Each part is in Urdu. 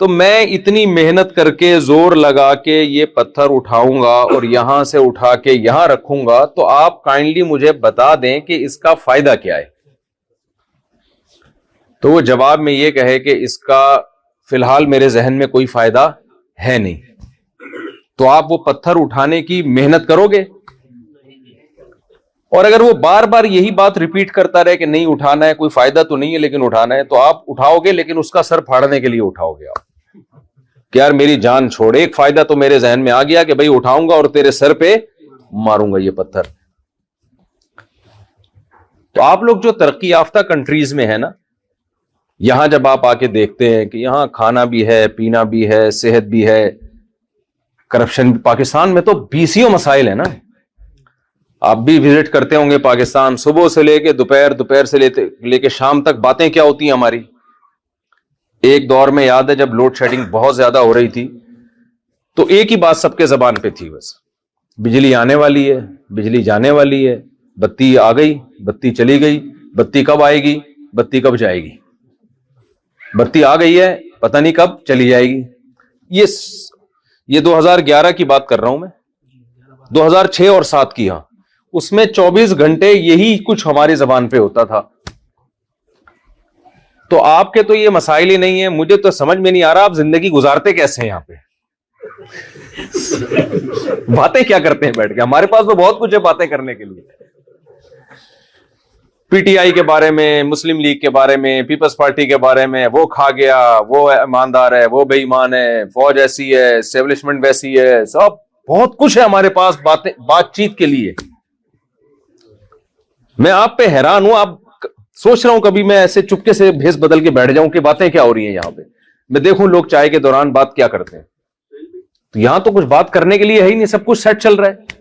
تو میں اتنی محنت کر کے زور لگا کے یہ پتھر اٹھاؤں گا اور یہاں سے اٹھا کے یہاں رکھوں گا، تو آپ کائنڈلی مجھے بتا دیں کہ اس کا فائدہ کیا ہے۔ تو وہ جواب میں یہ کہے کہ اس کا فی الحال میرے ذہن میں کوئی فائدہ ہے نہیں، تو آپ وہ پتھر اٹھانے کی محنت کرو گے؟ اور اگر وہ بار بار یہی بات ریپیٹ کرتا رہے کہ نہیں اٹھانا ہے، کوئی فائدہ تو نہیں ہے لیکن اٹھانا ہے، تو آپ اٹھاؤ گے، لیکن اس کا سر پھاڑنے کے لیے اٹھاؤ گے آپ کہ یار میری جان چھوڑ، ایک فائدہ تو میرے ذہن میں آ گیا کہ بھائی اٹھاؤں گا اور تیرے سر پہ ماروں گا یہ پتھر۔ تو آپ لوگ جو ترقی یافتہ کنٹریز میں ہے نا، یہاں جب آپ آ کے دیکھتے ہیں کہ یہاں کھانا بھی ہے، پینا بھی ہے، صحت بھی ہے، کرپشن بھی، پاکستان میں تو بیسیوں مسائل ہیں نا۔ آپ بھی وزٹ کرتے ہوں گے پاکستان، صبح سے لے کے دوپہر سے لے کے شام تک باتیں کیا ہوتی ہیں ہماری۔ ایک دور میں یاد ہے جب لوڈ شیڈنگ بہت زیادہ ہو رہی تھی تو ایک ہی بات سب کے زبان پہ تھی، بس بجلی آنے والی ہے، بجلی جانے والی ہے، بتی آ گئی، بتی چلی گئی، بتی کب آئے گی، بتی کب جائے گی، بتی آ گئی ہے پتہ نہیں کب چلی جائے گی۔ یہ 2011 کی بات کر رہا ہوں میں، 2006 اور 7 کی، ہاں اس میں 24 گھنٹے یہی کچھ ہماری زبان پہ ہوتا تھا۔ تو آپ کے تو یہ مسائل ہی نہیں ہیں، مجھے تو سمجھ میں نہیں آ رہا آپ زندگی گزارتے کیسے ہیں یہاں پہ، باتیں کیا کرتے ہیں بیٹھ کے؟ ہمارے پاس تو بہت کچھ ہے باتیں کرنے کے لیے، پی ٹی آئی کے بارے میں، مسلم لیگ کے بارے میں، پیپلز پارٹی کے بارے میں، وہ کھا گیا، وہ ایماندار ہے، وہ بے ایمان ہے، فوج ایسی ہے، اسٹیبلشمنٹ ویسی ہے، سب بہت کچھ ہے ہمارے پاس بات چیت کے لیے۔ میں آپ پہ حیران ہوں، آپ سوچ رہا ہوں کبھی میں ایسے چپکے سے بھیس بدل کے بیٹھ جاؤں کہ باتیں کیا ہو رہی ہیں یہاں پہ، میں دیکھوں لوگ چائے کے دوران بات کیا کرتے ہیں، تو یہاں تو کچھ بات کرنے کے لیے ہے ہی نہیں، سب کچھ سیٹ چل رہا ہے۔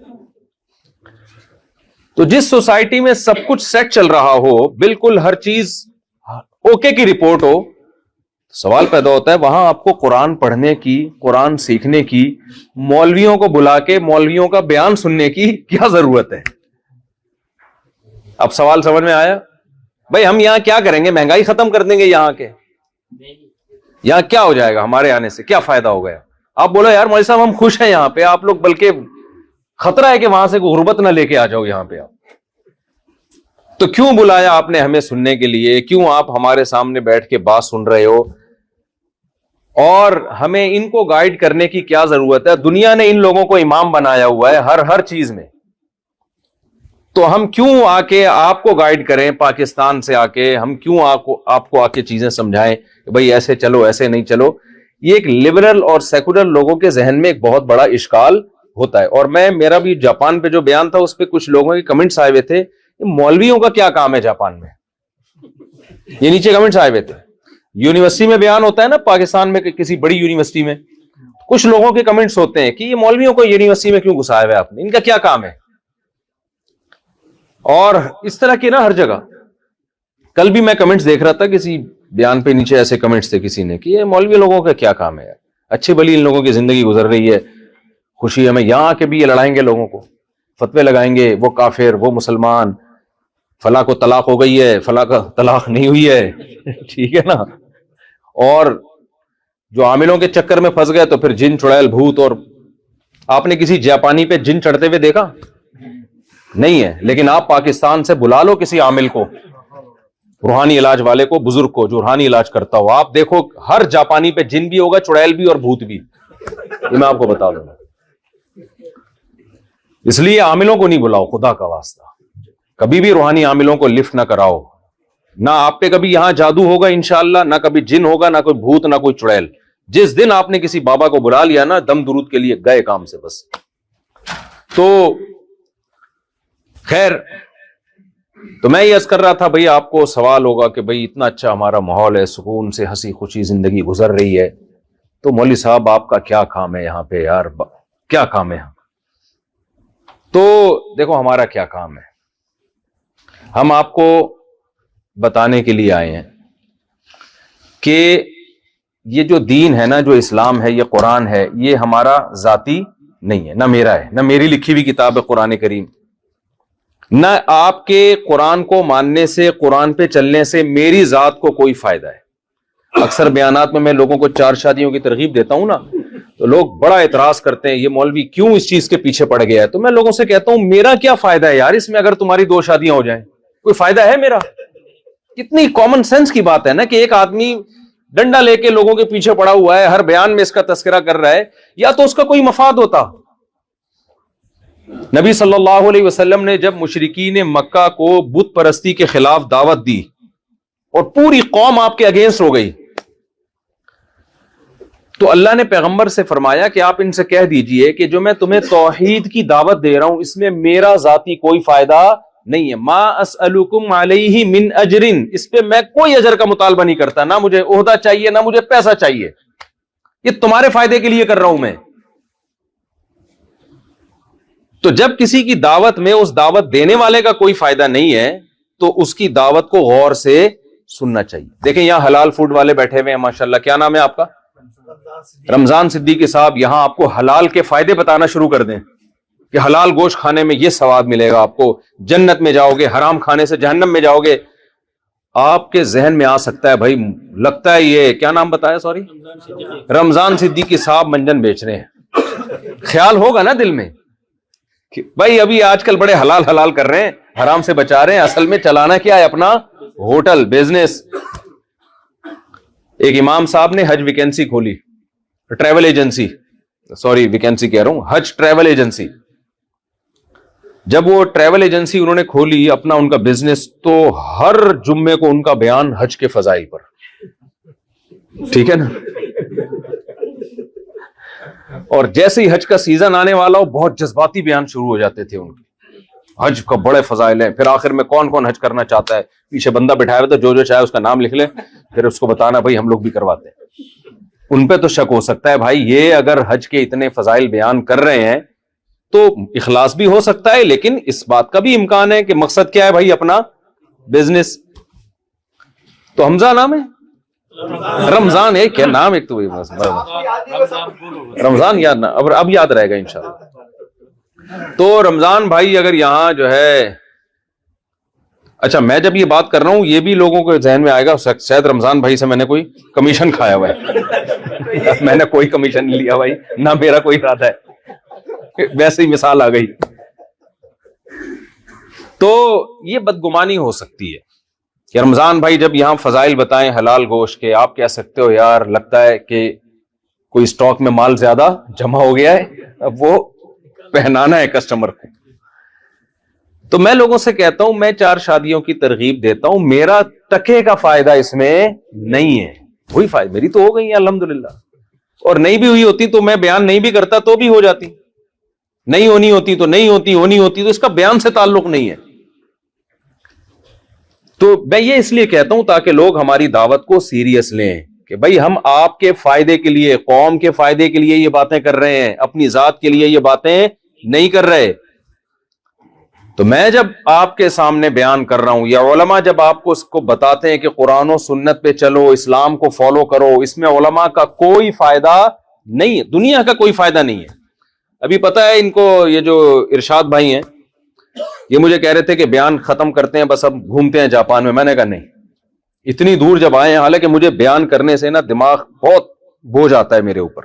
تو جس سوسائٹی میں سب کچھ سیٹ چل رہا ہو، بالکل ہر چیز اوکے کی رپورٹ ہو، سوال پیدا ہوتا ہے وہاں آپ کو قرآن پڑھنے کی، قرآن سیکھنے کی، مولویوں کو بلا کے مولویوں کا بیان سننے کی کیا ضرورت ہے؟ اب سوال سمجھ میں آیا؟ بھائی ہم یہاں کیا کریں گے؟ مہنگائی ختم کر دیں گے یہاں کے؟ یہاں کیا ہو جائے گا؟ ہمارے آنے سے کیا فائدہ ہو گیا؟ آپ بولو یار مولوی صاحب ہم خوش ہیں یہاں پہ، آپ لوگ بلکہ خطرہ ہے کہ وہاں سے غربت نہ لے کے آ جاؤ یہاں پہ آپ۔ تو کیوں بلایا آپ نے ہمیں سننے کے لیے؟ کیوں آپ ہمارے سامنے بیٹھ کے بات سن رہے ہو؟ اور ہمیں ان کو گائیڈ کرنے کی کیا ضرورت ہے؟ دنیا نے ان لوگوں کو امام بنایا ہوا ہے ہر چیز میں، تو ہم کیوں آ کے آپ کو گائیڈ کریں؟ پاکستان سے آ کے ہم کیوں آپ کو آ کے چیزیں سمجھائیں کہ بھئی ایسے چلو ایسے نہیں چلو؟ یہ ایک لبرل اور سیکولر لوگوں کے ذہن میں ایک بہت بڑا اشکال ہوتا ہے۔ اور میرا بھی جاپان پہ جو بیان تھا اس پہ کچھ لوگوں کے کمنٹس آئے ہوئے تھے، مولویوں کا کیا کام ہے جاپان میں؟ یہ نیچے کمنٹس آئے ہوئے تھے۔ یونیورسٹی میں بیان ہوتا ہے نا پاکستان میں، کسی بڑی یونیورسٹی میں کچھ لوگوں کے کمنٹس ہوتے ہیں کہ یہ مولویوں کو یونیورسٹی میں کیوں گھسایا ہوا ہے آپ نے، ان کا کیا کام ہے؟ اور اس طرح کی نا ہر جگہ۔ کل بھی میں کمنٹس دیکھ رہا تھا، کسی بیان پہ نیچے ایسے کمنٹس تھے کسی نے کہ یہ مولوی لوگوں کا کیا کام ہے، اچھی بلی ان لوگوں کی زندگی گزر رہی ہے، خوشی ہمیں یہاں آ کے بھی یہ لڑائیں گے لوگوں کو، فتوے لگائیں گے، وہ کافر، وہ مسلمان، فلاں کو طلاق ہو گئی ہے، فلاں کا طلاق نہیں ہوئی ہے، ٹھیک ہے نا؟ اور جو عاملوں کے چکر میں پھنس گئے تو پھر جن چڑیل بھوت۔ اور آپ نے کسی جاپانی پہ جن چڑھتے ہوئے دیکھا؟ نہیں ہے، لیکن آپ پاکستان سے بلا لو کسی عامل کو، روحانی علاج والے کو، بزرگ کو جو روحانی علاج کرتا ہو، آپ دیکھو ہر جاپانی پہ جن بھی ہوگا، چڑیل بھی اور بھوت بھی، یہ میں آپ کو بتا دوں گا۔ اس لیے عاملوں کو نہیں بلاؤ خدا کا واسطہ، کبھی بھی روحانی عاملوں کو لفٹ نہ کراؤ، نہ آپ پہ کبھی یہاں جادو ہوگا انشاءاللہ، نہ کبھی جن ہوگا، نہ کوئی بھوت، نہ کوئی چڑیل۔ جس دن آپ نے کسی بابا کو بلا لیا نا دم درود کے لیے، گئے کام سے بس۔ تو خیر، تو میں یہ عرض کر رہا تھا بھئی آپ کو سوال ہوگا کہ بھئی اتنا اچھا ہمارا ماحول ہے، سکون سے ہنسی خوشی زندگی گزر رہی ہے، تو مولوی صاحب آپ کا کیا کام ہے یہاں پہ یار، کیا کام ہے؟ تو دیکھو ہمارا کیا کام ہے، ہم آپ کو بتانے کے لیے آئے ہیں کہ یہ جو دین ہے نا، جو اسلام ہے، یہ قرآن ہے، یہ ہمارا ذاتی نہیں ہے، نہ میرا ہے، نہ میری لکھی ہوئی کتاب ہے قرآن کریم، نہ آپ کے قرآن کو ماننے سے، قرآن پہ چلنے سے میری ذات کو کوئی فائدہ ہے۔ اکثر بیانات میں لوگوں کو 4 شادیوں کی ترغیب دیتا ہوں نا، تو لوگ بڑا اعتراض کرتے ہیں یہ مولوی کیوں اس چیز کے پیچھے پڑ گیا ہے. تو میں لوگوں سے کہتا ہوں میرا کیا فائدہ ہے یار اس میں، اگر تمہاری 2 شادیاں ہو جائیں کوئی فائدہ ہے میرا؟ کتنی کامن سینس کی بات ہے نا کہ ایک آدمی ڈنڈا لے کے لوگوں کے پیچھے پڑا ہوا ہے، ہر بیان میں اس کا تذکرہ کر رہا ہے، یا تو اس کا کوئی مفاد ہوتا. نبی صلی اللہ علیہ وسلم نے جب مشرکین مکہ کو بت پرستی کے خلاف دعوت دی اور پوری قوم آپ کے اگینسٹ ہو گئی، تو اللہ نے پیغمبر سے فرمایا کہ آپ ان سے کہہ دیجئے کہ جو میں تمہیں توحید کی دعوت دے رہا ہوں اس میں میرا ذاتی کوئی فائدہ نہیں ہے. ما اسألکم علیہ من اجر، اس پہ میں کوئی اجر کا مطالبہ نہیں کرتا، نہ مجھے عہدہ چاہیے نہ مجھے پیسہ چاہیے، یہ تمہارے فائدے کے لیے کر رہا ہوں میں. تو جب کسی کی دعوت میں اس دعوت دینے والے کا کوئی فائدہ نہیں ہے تو اس کی دعوت کو غور سے سننا چاہیے. دیکھیں یہاں حلال فوڈ والے بیٹھے ہوئے ہیں ماشاءاللہ، کیا نام ہے آپ کا؟ رمضان صدیقی صاحب. یہاں آپ کو حلال کے فائدے بتانا شروع کر دیں کہ حلال گوشت کھانے میں یہ ثواب ملے گا، آپ کو جنت میں جاؤ گے، حرام کھانے سے جہنم میں جاؤ گے. آپ کے ذہن میں آ سکتا ہے بھائی لگتا ہے یہ کیا نام بتایا، سوری، رمضان صدیقی صاحب منجن بیچ رہے ہیں. خیال ہوگا نا دل میں کہ بھائی ابھی آج کل بڑے حلال کر رہے ہیں، حرام سے بچا رہے ہیں، اصل میں چلانا کیا ہے اپنا ہوٹل بزنس. ایک امام صاحب نے حج ویکینسی کھولی، ٹریول ایجنسی، سوری ویکینسی کہہ رہا ہوں، حج ٹریول ایجنسی. جب وہ ٹریول ایجنسی انہوں نے کھولی اپنا ان کا بزنس، تو ہر جمعے کو ان کا بیان حج کے فضائل پر، ٹھیک ہے نا. اور جیسے ہی حج کا سیزن آنے والا ہو بہت جذباتی بیان شروع ہو جاتے تھے ان کے، حج کا بڑے فضائل ہیں. پھر آخر میں کون کون حج کرنا چاہتا ہے، پیچھے بندہ بٹھایا ہوا تو جو چاہے اس کا نام لکھ لے، پھر اس کو بتانا بھائی ہم لوگ بھی کرواتے ہیں. ان پہ تو شک ہو سکتا ہے بھائی یہ اگر حج کے اتنے فضائل بیان کر رہے ہیں تو اخلاص بھی ہو سکتا ہے، لیکن اس بات کا بھی امکان ہے کہ مقصد کیا ہے بھائی اپنا بزنس. تو حمزہ نام ہے، رمضان ہے کیا نام، ایک تو رمضان یاد نہ، اب یاد رہے گا انشاءاللہ. تو رمضان بھائی اگر یہاں جو ہے، اچھا میں جب یہ بات کر رہا ہوں یہ بھی لوگوں کے ذہن میں آئے گا شاید رمضان بھائی سے میں نے کوئی کمیشن کھایا ہوا ہے. میں نے کوئی کمیشن نہیں لیا بھائی، نہ میرا کوئی ارادہ ہے، ویسے ہی مثال آ گئی. تو یہ بدگمانی ہو سکتی ہے کہ رمضان بھائی جب یہاں فضائل بتائیں حلال گوشت کے، آپ کہہ سکتے ہو یار لگتا ہے کہ کوئی اسٹاک میں مال زیادہ جمع ہو گیا ہے، اب وہ پہنانا ہے کسٹمر کو. تو میں لوگوں سے کہتا ہوں میں 4 شادیوں کی ترغیب دیتا ہوں، میرا ٹکے کا فائدہ اس میں نہیں ہے. وہی فائدہ میری تو ہو گئی ہے الحمدللہ، اور نہیں بھی ہوئی ہوتی تو میں بیان نہیں بھی کرتا تو بھی ہو جاتی، نہیں ہونی ہوتی تو نہیں ہوتی، ہونی ہوتی تو اس کا بیان سے تعلق نہیں ہے. تو میں یہ اس لیے کہتا ہوں تاکہ لوگ ہماری دعوت کو سیریس لیں کہ بھائی ہم آپ کے فائدے کے لیے، قوم کے فائدے کے لیے یہ باتیں کر رہے ہیں، اپنی ذات کے لیے یہ باتیں نہیں کر رہے. تو میں جب آپ کے سامنے بیان کر رہا ہوں یا علماء جب آپ کو اس کو بتاتے ہیں کہ قرآن و سنت پہ چلو، اسلام کو فالو کرو، اس میں علماء کا کوئی فائدہ نہیں ہے، دنیا کا کوئی فائدہ نہیں ہے. ابھی پتہ ہے ان کو یہ جو ارشاد بھائی ہیں یہ مجھے کہہ رہے تھے کہ بیان ختم کرتے ہیں بس اب گھومتے ہیں جاپان میں. میں نے کہا نہیں، اتنی دور جب آئے ہیں، حالانکہ مجھے بیان کرنے سے نا دماغ بہت بوجھ آتا ہے میرے اوپر.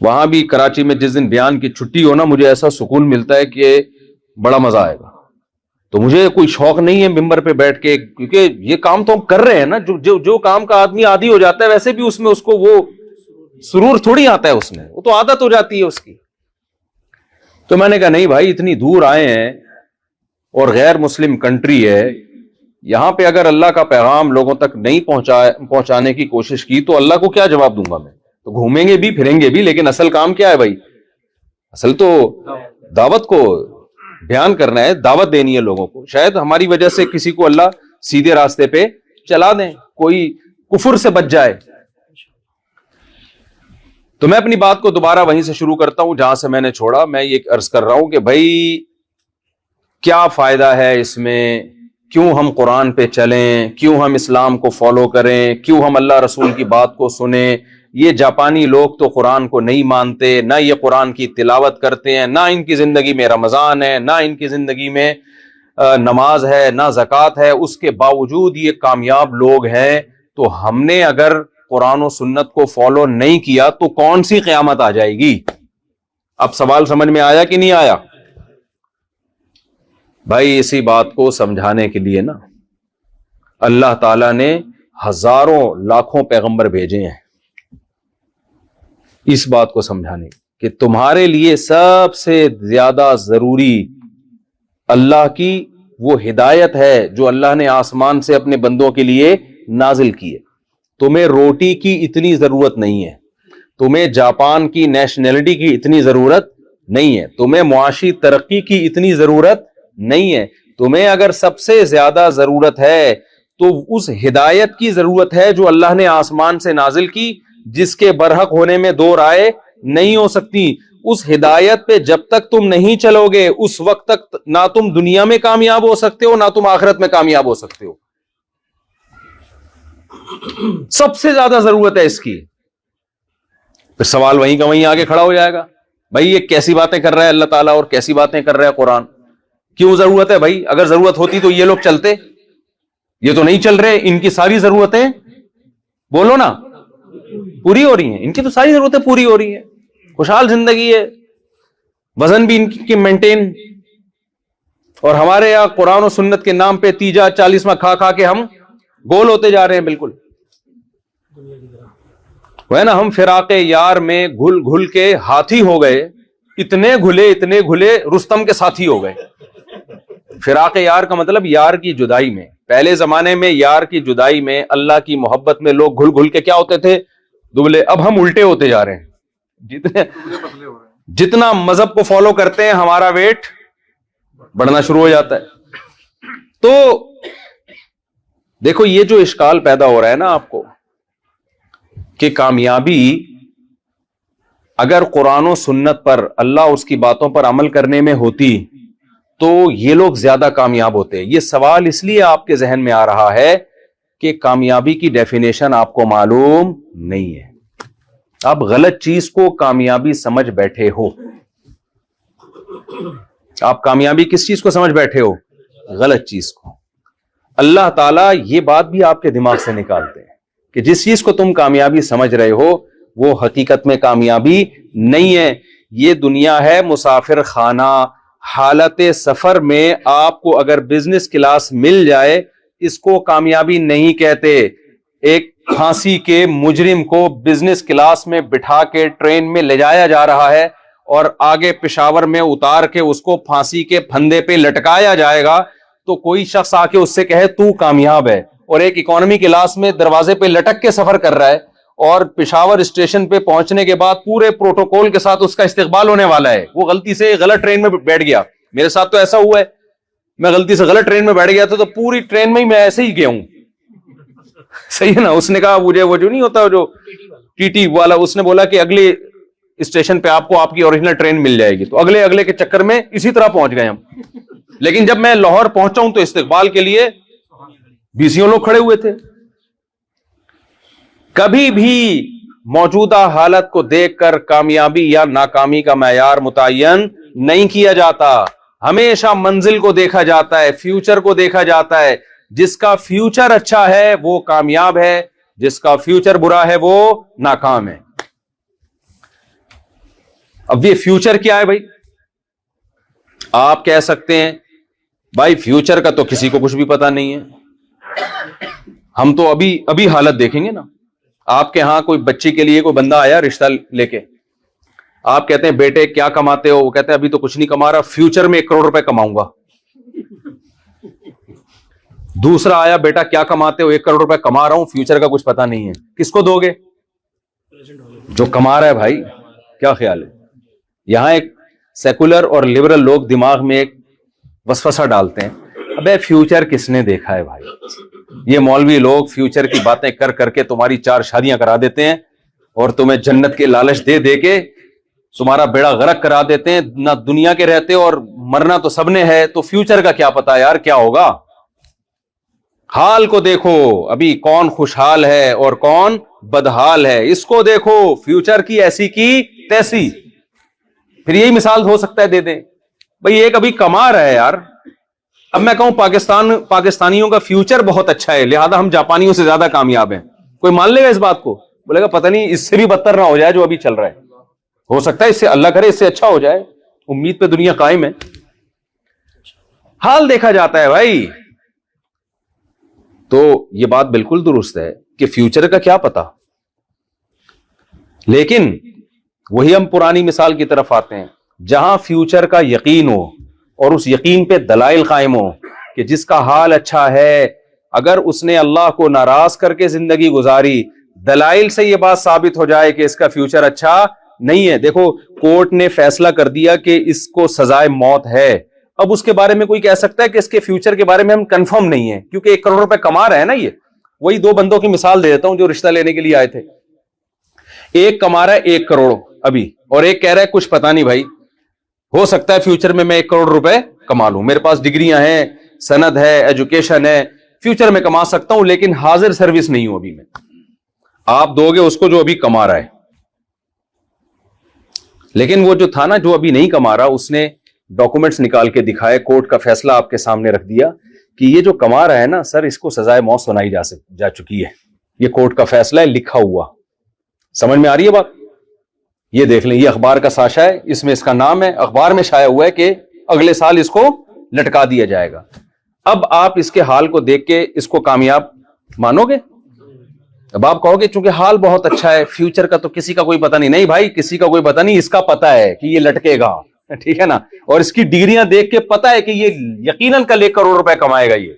وہاں بھی کراچی میں جس دن بیان کی چھٹی ہو نا مجھے ایسا سکون ملتا ہے کہ بڑا مزہ آئے گا. تو مجھے کوئی شوق نہیں ہے ممبر پہ بیٹھ کے، کیونکہ یہ کام تو ہم کر رہے ہیں نا، جو کام کا آدمی عادی ہو جاتا ہے ویسے بھی اس میں اس کو وہ سرور تھوڑی آتا ہے، اس میں وہ تو عادت ہو جاتی ہے اس کی. تو میں نے کہا نہیں بھائی اتنی دور آئے ہیں اور غیر مسلم کنٹری ہے، یہاں پہ اگر اللہ کا پیغام لوگوں تک نہیں پہنچانے کی کوشش کی تو اللہ کو کیا جواب دوں گا میں. تو گھومیں گے بھی پھریں گے بھی، لیکن اصل کام کیا ہے بھائی؟ اصل تو دعوت کو بیان کرنا ہے، دعوت دینی ہے لوگوں کو. شاید ہماری وجہ سے کسی کو اللہ سیدھے راستے پہ چلا دیں، کوئی کفر سے بچ جائے. تو میں اپنی بات کو دوبارہ وہیں سے شروع کرتا ہوں جہاں سے میں نے چھوڑا. میں یہ عرض کر رہا ہوں کہ بھائی کیا فائدہ ہے اس میں، کیوں ہم قرآن پہ چلیں، کیوں ہم اسلام کو فالو کریں، کیوں ہم اللہ رسول کی بات کو سنیں. یہ جاپانی لوگ تو قرآن کو نہیں مانتے، نہ یہ قرآن کی تلاوت کرتے ہیں، نہ ان کی زندگی میں رمضان ہے، نہ ان کی زندگی میں نماز ہے، نہ زکوٰۃ ہے. اس کے باوجود یہ کامیاب لوگ ہیں تو ہم نے اگر قرآن و سنت کو فالو نہیں کیا تو کون سی قیامت آ جائے گی؟ اب سوال سمجھ میں آیا کہ نہیں آیا؟ بھائی اسی بات کو سمجھانے کے لیے نا اللہ تعالیٰ نے ہزاروں لاکھوں پیغمبر بھیجے ہیں، اس بات کو سمجھانے کہ تمہارے لیے سب سے زیادہ ضروری اللہ کی وہ ہدایت ہے جو اللہ نے آسمان سے اپنے بندوں کے لیے نازل کی ہے۔ تمہیں روٹی کی اتنی ضرورت نہیں ہے، تمہیں جاپان کی نیشنلٹی کی اتنی ضرورت نہیں ہے، تمہیں معاشی ترقی کی اتنی ضرورت نہیں ہے، تمہیں اگر سب سے زیادہ ضرورت ہے تو اس ہدایت کی ضرورت ہے جو اللہ نے آسمان سے نازل کی، جس کے برحق ہونے میں دو رائے نہیں ہو سکتی۔ اس ہدایت پہ جب تک تم نہیں چلو گے اس وقت تک نہ تم دنیا میں کامیاب ہو سکتے ہو نہ تم آخرت میں کامیاب ہو سکتے ہو۔ سب سے زیادہ ضرورت ہے اس کی۔ پھر سوال وہیں کا وہیں آگے کھڑا ہو جائے گا، بھائی یہ کیسی باتیں کر رہا ہے اللہ تعالیٰ اور کیسی باتیں کر رہا ہے قرآن؟ کیوں ضرورت ہے بھائی؟ اگر ضرورت ہوتی تو یہ لوگ چلتے، یہ تو نہیں چل رہے۔ ان کی ساری ضرورتیں بولو نا پوری ہو رہی ہیں، ان کی تو ساری ضرورتیں پوری ہو رہی ہیں، خوشحال زندگی ہے، وزن بھی ان کی مینٹین۔ اور ہمارے یہاں قرآن و سنت کے نام پہ تیجا 40واں کھا کھا کے ہم گول ہوتے جا رہے ہیں۔ بالکل وہ ہے نا، ہم فراق یار میں گھل گھل کے ہاتھی ہو گئے، اتنے گھلے رستم کے ساتھی ہو گئے۔ فراق یار کا مطلب یار کی جدائی میں، پہلے زمانے میں یار کی جدائی میں اللہ کی محبت میں لوگ گھل گھل کے کیا ہوتے تھے؟ دبلے۔ اب ہم الٹے ہوتے جا رہے ہیں، جتنا مذہب کو فالو کرتے ہیں ہمارا ویٹ بڑھنا شروع ہو جاتا ہے۔ تو دیکھو یہ جو اشکال پیدا ہو رہا ہے نا آپ کو کہ کامیابی اگر قرآن و سنت پر اللہ اس کی باتوں پر عمل کرنے میں ہوتی تو یہ لوگ زیادہ کامیاب ہوتے۔ یہ سوال اس لیے آپ کے ذہن میں آ رہا ہے کہ کامیابی کی ڈیفینیشن آپ کو معلوم نہیں ہے، آپ غلط چیز کو کامیابی سمجھ بیٹھے ہو۔ آپ کامیابی کس چیز کو سمجھ بیٹھے ہو؟ غلط چیز کو۔ اللہ تعالیٰ یہ بات بھی آپ کے دماغ سے نکالتے ہیں کہ جس چیز کو تم کامیابی سمجھ رہے ہو وہ حقیقت میں کامیابی نہیں ہے۔ یہ دنیا ہے مسافر خانہ، حالت سفر میں آپ کو اگر بزنس کلاس مل جائے اس کو کامیابی نہیں کہتے۔ ایک پھانسی کے مجرم کو بزنس کلاس میں بٹھا کے ٹرین میں لے جایا جا رہا ہے اور آگے پشاور میں اتار کے اس کو پھانسی کے پھندے پہ لٹکایا جائے گا تو کوئی شخص آ کے اس سے کہے تو کامیاب ہے، اور ایک اکانومی کلاس میں دروازے پہ لٹک کے سفر کر رہا ہے اور پشاور اسٹیشن پہ پہنچنے کے بعد پورے پروٹوکول کے ساتھ اس کا استقبال ہونے والا ہے، وہ غلطی سے غلط ٹرین میں بیٹھ گیا۔ میرے ساتھ تو ایسا ہوا ہے، میں غلطی سے غلط ٹرین میں بیٹھ گیا تھا تو پوری ٹرین میں ہی میں ایسے ہی گیا ہوں۔ صحیح ہے نا؟ اس نے کہا مجھے وہ جو نہیں ہوتا جو ٹی ٹی والا، اس نے بولا کہ اگلے اسٹیشن پہ آپ کو آپ کی اوریجنل ٹرین مل جائے گی، تو اگلے کے چکر میں اسی طرح پہنچ گئے ہم۔ لیکن جب میں لاہور پہنچا ہوں تو استقبال کے لیے 20 لوگ کھڑے ہوئے تھے۔ کبھی بھی موجودہ حالت کو دیکھ کر کامیابی یا ناکامی کا معیار متعین نہیں کیا جاتا، ہمیشہ منزل کو دیکھا جاتا ہے، فیوچر کو دیکھا جاتا ہے۔ جس کا فیوچر اچھا ہے وہ کامیاب ہے، جس کا فیوچر برا ہے وہ ناکام ہے۔ اب یہ فیوچر کیا ہے بھائی؟ آپ کہہ سکتے ہیں بھائی فیوچر کا تو کسی کو کچھ بھی پتا نہیں ہے، ہم تو ابھی حالت دیکھیں گے نا۔ آپ کے ہاں کوئی بچی کے لیے کوئی بندہ آیا رشتہ لے کے، آپ کہتے ہیں بیٹے کیا کماتے ہو؟ وہ کہتے ہیں ابھی تو کچھ نہیں کما رہا، فیوچر میں 1 کروڑ روپے کماؤں گا۔ دوسرا آیا بیٹا کیا کماتے ہو؟ 1 کروڑ روپے کما رہا ہوں، فیوچر کا کچھ پتا نہیں ہے۔ کس کو دو گے؟ جو کما رہا ہے بھائی۔ کیا خیال ہے؟ یہاں ایک سیکولر اور لبرل لوگ دماغ میں ایک وسوسہ ڈالتے ہیں، ابے فیوچر کس نے دیکھا ہے بھائی؟ یہ مولوی لوگ فیوچر کی باتیں کر کر کے تمہاری 4 شادیاں کرا دیتے ہیں اور تمہیں جنت کے لالچ دے دے کے تمہارا بیڑا غرق کرا دیتے ہیں، نہ دنیا کے رہتے اور مرنا تو سب نے ہے، تو فیوچر کا کیا پتا یار کیا ہوگا؟ حال کو دیکھو، ابھی کون خوشحال ہے اور کون بدحال ہے، اس کو دیکھو، فیوچر کی ایسی کی تیسی۔ پھر یہی مثال ہو سکتا ہے دے دیں، بھئی ایک ابھی کما رہا ہے یار، اب میں کہوں پاکستانیوں کا فیوچر بہت اچھا ہے لہذا ہم جاپانیوں سے زیادہ کامیاب ہیں، کوئی مان لے گا اس بات کو؟ بولے گا پتہ نہیں اس سے بھی بدتر نہ ہو جائے جو ابھی چل رہا ہے، ہو سکتا ہے اس سے اللہ کرے اس سے اچھا ہو جائے، امید پہ دنیا قائم ہے۔ حال دیکھا جاتا ہے بھائی۔ تو یہ بات بالکل درست ہے کہ فیوچر کا کیا پتا، لیکن وہی ہم پرانی مثال کی طرف آتے ہیں، جہاں فیوچر کا یقین ہو اور اس یقین پہ دلائل قائم ہو کہ جس کا حال اچھا ہے، اگر اس نے اللہ کو ناراض کر کے زندگی گزاری، دلائل سے یہ بات ثابت ہو جائے کہ اس کا فیوچر اچھا نہیں ہے۔ دیکھو کورٹ نے فیصلہ کر دیا کہ اس کو سزائے موت ہے، اب اس کے بارے میں کوئی کہہ سکتا ہے کہ اس کے فیوچر کے بارے میں ہم کنفرم نہیں ہیں، کیونکہ 1 کروڑ روپے کما رہا ہے نا۔ یہ وہی 2 بندوں کی مثال دے دیتا ہوں جو رشتہ لینے کے لیے آئے تھے، ایک کما رہا ہے 1 کروڑ ابھی، اور ایک کہہ رہا ہے کچھ پتا نہیں بھائی، ہو سکتا ہے فیوچر میں 1 کروڑ روپے کما لوں، میرے پاس ڈگریاں ہیں، سند ہے، ایجوکیشن ہے، فیوچر میں کما سکتا ہوں، لیکن حاضر سروس نہیں ہوں ابھی میں۔ آپ دو گے اس کو جو ابھی کما رہا ہے، لیکن وہ جو تھا نا جو ابھی نہیں کما رہا، اس نے ڈاکومنٹس نکال کے دکھائے، کورٹ کا فیصلہ آپ کے سامنے رکھ دیا کہ یہ جو کما رہا ہے نا سر، اس کو سزائے موت سنائی جا چکی ہے، یہ کورٹ کا فیصلہ ہے لکھا ہوا۔ سمجھ میں آ رہی ہے بات؟ یہ دیکھ لیں، یہ اخبار کا ساشا ہے، اس میں اس کا نام ہے، اخبار میں شائع ہوا ہے کہ اگلے سال اس کو لٹکا دیا جائے گا۔ اب آپ اس کے حال کو دیکھ کے اس کو کامیاب مانو گے؟ اب آپ کہو گے چونکہ حال بہت اچھا ہے، فیوچر کا تو کسی کا کوئی پتہ نہیں۔ نہیں بھائی، کسی کا کوئی پتہ نہیں، اس کا پتہ ہے کہ یہ لٹکے گا، ٹھیک ہے نا، اور اس کی ڈگریاں دیکھ کے پتہ ہے کہ یہ یقیناً کل 1 کروڑ روپے کمائے گا۔ یہ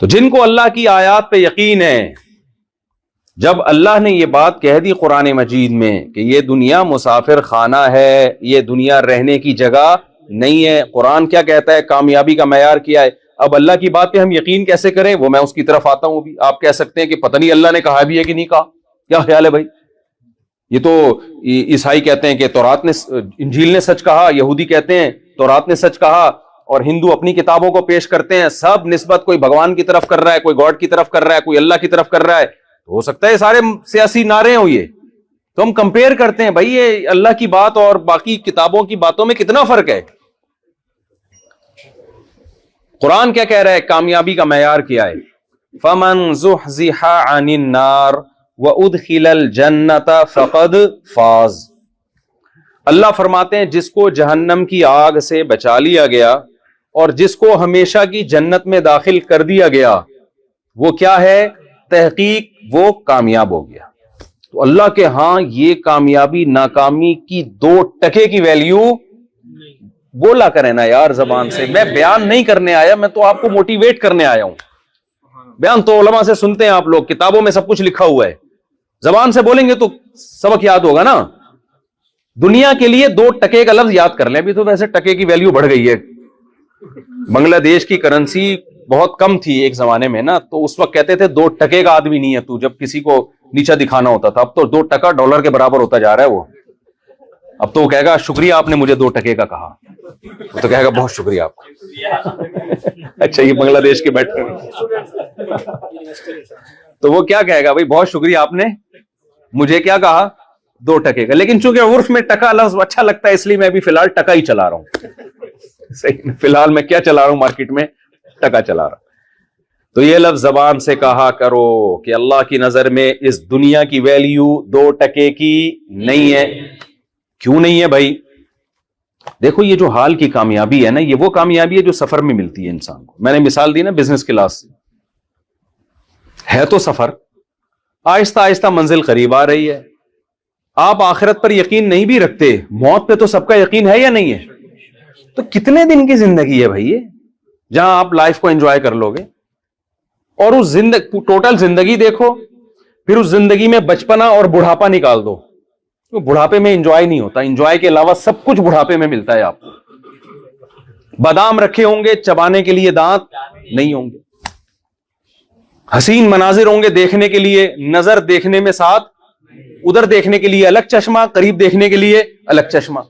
تو جن کو اللہ کی آیات پہ یقین ہے، جب اللہ نے یہ بات کہہ دی قرآن مجید میں کہ یہ دنیا مسافر خانہ ہے، یہ دنیا رہنے کی جگہ نہیں ہے، قرآن کیا کہتا ہے، کامیابی کا معیار کیا ہے، اب اللہ کی بات پہ ہم یقین کیسے کریں؟ وہ میں اس کی طرف آتا ہوں بھی۔ آپ کہہ سکتے ہیں کہ پتہ نہیں اللہ نے کہا بھی ہے کہ نہیں کہا، کیا خیال ہے بھائی؟ یہ تو عیسائی کہتے ہیں کہ تورات نے، انجیل نے سچ کہا، یہودی کہتے ہیں تورات نے سچ کہا، اور ہندو اپنی کتابوں کو پیش کرتے ہیں، سب نسبت کوئی بھگوان کی طرف کر رہا ہے، کوئی گاڈ کی طرف کر رہا ہے، کوئی اللہ کی طرف کر رہا ہے۔ ہو سکتا ہے سارے سیاسی نعرے ہوں یہ، تو ہم کمپیئر کرتے ہیں بھائی یہ اللہ کی بات اور باقی کتابوں کی باتوں میں کتنا فرق ہے۔ قرآن کیا کہہ رہا ہے، کامیابی کا معیار کیا ہے؟ فَمَنْ زُحْزِحَ عَنِ النَّارِ وَأُدْخِلَ الْجَنَّةَ فَقَدْ فَازَ۔ اللہ فرماتے ہیں جس کو جہنم کی آگ سے بچا لیا گیا اور جس کو ہمیشہ کی جنت میں داخل کر دیا گیا، وہ کیا ہے؟ تحقیق وہ کامیاب ہو گیا۔ تو اللہ کے ہاں یہ کامیابی ناکامی کی 2 ٹکے کی ویلیو بولا کریں نا یار زبان سے۔ میں بیان نہیں کرنے آیا، میں تو آپ کو موٹیویٹ کرنے آیا ہوں۔ بیان تو علماء سے سنتے ہیں آپ لوگ، کتابوں میں سب کچھ لکھا ہوا ہے، زبان سے بولیں گے تو سبق یاد ہوگا نا۔ دنیا کے لیے 2 ٹکے کا لفظ یاد کر لیں۔ ابھی تو ویسے ٹکے کی ویلیو بڑھ گئی ہے، بنگلہ دیش کی کرنسی بہت کم تھی ایک زمانے میں نا، تو اس وقت کہتے تھے 2 ٹکے کا آدمی نہیں ہے تو، جب کسی کو نیچا دکھانا ہوتا تھا۔ اب تو 2 ٹکا ڈالر کے برابر ہوتا جا رہا ہے وہ۔ اب تو وہ کہے گا شکریہ آپ نے مجھے 2 ٹکے کا کہا، وہ تو کہے گا بہت شکریہ آپ کا۔ اچھا یہ بنگلہ دیش کے بیٹھے تو وہ کیا کہے گا بھائی بہت شکریہ آپ نے مجھے کیا کہا، 2 ٹکے کا۔ لیکن چونکہ عرف میں ٹکا لفظ اچھا لگتا ہے، اس لیے میں ابھی فی الحال ٹکا ہی چلا رہا ہوں۔ صحیح، فی الحال میں کیا چلا رہا ہوں مارکیٹ میں؟ ٹکا چلا رہا۔ تو یہ لفظ زبان سے کہا کرو کہ اللہ کی نظر میں اس دنیا کی ویلیو 2 ٹکے کی نہیں ہے۔ کیوں نہیں ہے بھائی؟ دیکھو یہ جو حال کی کامیابی ہے نا، یہ وہ کامیابی ہے جو سفر میں ملتی ہے انسان کو۔ میں نے مثال دی نا بزنس کلاس سے، ہے تو سفر، آہستہ آہستہ منزل قریب آ رہی ہے۔ آپ آخرت پر یقین نہیں بھی رکھتے، موت پہ تو سب کا یقین ہے یا نہیں ہے؟ تو کتنے دن کی زندگی ہے بھائی یہ، جہاں آپ لائف کو انجوائے کر لو گے؟ اور اس ٹوٹل زندگی دیکھو، پھر اس زندگی میں بچپنا اور بڑھاپا نکال دو۔ بڑھاپے میں انجوائے نہیں ہوتا، انجوائے کے علاوہ سب کچھ بڑھاپے میں ملتا ہے آپ کو۔ بادام رکھے ہوں گے، چبانے کے لیے دانت نہیں ہوں گے، حسین مناظر ہوں گے دیکھنے کے لیے، نظر دیکھنے میں ساتھ، ادھر دیکھنے کے لیے الگ چشمہ، قریب دیکھنے کے لیے الگ چشمہ۔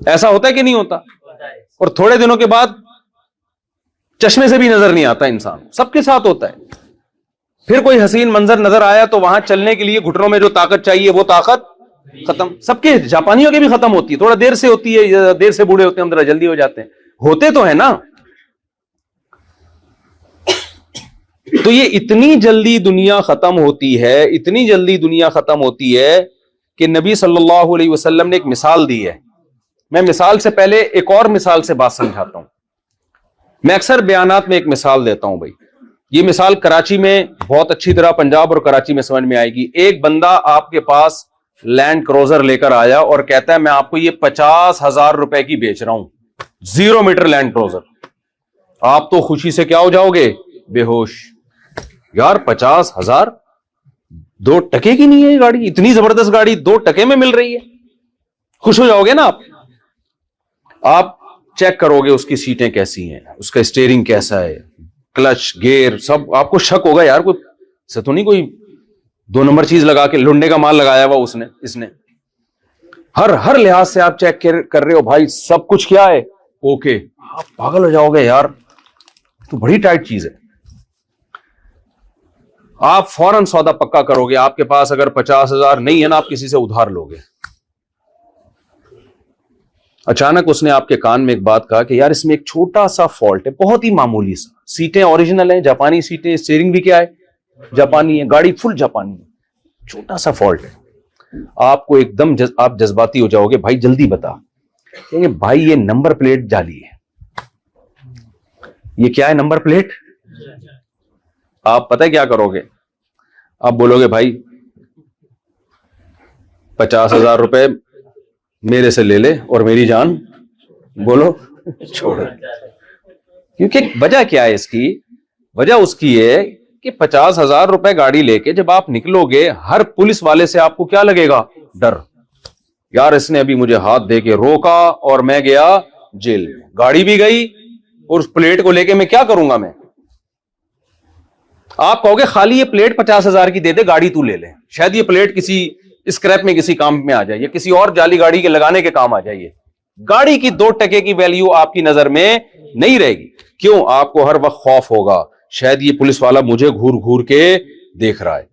ایسا ہوتا ہے کہ نہیں ہوتا؟ اور تھوڑے دنوں کے بعد چشمے سے بھی نظر نہیں آتا انسان، سب کے ساتھ ہوتا ہے۔ پھر کوئی حسین منظر نظر آیا تو وہاں چلنے کے لیے گھٹنوں میں جو طاقت چاہیے وہ طاقت ختم. سب کے, جاپانیوں کے بھی ختم ہوتی ہے, تھوڑا دیر سے ہوتی ہے, دیر سے بوڑھے ہوتے ہیں, ذرا جلدی ہو جاتے ہیں, ہوتے تو ہیں نا. تو یہ اتنی جلدی دنیا ختم ہوتی ہے, اتنی جلدی دنیا ختم ہوتی ہے کہ نبی صلی اللہ علیہ وسلم نے ایک مثال دی ہے. میں مثال سے پہلے ایک اور مثال سے بات سمجھاتا ہوں. میں اکثر بیانات میں ایک مثال دیتا ہوں بھائی. یہ مثال کراچی میں بہت اچھی طرح, پنجاب اور کراچی میں سمجھ میں آئے گی. ایک بندہ آپ کے پاس لینڈ کروزر لے کر آیا اور کہتا ہے میں آپ کو یہ 50,000 روپے کی بیچ رہا ہوں, 0 میٹر لینڈ کروزر. آپ تو خوشی سے کیا ہو جاؤ گے, بے ہوش. یار 50,000 2 ٹکے کی نہیں ہے یہ گاڑی, اتنی زبردست گاڑی 2 ٹکے میں مل رہی ہے, خوش ہو جاؤ گے نا آپ. آپ چیک کرو گے اس کی سیٹیں کیسی ہیں, اس کا اسٹیئرنگ کیسا ہے, کلچ گیئر سب, آپ کو شک ہوگا یار کوئی سے تو نہیں کوئی 2 نمبر چیز لگا کے لنڈے کا مال لگایا ہوا اس نے. ہر لحاظ سے آپ چیک کر رہے ہو بھائی, سب کچھ کیا ہے اوکے. آپ پاگل ہو جاؤ گے یار, تو بڑی ٹائٹ چیز ہے. آپ فوراً سودا پکا کرو گے. آپ کے پاس اگر 50,000 نہیں ہے نا, آپ کسی سے ادھار لو گے. اچانک اس نے آپ کے کان میں ایک بات کہا کہ یار اس میں ایک چھوٹا سا فالٹ ہے, بہت ہی معمولی سا. سیٹیں اوریجنل ہیں, جاپانی سیٹیں, اسٹیئرنگ بھی کیا ہے جاپانی ہے, گاڑی فل جاپانی ہے, چھوٹا سا فالٹ ہے. آپ کو ایک دم آپ جذباتی ہو جاؤ گے, بھائی جلدی بتا. کہ بھائی یہ نمبر پلیٹ جعلی ہے. یہ کیا ہے نمبر پلیٹ؟ آپ پتہ کیا کرو گے, آپ بولو گے بھائی 50,000 روپے میرے سے لے لے اور میری جان بولو چھوڑ. کیونکہ وجہ کیا ہے اس کی, وجہ اس کی ہے کہ 50,000 روپے گاڑی لے کے جب آپ نکلو گے, ہر پولیس والے سے آپ کو کیا لگے گا, ڈر. یار اس نے ابھی مجھے ہاتھ دے کے روکا اور میں گیا جیل میں, گاڑی بھی گئی اور اس پلیٹ کو لے کے میں کیا کروں گا میں. آپ کہو گے خالی یہ پلیٹ 50,000 کی دے دے, گاڑی تو لے لے, شاید یہ پلیٹ کسی اسکریپ میں کسی کام میں آ جائے, یا کسی اور جعلی گاڑی کے لگانے کے کام آ جائے. گاڑی کی 2 ٹکے کی ویلیو آپ کی نظر میں نہیں رہے گی. کیوں؟ آپ کو ہر وقت خوف ہوگا, شاید یہ پولیس والا مجھے گھور گھور کے دیکھ رہا ہے,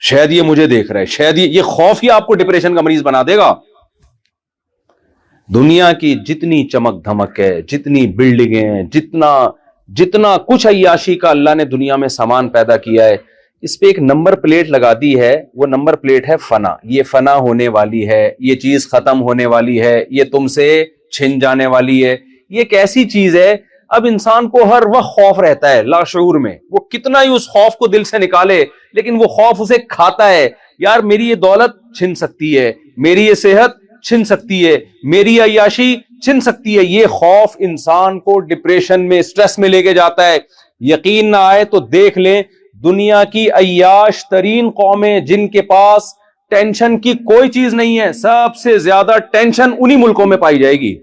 شاید یہ مجھے دیکھ رہا ہے, شاید یہ خوف ہی آپ کو ڈپریشن کا مریض بنا دے گا. دنیا کی جتنی چمک دھمک ہے, جتنی بلڈنگیں ہیں, جتنا کچھ عیاشی کا اللہ نے دنیا میں سامان پیدا کیا ہے, اس پہ ایک نمبر پلیٹ لگا دی ہے. وہ نمبر پلیٹ ہے فنا. یہ فنا ہونے والی ہے, یہ چیز ختم ہونے والی ہے, یہ تم سے چھن جانے والی ہے. یہ ایک ایسی چیز ہے, اب انسان کو ہر وقت خوف رہتا ہے لاشعور میں. وہ کتنا ہی اس خوف کو دل سے نکالے, لیکن وہ خوف اسے کھاتا ہے. یار میری یہ دولت چھن سکتی ہے, میری یہ صحت چھن سکتی ہے, میری عیاشی چھن سکتی ہے. یہ خوف انسان کو ڈپریشن میں, سٹریس میں لے کے جاتا ہے. یقین نہ آئے تو دیکھ لیں, دنیا کی عیاش ترین قومیں جن کے پاس ٹینشن کی کوئی چیز نہیں ہے, سب سے زیادہ ٹینشن انہی ملکوں میں پائی جائے گی.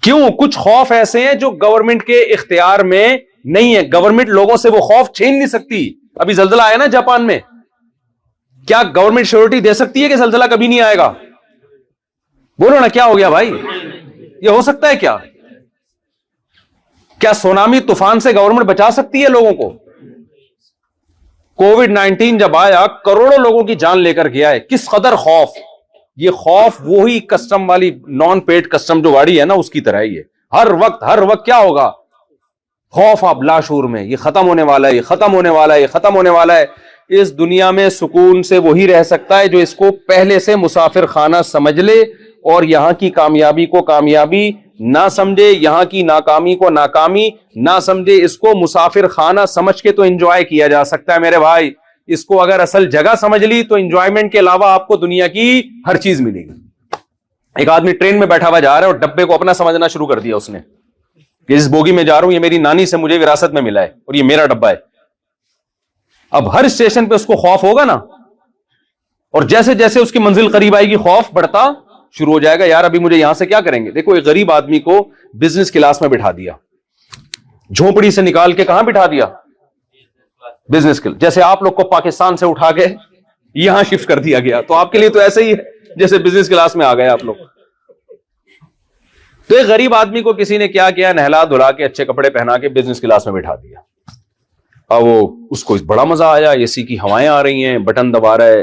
کیوں؟ کچھ خوف ایسے ہیں جو گورنمنٹ کے اختیار میں نہیں ہے. گورنمنٹ لوگوں سے وہ خوف چھین نہیں سکتی. ابھی زلزلہ آیا نا جاپان میں, کیا گورنمنٹ شیورٹی دے سکتی ہے کہ زلزلہ کبھی نہیں آئے گا؟ بولو نا, کیا ہو گیا بھائی؟ یہ ہو سکتا ہے کیا؟ کیا سونامی طوفان سے گورنمنٹ بچا سکتی ہے لوگوں کو؟ کووڈ-19 جب آیا کروڑوں لوگوں کی جان لے کر گیا ہے. کس قدر خوف. یہ خوف وہی کسٹم والی نان پیڈ کسٹم جو گاڑی ہے نا, اس کی طرح ہی ہے. ہر وقت کیا ہوگا؟ خوف. آپ لاشعور میں, یہ ختم ہونے والا ہے, یہ ختم ہونے والا ہے, یہ ختم ہونے والا ہے. اس دنیا میں سکون سے وہی رہ سکتا ہے جو اس کو پہلے سے مسافر خانہ سمجھ لے اور یہاں کی کامیابی کو کامیابی نہ سمجھے, یہاں کی ناکامی کو ناکامی نہ سمجھے. اس کو مسافر خانہ سمجھ کے تو انجوائے کیا جا سکتا ہے میرے بھائی. اس کو اگر اصل جگہ سمجھ لی تو انجوائمنٹ کے علاوہ آپ کو دنیا کی ہر چیز ملے گی. ایک آدمی ٹرین میں بیٹھا ہوا جا رہا ہے اور ڈبے کو اپنا سمجھنا شروع کر دیا اس نے کہ جس بوگی میں جا رہا ہوں یہ میری نانی سے مجھے وراثت میں ملا ہے اور یہ میرا ڈبہ ہے. اب ہر اسٹیشن پہ اس کو خوف ہوگا نا, اور جیسے جیسے اس کی منزل قریب آئے گی خوف بڑھتا شروع ہو جائے گا. یار ابھی مجھے یہاں سے کیا کریں گے؟ دیکھو ایک غریب آدمی کو بزنس کلاس میں بٹھا دیا, جھونپڑی سے نکال کے کہاں بٹھا دیا؟ Business class. جیسے آپ لوگ کو پاکستان سے اٹھا کے یہاں شفٹ کر دیا گیا, تو آپ کے لیے تو ایسے ہی ہے جیسے بزنس کلاس میں آ گئے آپ لوگ. تو ایک غریب آدمی کو کسی نے کیا کیا, نہلا دھلا کے اچھے کپڑے پہنا کے بزنس کلاس میں بٹھا دیا. اب وہ اس کو بڑا مزہ آیا, اے سی کی ہوائیں آ رہی ہیں, بٹن دبا رہا ہے,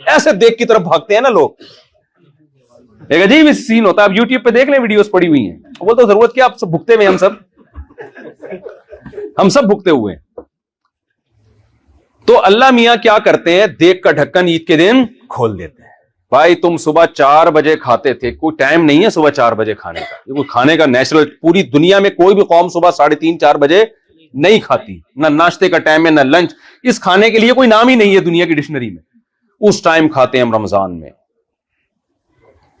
ایسے دیکھ کی طرف بھاگتے ہیں نا لوگ. ایک عجیب سین ہوتا ہے. آپ یوٹیوب پہ دیکھ لیں, ویڈیوز پڑی ہوئی ہیں. وہ تو ضرورت کیا, آپ سب بھگتے ہوئے, ہم سب بھگتے ہوئے ہیں. تو اللہ میاں کیا کرتے ہیں, دیکھ کا ڈھکن عید کے دن کھول دیتے ہیں. بھائی تم صبح 4 بجے کھاتے تھے, کوئی ٹائم نہیں ہے صبح 4 بجے کھانے کا, یہ کوئی کھانے کا نیچرل, پوری دنیا میں کوئی بھی قوم صبح 3:30-4 بجے نہیں کھاتی, نہ ناشتے کا ٹائم ہے نہ لنچ. اس کھانے کے لیے کوئی نام ہی نہیں ہے دنیا کی ڈکشنری میں. اس ٹائم کھاتے ہیں ہم رمضان میں,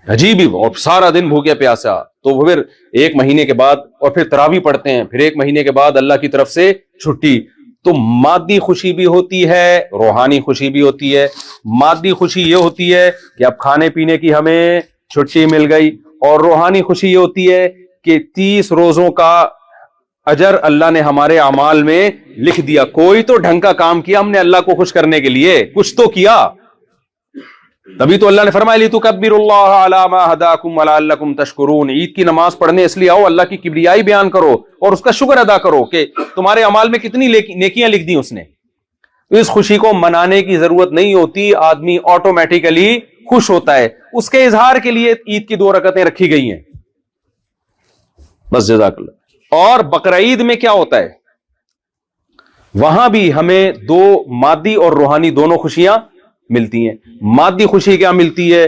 عجیب ہی, اور سارا دن بھوکے پیاسا. تو پھر 1 مہینے کے بعد, اور پھر تراویح پڑھتے ہیں, پھر 1 مہینے کے بعد اللہ کی طرف سے چھٹی. تو مادی خوشی بھی ہوتی ہے, روحانی خوشی بھی ہوتی ہے. مادی خوشی یہ ہوتی ہے کہ اب کھانے پینے کی ہمیں چھٹی مل گئی, اور روحانی خوشی یہ ہوتی ہے کہ 30 روزوں کا اجر اللہ نے ہمارے اعمال میں لکھ دیا. کوئی تو ڈھنگ کا کام کیا ہم نے اللہ کو خوش کرنے کے لیے, کچھ تو کیا. تبھی تو اللہ نے فرمایا لِتُكَبِّرُوا اللَّهَ عَلَى مَا هَدَاكُمْ وَلَعَلَّكُمْ تَشْكُرُونَ. عید کی نماز پڑھنے اس لیے آؤ, اللہ کی کبریائی بیان کرو اور اس کا شکر ادا کرو کہ تمہارے اعمال میں کتنی نیکیاں لکھ دی اس نے. اس خوشی کو منانے کی ضرورت نہیں ہوتی, آدمی آٹومیٹیکلی خوش ہوتا ہے. اس کے اظہار کے لیے عید کی 2 رکعتیں رکھی گئی ہیں بس. جزاک اللہ. اور بقرعید میں کیا ہوتا ہے, وہاں بھی ہمیں 2 مادی اور روحانی دونوں خوشیاں ملتی ہیں. مادی خوشی کیا ملتی ہے,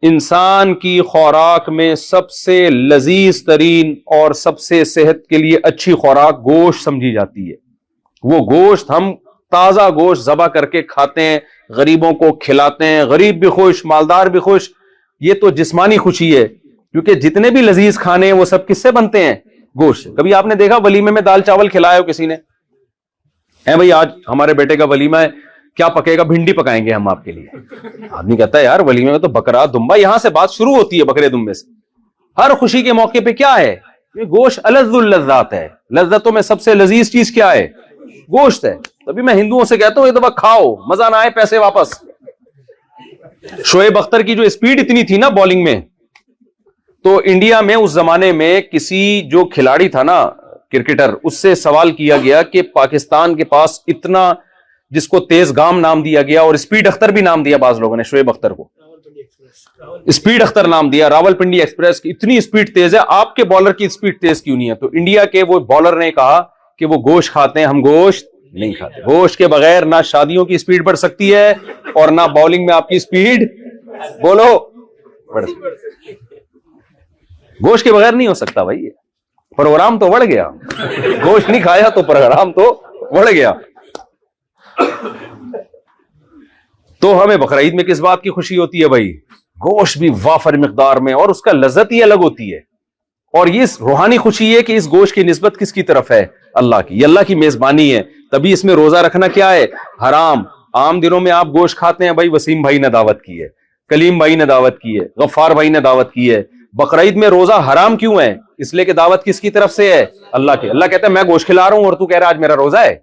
انسان کی خوراک میں سب سے لذیذ ترین اور سب سے صحت کے لیے اچھی خوراک گوشت سمجھی جاتی ہے. وہ گوشت ہم تازہ گوشت ذبح کر کے کھاتے ہیں, غریبوں کو کھلاتے ہیں, غریب بھی خوش, مالدار بھی خوش. یہ تو جسمانی خوشی ہے, کیونکہ جتنے بھی لذیذ کھانے ہیں وہ سب کس سے بنتے ہیں, گوشت. کبھی آپ نے دیکھا ولیمے میں دال چاول کھلایا ہو کسی نے, اے بھائی آج ہمارے بیٹے کا ولیمہ ہے, کیا پکے گا, بھنڈی پکائیں گے ہم آپ کے لیے. آدمی کہتا ہے یار ولیمے میں تو بکرا دمبا, یہاں سے بات شروع ہوتی ہے, بکرے دمبے سے. ہر خوشی کے موقع پہ کیا ہے, یہ گوشت الذ اللذات ہے. لذتوں میں سب سے لذیذ چیز کیا ہے, گوشت ہے. تبھی میں ہندوؤں سے کہتا ہوں یہ دفعہ کھاؤ, مزہ نہ آئے پیسے واپس. شعیب اختر کی جو اسپیڈ اتنی تھی نا بالنگ میں, تو انڈیا میں اس زمانے میں کسی جو کھلاڑی تھا نا کرکٹر, اس سے سوال کیا گیا کہ پاکستان کے پاس اتنا, جس کو تیز گام نام دیا گیا, اور اسپیڈ اختر بھی نام دیا بعض لوگوں نے شعیب اختر کو, اسپیڈ اختر نام دیا. راول پنڈی ایکسپریس کی اتنی اسپیڈ تیز ہے, آپ کے بالر کی اسپیڈ تیز کیوں نہیں ہے. تو انڈیا کے وہ بالر نے کہا کہ وہ گوشت کھاتے ہیں, ہم گوشت نہیں کھاتے. گوشت کے بغیر نہ شادیوں کی اسپیڈ بڑھ سکتی ہے اور نہ بالنگ میں آپ کی اسپیڈ, بولو, بڑھ سکتی. گوشت کے بغیر نہیں ہو سکتا بھائی. پروگرام تو بڑھ گیا, گوشت نہیں کھایا تو پروگرام تو بڑھ گیا. تو ہمیں بقرعید میں کس بات کی خوشی ہوتی ہے بھائی, گوشت بھی وافر مقدار میں, اور اس کا لذت ہی الگ ہوتی ہے. اور یہ روحانی خوشی ہے کہ اس گوشت کی نسبت کس کی طرف ہے, اللہ کی. یہ اللہ کی میزبانی ہے. تبھی اس میں روزہ رکھنا کیا ہے, حرام. عام دنوں میں آپ گوشت کھاتے ہیں, بھائی وسیم بھائی نے دعوت کی ہے, کلیم بھائی نے دعوت کی ہے, غفار بھائی نے دعوت کی ہے. بقرعید میں روزہ حرام کیوں ہے, اس لیے کہ دعوت کس کی طرف سے ہے, اللہ کی. اللہ کہتا ہے میں گوشت کھلا رہا ہوں اور تو کہہ رہا آج میرا روزہ ہے.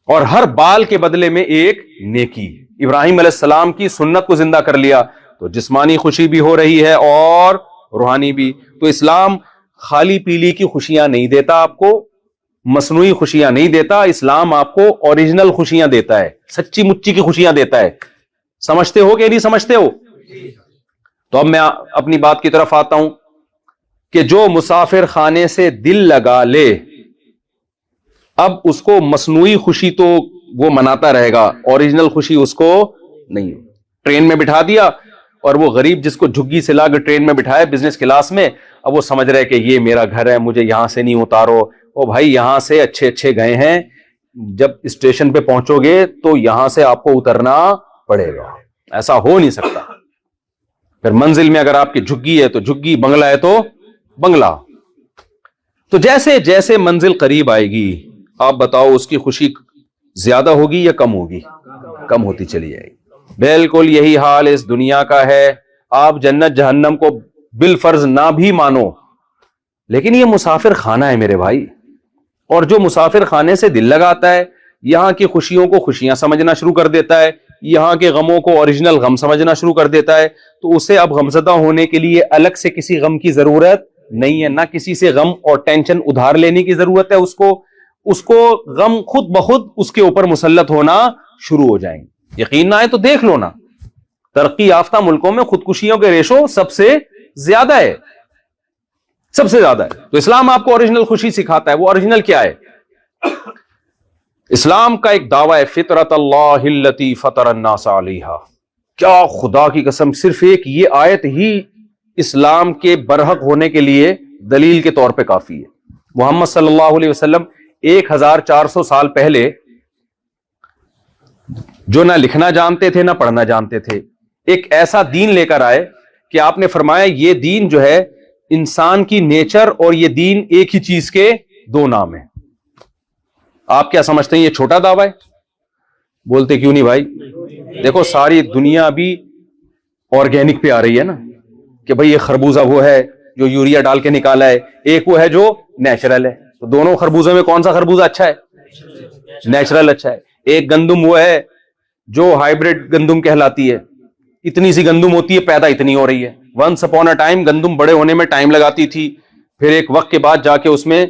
اور ہر بال کے بدلے میں ایک نیکی. ابراہیم علیہ السلام کی سنت کو زندہ کر لیا, تو جسمانی خوشی بھی ہو رہی ہے اور روحانی بھی. تو اسلام خالی پیلی کی خوشیاں نہیں دیتا آپ کو, مصنوعی خوشیاں نہیں دیتا. اسلام آپ کو اوریجنل خوشیاں دیتا ہے, سچی مچی کی خوشیاں دیتا ہے. سمجھتے ہو کہ نہیں سمجھتے ہو؟ تو اب میں اپنی بات کی طرف آتا ہوں کہ جو مسافر خانے سے دل لگا لے, اب اس کو مصنوعی خوشی تو وہ مناتا رہے گا, اوریجنل خوشی اس کو نہیں. ٹرین میں بٹھا دیا, اور وہ غریب جس کو جھگی سے لا کے ٹرین میں بٹھایا بزنس کلاس میں, اب وہ سمجھ رہے کہ یہ میرا گھر ہے, مجھے یہاں سے نہیں اتارو. او بھائی یہاں سے اچھے اچھے گئے ہیں, جب اسٹیشن پہ پہنچو گے تو یہاں سے آپ کو اترنا پڑے گا. ایسا ہو نہیں سکتا. پھر منزل میں اگر آپ کی جھگی ہے تو جھگی, بنگلہ ہے تو بنگلہ. تو جیسے جیسے منزل قریب آئے گی, آپ بتاؤ اس کی خوشی زیادہ ہوگی یا کم ہوگی؟ کم ہوتی چلی جائے گی. بالکل یہی حال اس دنیا کا ہے. آپ جنت جہنم کو بالفرض نہ بھی مانو, لیکن یہ مسافر خانہ ہے میرے بھائی. اور جو مسافر خانے سے دل لگاتا ہے, یہاں کی خوشیوں کو خوشیاں سمجھنا شروع کر دیتا ہے, یہاں کے غموں کو اوریجنل غم سمجھنا شروع کر دیتا ہے, تو اسے اب غمزدہ ہونے کے لیے الگ سے کسی غم کی ضرورت نہیں ہے, نہ کسی سے غم اور ٹینشن ادھار لینے کی ضرورت ہے. اس کو غم خود بخود اس کے اوپر مسلط ہونا شروع ہو جائیں گے. یقین نہ آئے تو دیکھ لو نا, ترقی یافتہ ملکوں میں خودکشیوں کے ریشو سب سے زیادہ ہے, سب سے زیادہ ہے. تو اسلام آپ کو اوریجنل خوشی سکھاتا ہے. وہ اوریجنل کیا ہے؟ اسلام کا ایک دعویٰ ہے فطرت اللہ التی فطر الناس علیہا. کیا خدا کی قسم, صرف ایک یہ آیت ہی اسلام کے برحق ہونے کے لیے دلیل کے طور پہ کافی ہے. محمد صلی اللہ علیہ وسلم 1400 سال پہلے جو نہ لکھنا جانتے تھے نہ پڑھنا جانتے تھے, ایک ایسا دین لے کر آئے کہ آپ نے فرمایا یہ دین جو ہے انسان کی نیچر اور یہ دین ایک ہی چیز کے دو نام ہیں. آپ کیا سمجھتے ہیں یہ چھوٹا دعویٰ ہے؟ بولتے کیوں نہیں بھائی؟ دیکھو ساری دنیا ابھی آرگینک پہ آ رہی ہے نا, کہ بھائی یہ خربوزہ وہ ہے جو یوریا ڈال کے نکالا ہے, ایک وہ ہے جو نیچرل ہے. تو دونوں خربوزوں میں کون سا خربوزہ اچھا ہے؟ نیچرل اچھا ہے. ایک گندم وہ ہے جو ہائیبرڈ گندم کہلاتی ہے, اتنی سی گندم ہوتی ہے, پیدا اتنی ہو رہی ہے. ونس اپون اے ٹائم گندم بڑے ہونے میں ٹائم لگاتی تھی, پھر ایک وقت کے بعد جا کے اس میں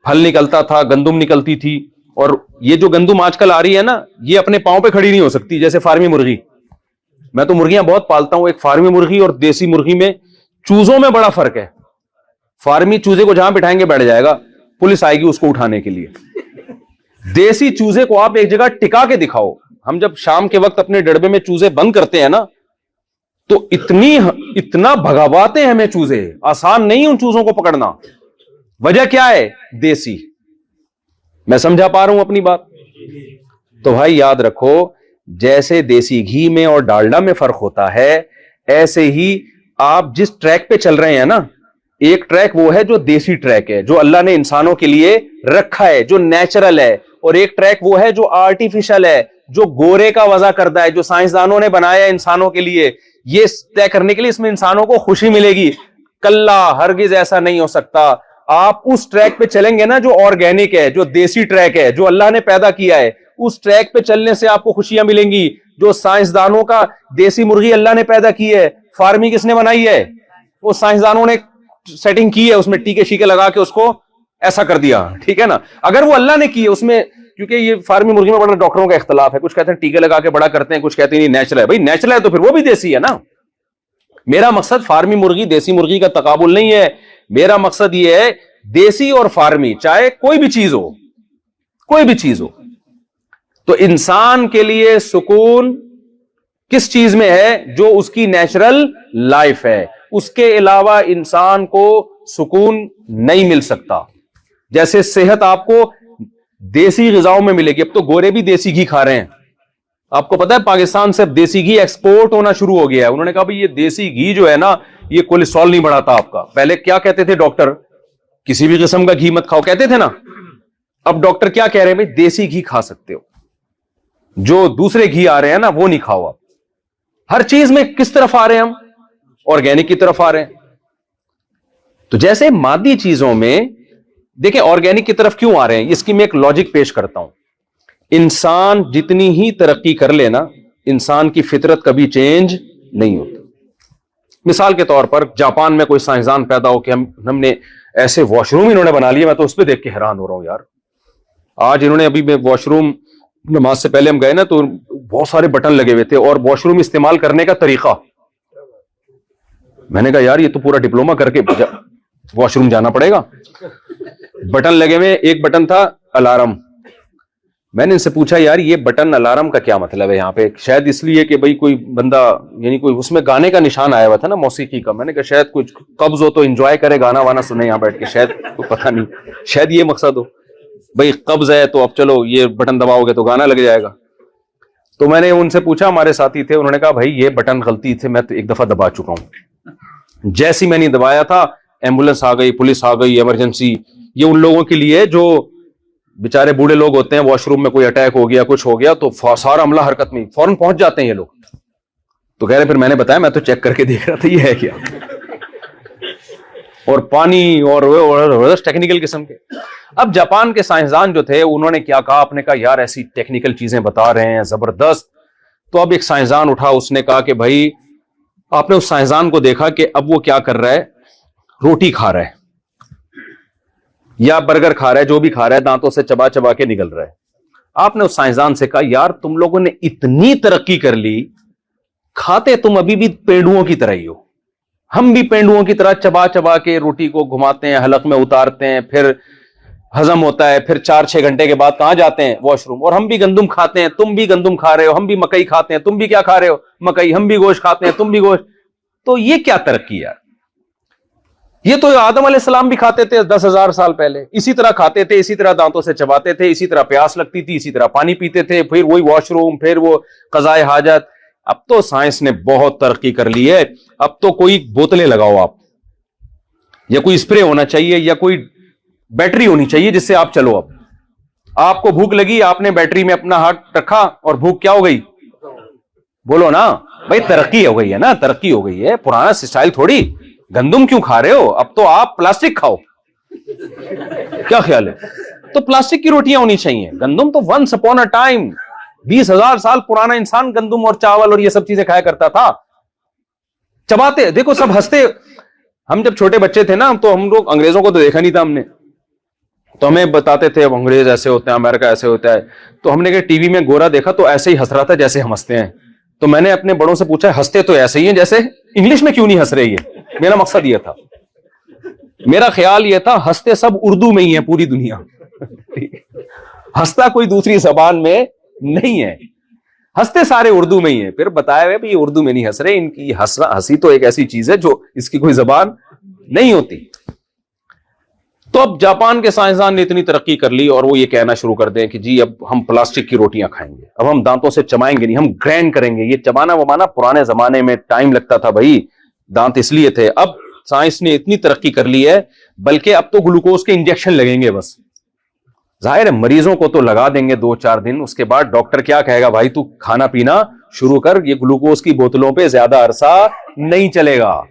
پھل نکلتا تھا, گندم نکلتی تھی. اور یہ جو گندم آج کل آ رہی ہے نا, یہ اپنے پاؤں پہ کھڑی نہیں ہو سکتی, جیسے فارمی مرغی. میں تو مرغیاں بہت پالتا ہوں, ایک فارمی مرغی اور دیسی مرغی میں چوزوں میں بڑا فرق ہے. فارمی چوزے کو جہاں بٹھائیں گے بیٹھ جائے گا, پولیس آئے گی اس کو اٹھانے کے لیے. دیسی چوزے کو آپ ایک جگہ ٹکا کے دکھاؤ. ہم جب شام کے وقت اپنے ڈڑبے میں چوزے بند کرتے ہیں نا, تو اتنا بھگاواتے ہیں ہمیں چوزے, آسان نہیں ان چوزوں کو پکڑنا. وجہ کیا ہے؟ دیسی. میں سمجھا پا رہا ہوں اپنی بات؟ تو بھائی یاد رکھو, جیسے دیسی گھی میں اور ڈالڈا میں فرق ہوتا ہے, ایسے ہی آپ جس ٹریک پہ چل رہے ہیں نا, ایک ٹریک وہ ہے جو دیسی ٹریک ہے, جو اللہ نے انسانوں کے لیے رکھا ہے, جو نیچرل ہے, اور ایک ٹریک وہ ہے جو آرٹیفیشل ہے, جو گورے کا وضع کردہ ہے, جو سائنسدانوں نے بنایا ہے انسانوں کے لیے, یہ طے کرنے کے لیے اس میں انسانوں کو خوشی ملے گی. کلا ہرگز ایسا نہیں ہو سکتا. آپ اس ٹریک پہ چلیں گے نا جو آرگینک ہے, جو دیسی ٹریک ہے, جو اللہ نے پیدا کیا ہے, اس ٹریک پہ چلنے سے آپ کو خوشیاں ملیں گی. جو سائنسدانوں کا دیسی مرغی اللہ نے پیدا کی ہے, فارمی کس نے بنائی ہے؟ وہ سائنسدانوں نے سیٹنگ کی ہے, اس میں ٹیکے شیکے لگا کے اس کو ایسا کر دیا, ٹھیک ہے نا. اگر وہ اللہ نے کی ہے اس میں, کیونکہ یہ فارمی مرغی میں بڑا ڈاکٹروں کا اختلاف ہے, کچھ کہتے ہیں ٹیکے لگا کے بڑا کرتے ہیں, کچھ کہتے ہیں نہیں نیچرل ہے. بھائی نیچرل ہے تو پھر وہ بھی دیسی ہے نا. میرا مقصد فارمی مرغی دیسی مرغی کا تقابل نہیں ہے. میرا مقصد یہ ہے دیسی اور فارمی, چاہے کوئی بھی چیز ہو, کوئی بھی چیز ہو, تو انسان کے لیے سکون کس چیز میں ہے؟ جو اس کی نیچرل لائف ہے. اس کے علاوہ انسان کو سکون نہیں مل سکتا. جیسے صحت آپ کو دیسی غذاؤں میں ملے گی. اب تو گورے بھی دیسی گھی کھا رہے ہیں. آپ کو پتا ہے پاکستان سے اب دیسی گھی ایکسپورٹ ہونا شروع ہو گیا ہے. انہوں نے کہا بھائی یہ دیسی گھی جو ہے نا, یہ کولیسٹرول نہیں بڑھاتا آپ کا. پہلے کیا کہتے تھے ڈاکٹر؟ کسی بھی قسم کا گھی مت کھاؤ کہتے تھے نا. اب ڈاکٹر کیا کہہ رہے ہیں؟ بھائی دیسی گھی کھا سکتے ہو, جو دوسرے گھی آ رہے ہیں نا وہ نہیں کھاؤ. آپ ہر چیز میں کس طرف آ رہے ہیں؟ ہم آرگینک کی طرف آ رہے ہیں. تو جیسے مادی چیزوں میں دیکھیں آرگینک کی طرف کیوں آ رہے ہیں, اس کی میں ایک لاجک پیش کرتا ہوں. انسان جتنی ہی ترقی کر لے نا, انسان کی فطرت کبھی چینج نہیں ہوتی. مثال کے طور پر جاپان میں کوئی سائنسدان پیدا ہو کہ ہم نے ایسے واش روم انہوں نے بنا لیے, میں تو اس پہ دیکھ کے حیران ہو رہا ہوں یار. آج انہوں نے ابھی میں واش روم نماز سے پہلے ہم گئے نا تو بہت سارے بٹن لگے ہوئے تھے, اور واش روم استعمال کرنے کا طریقہ, میں نے کہا یار یہ تو پورا ڈپلوما کر کے واش روم جانا پڑے گا. بٹن لگے ہوئے, ایک بٹن تھا الارم. میں نے ان سے پوچھا یار یہ بٹن الارم کا کیا مطلب ہے یہاں پہ؟ شاید اس لیے کہ بھائی کوئی بندہ, یعنی کوئی اس میں گانے کا نشان آیا ہوا تھا نا, موسیقی کا. میں نے کہا شاید کچھ قبض ہو تو انجوائے کرے, گانا وانا سنے یہاں بیٹھ کے, شاید پتہ نہیں, شاید یہ مقصد ہو. بھائی قبض ہے تو اب چلو یہ بٹن دباؤ گے تو گانا لگ جائے گا. تو میں نے ان سے پوچھا, ہمارے ساتھی تھے, انہوں نے کہا بھائی یہ بٹن غلطی تھے, میں تو ایک دفعہ دبا چکا ہوں. جیسی میں نے دبایا تھا ایمبولینس آ گئی, پولیس آ گئی, ایمرجنسی. یہ ان لوگوں کے لیے جو بیچارے بوڑھے لوگ ہوتے ہیں, واش روم میں کوئی اٹیک ہو گیا, کچھ ہو گیا, تو سارا عملہ حرکت میں فوراً پہنچ جاتے ہیں یہ لوگ. تو کہہ رہے پھر میں نے بتایا میں تو چیک کر کے دیکھ رہا تھا یہ ہے کیا, اور پانی اور ٹیکنیکل قسم کے. اب جاپان کے سائنسدان جو تھے انہوں نے کیا کہا, آپ نے کہا یار ایسی ٹیکنیکل چیزیں بتا رہے ہیں زبردست. تو اب ایک سائنسدان اٹھا, اس نے کہا کہ بھائی آپ نے اس سائنسدان کو دیکھا کہ اب وہ کیا کر رہا ہے, روٹی کھا رہا ہے یا برگر کھا رہا ہے, جو بھی کھا رہا ہے دانتوں سے چبا چبا کے نگل رہا ہے. آپ نے اس سائنسدان سے کہا یار تم لوگوں نے اتنی ترقی کر لی, کھاتے تم ابھی بھی پینڈوؤں کی طرح ہی ہو. ہم بھی پینڈوؤں کی طرح چبا چبا کے روٹی کو گھماتے ہیں, حلق میں اتارتے ہیں, پھر ہضم ہوتا ہے, پھر 4-6 گھنٹے کے بعد کہاں جاتے ہیں؟ Wash room. اور ہم بھی گندم کھاتے ہیں, تم بھی گندم کھا رہے ہو, ہم بھی مکئی کھاتے ہیں, تم بھی کیا کھا رہے ہو؟ مکئی. ہم بھی گوشت کھاتے ہیں, تم بھی گوشت. تو یہ کیا ترقی یار؟ یہ تو آدم علیہ السلام بھی کھاتے تھے 10,000 سال پہلے, اسی طرح کھاتے تھے, اسی طرح دانتوں سے چباتے تھے, اسی طرح پیاس لگتی تھی, اسی طرح پانی پیتے تھے, پھر وہی واش روم, پھر وہ قضائے حاجت. اب تو سائنس نے بہت ترقی کر لی ہے, اب تو کوئی بوتلیں لگاؤ آپ, یا کوئی اسپرے ہونا چاہیے, یا کوئی بیٹری ہونی چاہیے جس سے آپ چلو. اب آپ کو بھوک لگی, آپ نے بیٹری میں اپنا ہاتھ رکھا اور بھوک کیا ہو گئی؟ بولو نا بھائی, ترقی ہو گئی ہے نا, ترقی ہو گئی ہے. پرانا اسٹائل تھوڑی. گندم کیوں کھا رہے ہو؟ اب تو آپ پلاسٹک کھاؤ. کیا خیال ہے؟ تو پلاسٹک کی روٹیاں ہونی چاہیے. گندم تو ونس اپون اے ٹائم 20,000 سال پرانا انسان گندم اور چاول اور یہ سب چیزیں کھایا کرتا تھا. چباتے دیکھو, سب ہنستے. ہم جب چھوٹے بچے تھے نا, تو ہم لوگ انگریزوں کو تو دیکھا نہیں تھا ہم نے, تو ہمیں بتاتے تھے اب انگریز ایسے ہوتے ہیں, امریکہ ایسے ہوتا ہے. تو ہم نے کہ ٹی وی میں گورا دیکھا تو ایسے ہی ہنس رہا تھا جیسے ہم ہنستے ہیں. تو میں نے اپنے بڑوں سے پوچھا ہنستے تو ایسے ہی ہیں جیسے, انگلش میں کیوں نہیں ہنس رہے؟ یہ میرا مقصد یہ تھا, میرا خیال یہ تھا ہنستے سب اردو میں ہی ہیں پوری دنیا, ہنستا کوئی دوسری زبان میں نہیں ہے, ہنستے سارے اردو میں ہی ہیں. پھر بتایا گیا یہ اردو میں نہیں ہنس رہے, ان کی ہنسی تو ایک ایسی چیز ہے جو اس کی کوئی زبان نہیں ہوتی. تو اب جاپان کے سائنسدان نے اتنی ترقی کر لی اور وہ یہ کہنا شروع کر دیں کہ جی اب ہم پلاسٹک کی روٹیاں کھائیں گے, اب ہم دانتوں سے چبائیں گے نہیں, ہم گرینڈ کریں گے. یہ چبانا وبانا پرانے زمانے میں ٹائم لگتا تھا بھائی, دانت اس لیے تھے. اب سائنس نے اتنی ترقی کر لی ہے, بلکہ اب تو گلوکوز کے انجیکشن لگیں گے بس. ظاہر ہے مریضوں کو تو لگا دیں گے 2-4 دن, اس کے بعد ڈاکٹر کیا کہے گا, بھائی تو کھانا پینا شروع کر, یہ گلوکوز کی بوتلوں پہ زیادہ عرصہ نہیں چلے گا.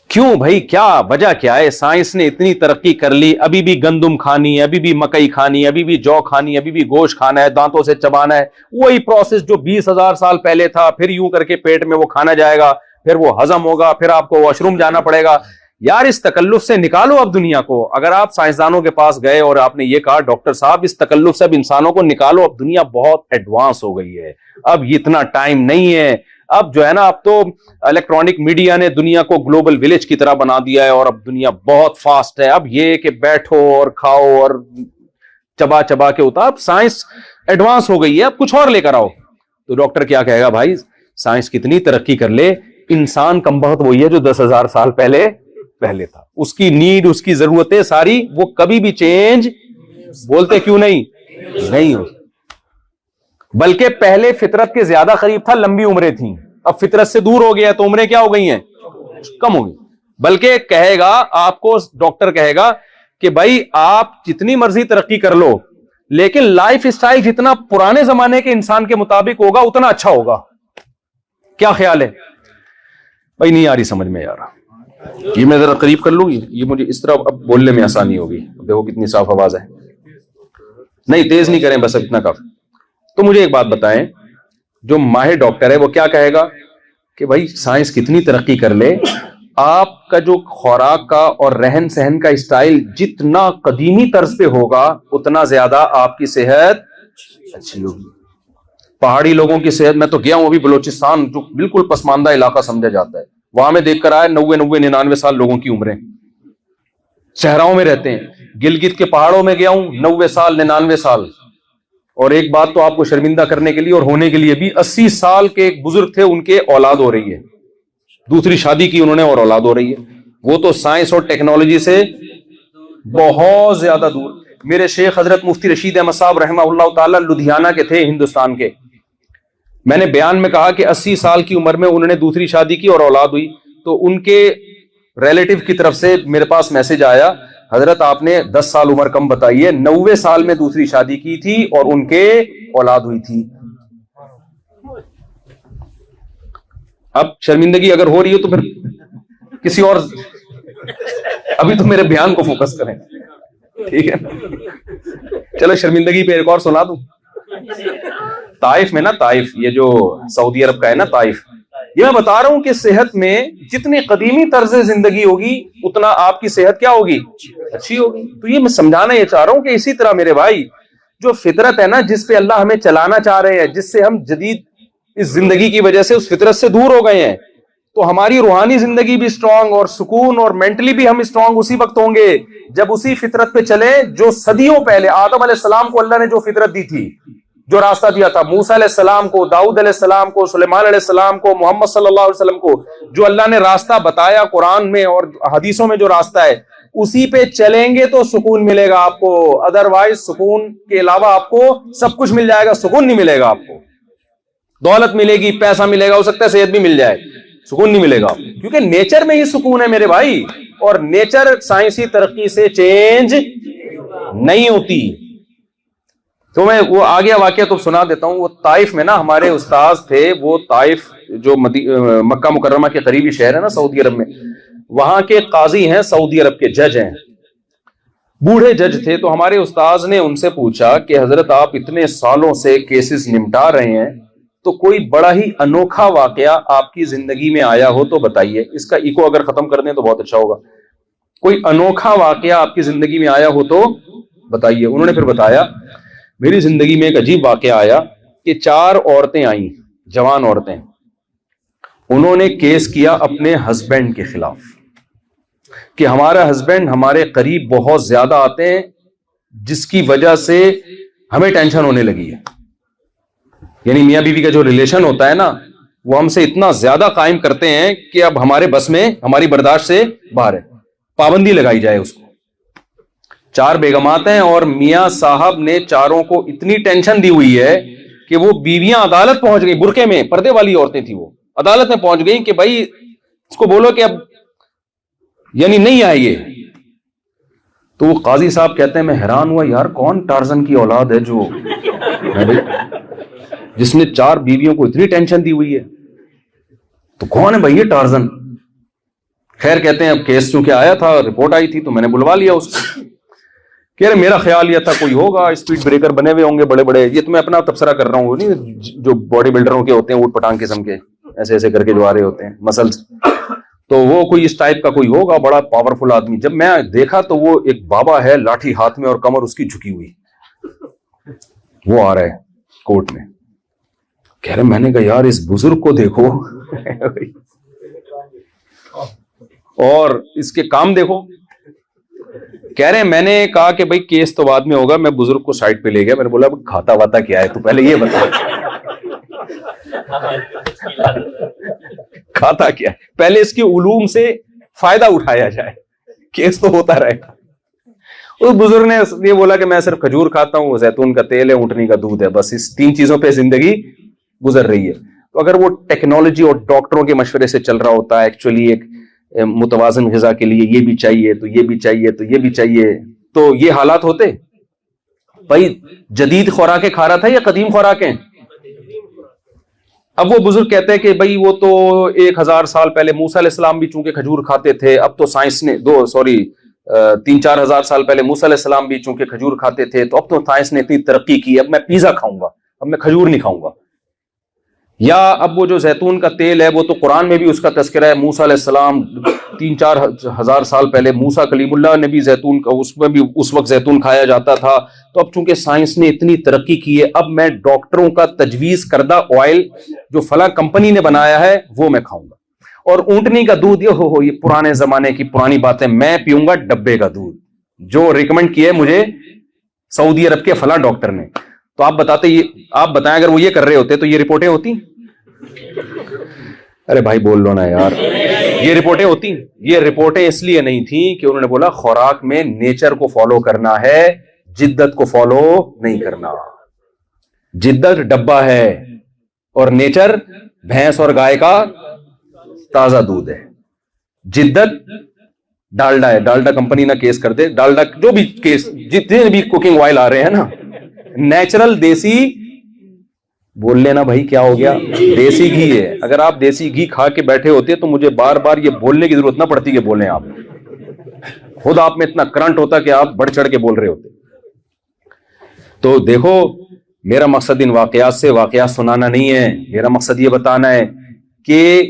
کیوں بھائی, کیا وجہ کیا ہے؟ سائنس نے اتنی ترقی کر لی, ابھی بھی گندم کھانی ہے, ابھی بھی مکئی کھانی ہے, ابھی بھی جو کھانی ہے, ابھی بھی گوشت کھانا ہے, دانتوں سے چبانا ہے. وہی پروسیس جو 20,000 سال پہلے تھا, پھر یوں کر کے پیٹ میں وہ کھانا جائے گا, پھر وہ ہضم ہوگا, پھر آپ کو واش روم جانا پڑے گا. یار اس تکلف سے نکالو اب دنیا کو. اگر آپ سائنسدانوں کے پاس گئے اور آپ نے یہ کہا ڈاکٹر صاحب اس تکلف سے اب انسانوں کو نکالو, اب دنیا بہت ایڈوانس ہو گئی ہے, اب اتنا ٹائم نہیں ہے, اب جو ہے نا اب تو الیکٹرانک میڈیا نے دنیا کو گلوبل ولیج کی طرح بنا دیا ہے, اور اب دنیا بہت فاسٹ ہے. اب یہ کہ بیٹھو اور کھاؤ اور چبا چبا کے ہوتا, اب سائنس ایڈوانس ہو گئی ہے, اب کچھ اور لے کر آؤ. تو ڈاکٹر کیا کہے گا, بھائی سائنس کتنی ترقی کر لے, انسان کم بخت وہی ہے جو 10,000 سال پہلے تھا. اس کی نیڈ, اس کی ضرورتیں ساری وہ کبھی بھی چینج بولتے کیوں نہیں ہو, بلکہ پہلے فطرت کے زیادہ قریب تھا, لمبی عمریں تھیں. اب فطرت سے دور ہو گیا تو عمریں کیا ہو گئی ہیں, کم ہو گئی. بلکہ کہے گا آپ کو, ڈاکٹر کہے گا کہ بھائی آپ جتنی مرضی ترقی کر لو, لیکن لائف اسٹائل جتنا پرانے زمانے کے انسان کے مطابق ہوگا اتنا اچھا ہوگا. کیا خیال ہے بھائی؟ نہیں آ رہی سمجھ میں یار, یہ میں ذرا قریب کر لوں گی, یہ مجھے اس طرح اب بولنے میں آسانی ہوگی. دیکھو کتنی صاف آواز ہے, نہیں تیز نہیں کریں بس اتنا کافی. تو مجھے ایک بات بتائیں, جو ماہر ڈاکٹر ہے وہ کیا کہے گا کہ بھائی سائنس کتنی ترقی کر لے, آپ کا جو خوراک کا اور رہن سہن کا اسٹائل جتنا قدیمی طرز پہ ہوگا اتنا زیادہ آپ کی صحت اچھی ہوگی. پہاڑی لوگوں کی صحت, میں تو گیا ہوں ابھی بلوچستان, جو بالکل پسماندہ علاقہ سمجھا جاتا ہے, وہاں میں دیکھ کر آیا 90-99 سال لوگوں کی عمریں. صحراؤں میں رہتے ہیں, گلگت کے پہاڑوں میں گیا ہوں, 90 سال 99 سال. اور ایک بات تو آپ کو شرمندہ کرنے کے لیے اور ہونے کے لیے بھی, 80 سال کے ایک بزرگ تھے, ان کے اولاد ہو رہی ہے, دوسری شادی کی انہوں نے اور اولاد ہو رہی ہے. وہ تو سائنس اور ٹیکنالوجی سے بہت زیادہ دور. میرے شیخ حضرت مفتی رشید احمد صاحب رحمہ اللہ تعالی لدھیانہ کے تھے, ہندوستان کے. میں نے بیان میں کہا کہ 80 سال کی عمر میں انہوں نے دوسری شادی کی اور اولاد ہوئی. تو ان کے ریلیٹو کی طرف سے میرے پاس میسج آیا, حضرت آپ نے 10 سال عمر کم بتائی ہے, 90 سال میں دوسری شادی کی تھی اور ان کے اولاد ہوئی تھی. اب شرمندگی اگر ہو رہی ہے تو پھر کسی اور, ابھی تو میرے بیان کو فوکس کریں, ٹھیک ہے؟ چلو شرمندگی پہ ایک اور سنا دوں. طائف میں نا, طائف یہ جو سعودی عرب کا ہے نا طائف, یہ میں بتا رہا ہوں کہ صحت میں جتنی قدیمی طرز زندگی ہوگی اتنا آپ کی صحت کیا ہوگی, اچھی ہوگی. تو یہ میں سمجھانا یہ چاہ رہا ہوں کہ اسی طرح میرے بھائی جو فطرت ہے نا جس پہ اللہ ہمیں چلانا چاہ رہے ہیں, جس سے ہم جدید اس زندگی کی وجہ سے اس فطرت سے دور ہو گئے ہیں, تو ہماری روحانی زندگی بھی اسٹرانگ اور سکون اور مینٹلی بھی ہم اسٹرانگ اسی وقت ہوں گے جب اسی فطرت پہ چلے جو صدیوں پہلے آدم علیہ السلام کو اللہ نے جو فطرت دی تھی, جو راستہ دیا تھا, موسیٰ علیہ السلام کو, داؤد علیہ السلام کو, سلیمان علیہ السلام کو, محمد صلی اللہ علیہ وسلم کو, جو اللہ نے راستہ بتایا قرآن میں اور حدیثوں میں جو راستہ ہے اسی پہ چلیں گے تو سکون ملے گا آپ کو. ادروائز سکون کے علاوہ آپ کو سب کچھ مل جائے گا, سکون نہیں ملے گا آپ کو. دولت ملے گی, پیسہ ملے گا, ہو سکتا ہے صحت بھی مل جائے, سکون نہیں ملے گا, کیونکہ نیچر میں ہی سکون ہے میرے بھائی. اور نیچر سائنسی ترقی سے چینج نہیں ہوتی. تو میں وہ آگے واقعہ تو سنا دیتا ہوں. وہ طائف میں نا ہمارے استاذ تھے, وہ طائف جو مکہ مکرمہ کے قریبی شہر ہے نا سعودی عرب میں, وہاں کے قاضی ہیں, سعودی عرب کے جج ہیں, بوڑھے جج تھے. تو ہمارے استاذ نے ان سے پوچھا کہ حضرت آپ اتنے سالوں سے کیسز نمٹا رہے ہیں, تو کوئی بڑا ہی انوکھا واقعہ آپ کی زندگی میں آیا ہو تو بتائیے. اس کا ایکو اگر ختم کر دیں تو بہت اچھا ہوگا. کوئی انوکھا واقعہ آپ کی زندگی میں آیا ہو تو بتائیے. انہوں نے پھر بتایا, میری زندگی میں ایک عجیب واقعہ آیا کہ 4 عورتیں آئیں, جوان عورتیں, انہوں نے کیس کیا اپنے ہسبینڈ کے خلاف کہ ہمارا ہسبینڈ ہمارے قریب بہت زیادہ آتے ہیں جس کی وجہ سے ہمیں ٹینشن ہونے لگی ہے. یعنی میاں بیوی کا جو ریلیشن ہوتا ہے نا وہ ہم سے اتنا زیادہ قائم کرتے ہیں کہ اب ہمارے بس میں, ہماری برداشت سے باہر ہے, پابندی لگائی جائے اس کو. 4 بیگمات ہیں اور میاں صاحب نے چاروں کو اتنی ٹینشن دی ہوئی ہے کہ وہ بیویاں عدالت پہنچ گئی, برقعے میں, پردے والی عورتیں تھیں, وہ عدالت میں پہنچ گئی کہ بھائی اس کو بولو کہ اب یعنی نہیں آئے یہ. تو وہ قاضی صاحب کہتے ہیں میں حیران ہوا یار کون ٹارزن کی اولاد ہے جو جس نے 4 بیویوں کو اتنی ٹینشن دی ہوئی ہے, تو کون ہے بھائی یہ ٹارزن. خیر کہتے ہیں اب کیس چونکہ آیا تھا, رپورٹ آئی تھی تو میں نے بلوا لیا اس کو. کہہ رہے میرا خیال یہ تھا کوئی ہوگا, اسپیڈ بریکر بنے ہوئے ہوں گے بڑے بڑے, یہ تو میں اپنا تبصرہ کر رہا ہوں, نہیں جو باڈی بلڈروں کے ہوتے ہیں اوٹ پٹانگ قسم کے, ایسے ایسے کر کے جو آ رہے ہوتے ہیں مسلس, تو وہ کوئی اس ٹائپ کا کوئی ہوگا بڑا پاورفل آدمی. جب میں دیکھا تو وہ ایک بابا ہے لاٹھی ہاتھ میں اور کمر اس کی جھکی ہوئی, وہ آ رہا ہے کورٹ میں. کہہ رہے میں نے کہا یار اس بزرگ کو دیکھو اور اس کے کام دیکھو. کہہ رہے میں نے کہا کہ بھائی کیس تو بعد میں ہوگا, میں بزرگ کو سائڈ پہ لے گیا, میں نے بولا کھاتا واتا کیا ہے تو پہلے یہ بتا, کھاتا کیا ہے, پہلے اس کے علوم سے فائدہ اٹھایا جائے, کیس تو ہوتا رہے گا. اس بزرگ نے یہ بولا کہ میں صرف کھجور کھاتا ہوں, زیتون کا تیل ہے, اونٹنی کا دودھ ہے, بس اس 3 چیزوں پہ زندگی گزر رہی ہے. تو اگر وہ ٹیکنالوجی اور ڈاکٹروں کے مشورے سے چل رہا ہوتا ہے, ایکچولی ایک متوازن غذا کے لیے یہ بھی چاہیے تو یہ بھی چاہیے تو یہ بھی چاہیے, تو یہ حالات ہوتے. بھائی جدید خوراکیں کھا رہا تھا یا قدیم خوراکیں؟ اب وہ بزرگ کہتے ہیں کہ بھائی وہ تو 1000 سال پہلے موسیٰ علیہ السلام بھی چونکہ کھجور کھاتے تھے, اب تو سائنس نے 3-4 ہزار سال پہلے موسیٰ علیہ السلام بھی چونکہ کھجور کھاتے تھے, تو اب تو سائنس نے اتنی ترقی کی, اب میں پیزا کھاؤں گا, اب میں کھجور نہیں کھاؤں گا. یا اب وہ جو زیتون کا تیل ہے وہ تو قرآن میں بھی اس کا تذکرہ ہے, موسیٰ علیہ السلام 3-4 ہزار سال پہلے موسیٰ کلیم اللہ نے بھی زیتون کا, اس میں بھی اس وقت زیتون کھایا جاتا تھا. تو اب چونکہ سائنس نے اتنی ترقی کی ہے, اب میں ڈاکٹروں کا تجویز کردہ آئل جو فلاں کمپنی نے بنایا ہے وہ میں کھاؤں گا. اور اونٹنی کا دودھ یہ پرانے زمانے کی پرانی باتیں, میں پیوں گا ڈبے کا دودھ جو ریکمنڈ کیا ہے مجھے سعودی عرب کے فلاں ڈاکٹر نے. تو آپ بتائیں اگر وہ یہ کر رہے ہوتے تو یہ رپورٹیں ہوتی؟ ارے بھائی بول لو نا یار, یہ رپورٹیں ہوتی؟ یہ رپورٹیں اس لیے نہیں تھیں کہ انہوں نے بولا خوراک میں نیچر کو فالو کرنا ہے, جدت کو فالو نہیں کرنا. جدت ڈبہ ہے اور نیچر بھینس اور گائے کا تازہ دودھ ہے. جدت ڈالڈا ہے, ڈالڈا کمپنی نہ کیس کر دے, ڈالڈا جو بھی کیس, جتنے بھی کوکنگ آئل آ رہے ہیں نا, نیچرل دیسی بول لینا بھائی کیا ہو گیا, دیسی گھی ہے. اگر آپ دیسی گھی کھا کے بیٹھے ہوتے تو مجھے بار بار یہ بولنے کی ضرورت نہ پڑتی کہ بولیں, آپ خود آپ میں اتنا کرنٹ ہوتا کہ آپ بڑھ چڑھ کے بول رہے ہوتے. تو دیکھو میرا مقصد ان واقعات سے واقعات سنانا نہیں ہے, میرا مقصد یہ بتانا ہے کہ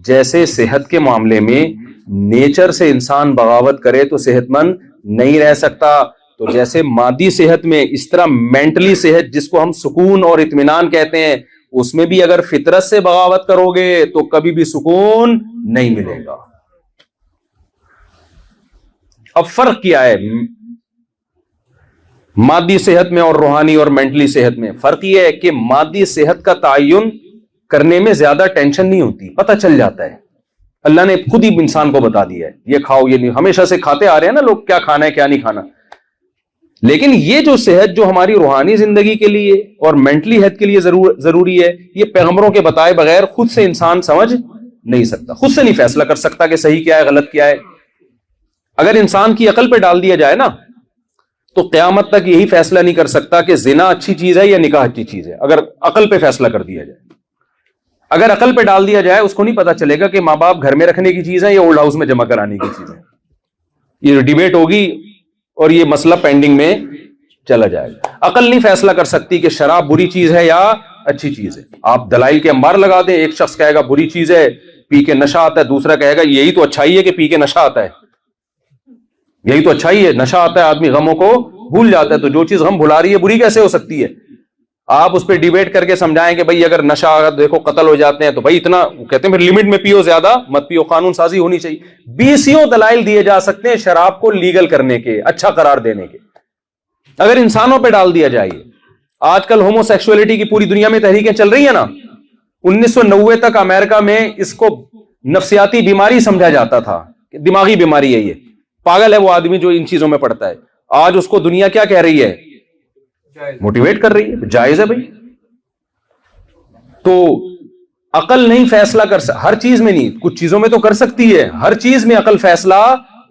جیسے صحت کے معاملے میں نیچر سے انسان بغاوت کرے تو صحت مند نہیں رہ سکتا. تو جیسے مادی صحت میں اس طرح مینٹلی صحت جس کو ہم سکون اور اطمینان کہتے ہیں، اس میں بھی اگر فطرت سے بغاوت کرو گے تو کبھی بھی سکون نہیں ملے گا۔ اب فرق کیا ہے مادی صحت میں اور روحانی اور مینٹلی صحت میں؟ فرق یہ ہے کہ مادی صحت کا تعین کرنے میں زیادہ ٹینشن نہیں ہوتی، پتہ چل جاتا ہے، اللہ نے خود ہی انسان کو بتا دیا ہے یہ کھاؤ یہ نہیں، ہمیشہ سے کھاتے آ رہے ہیں نا لوگ، کیا کھانا ہے کیا نہیں کھانا۔ لیکن یہ جو صحت جو ہماری روحانی زندگی کے لیے اور مینٹلی ہیلتھ کے لیے ضروری ہے، یہ پیغمبروں کے بتائے بغیر خود سے انسان سمجھ نہیں سکتا، خود سے نہیں فیصلہ کر سکتا کہ صحیح کیا ہے غلط کیا ہے۔ اگر انسان کی عقل پہ ڈال دیا جائے نا تو قیامت تک یہی فیصلہ نہیں کر سکتا کہ زنا اچھی چیز ہے یا نکاح اچھی چیز ہے، اگر عقل پہ فیصلہ کر دیا جائے۔ اگر عقل پہ ڈال دیا جائے اس کو نہیں پتا چلے گا کہ ماں باپ گھر میں رکھنے کی چیز ہے یا اولڈ ہاؤس میں جمع کرانے کی چیز ہے۔ یہ ڈیبیٹ ہوگی اور یہ مسئلہ پینڈنگ میں چلا جائے گا۔ عقل نہیں فیصلہ کر سکتی کہ شراب بری چیز ہے یا اچھی چیز ہے۔ آپ دلائل کے انبار لگا دیں، ایک شخص کہے گا بری چیز ہے پی کے نشہ آتا ہے، دوسرا کہے گا یہی تو اچھائی ہے کہ پی کے نشہ آتا ہے، یہی تو اچھائی ہے، نشہ آتا ہے آدمی غموں کو بھول جاتا ہے، تو جو چیز غم بھلا رہی ہے بری کیسے ہو سکتی ہے؟ آپ اس پہ ڈیبیٹ کر کے سمجھائیں کہ بھائی اگر نشہ دیکھو قتل ہو جاتے ہیں تو بھائی اتنا کہتے ہیں پھر لمٹ میں پیو، زیادہ مت پیو، قانون سازی ہونی چاہیے۔ 20 دلائل دیے جا سکتے ہیں شراب کو لیگل کرنے کے، اچھا قرار دینے کے، اگر انسانوں پہ ڈال دیا جائے۔ آج کل ہومو سیکسولیٹی کی پوری دنیا میں تحریکیں چل رہی ہیں نا، 1990 تک امریکہ میں اس کو نفسیاتی بیماری سمجھا جاتا تھا، دماغی بیماری ہے، یہ پاگل ہے وہ آدمی جو ان چیزوں میں پڑتا ہے۔ آج اس کو دنیا کیا کہہ رہی ہے؟ موٹیویٹ کر رہی ہے، جائز ہے بھائی۔ تو عقل نہیں فیصلہ کر ہر چیز میں نہیں، کچھ چیزوں میں تو کر سکتی ہے، ہر چیز میں عقل فیصلہ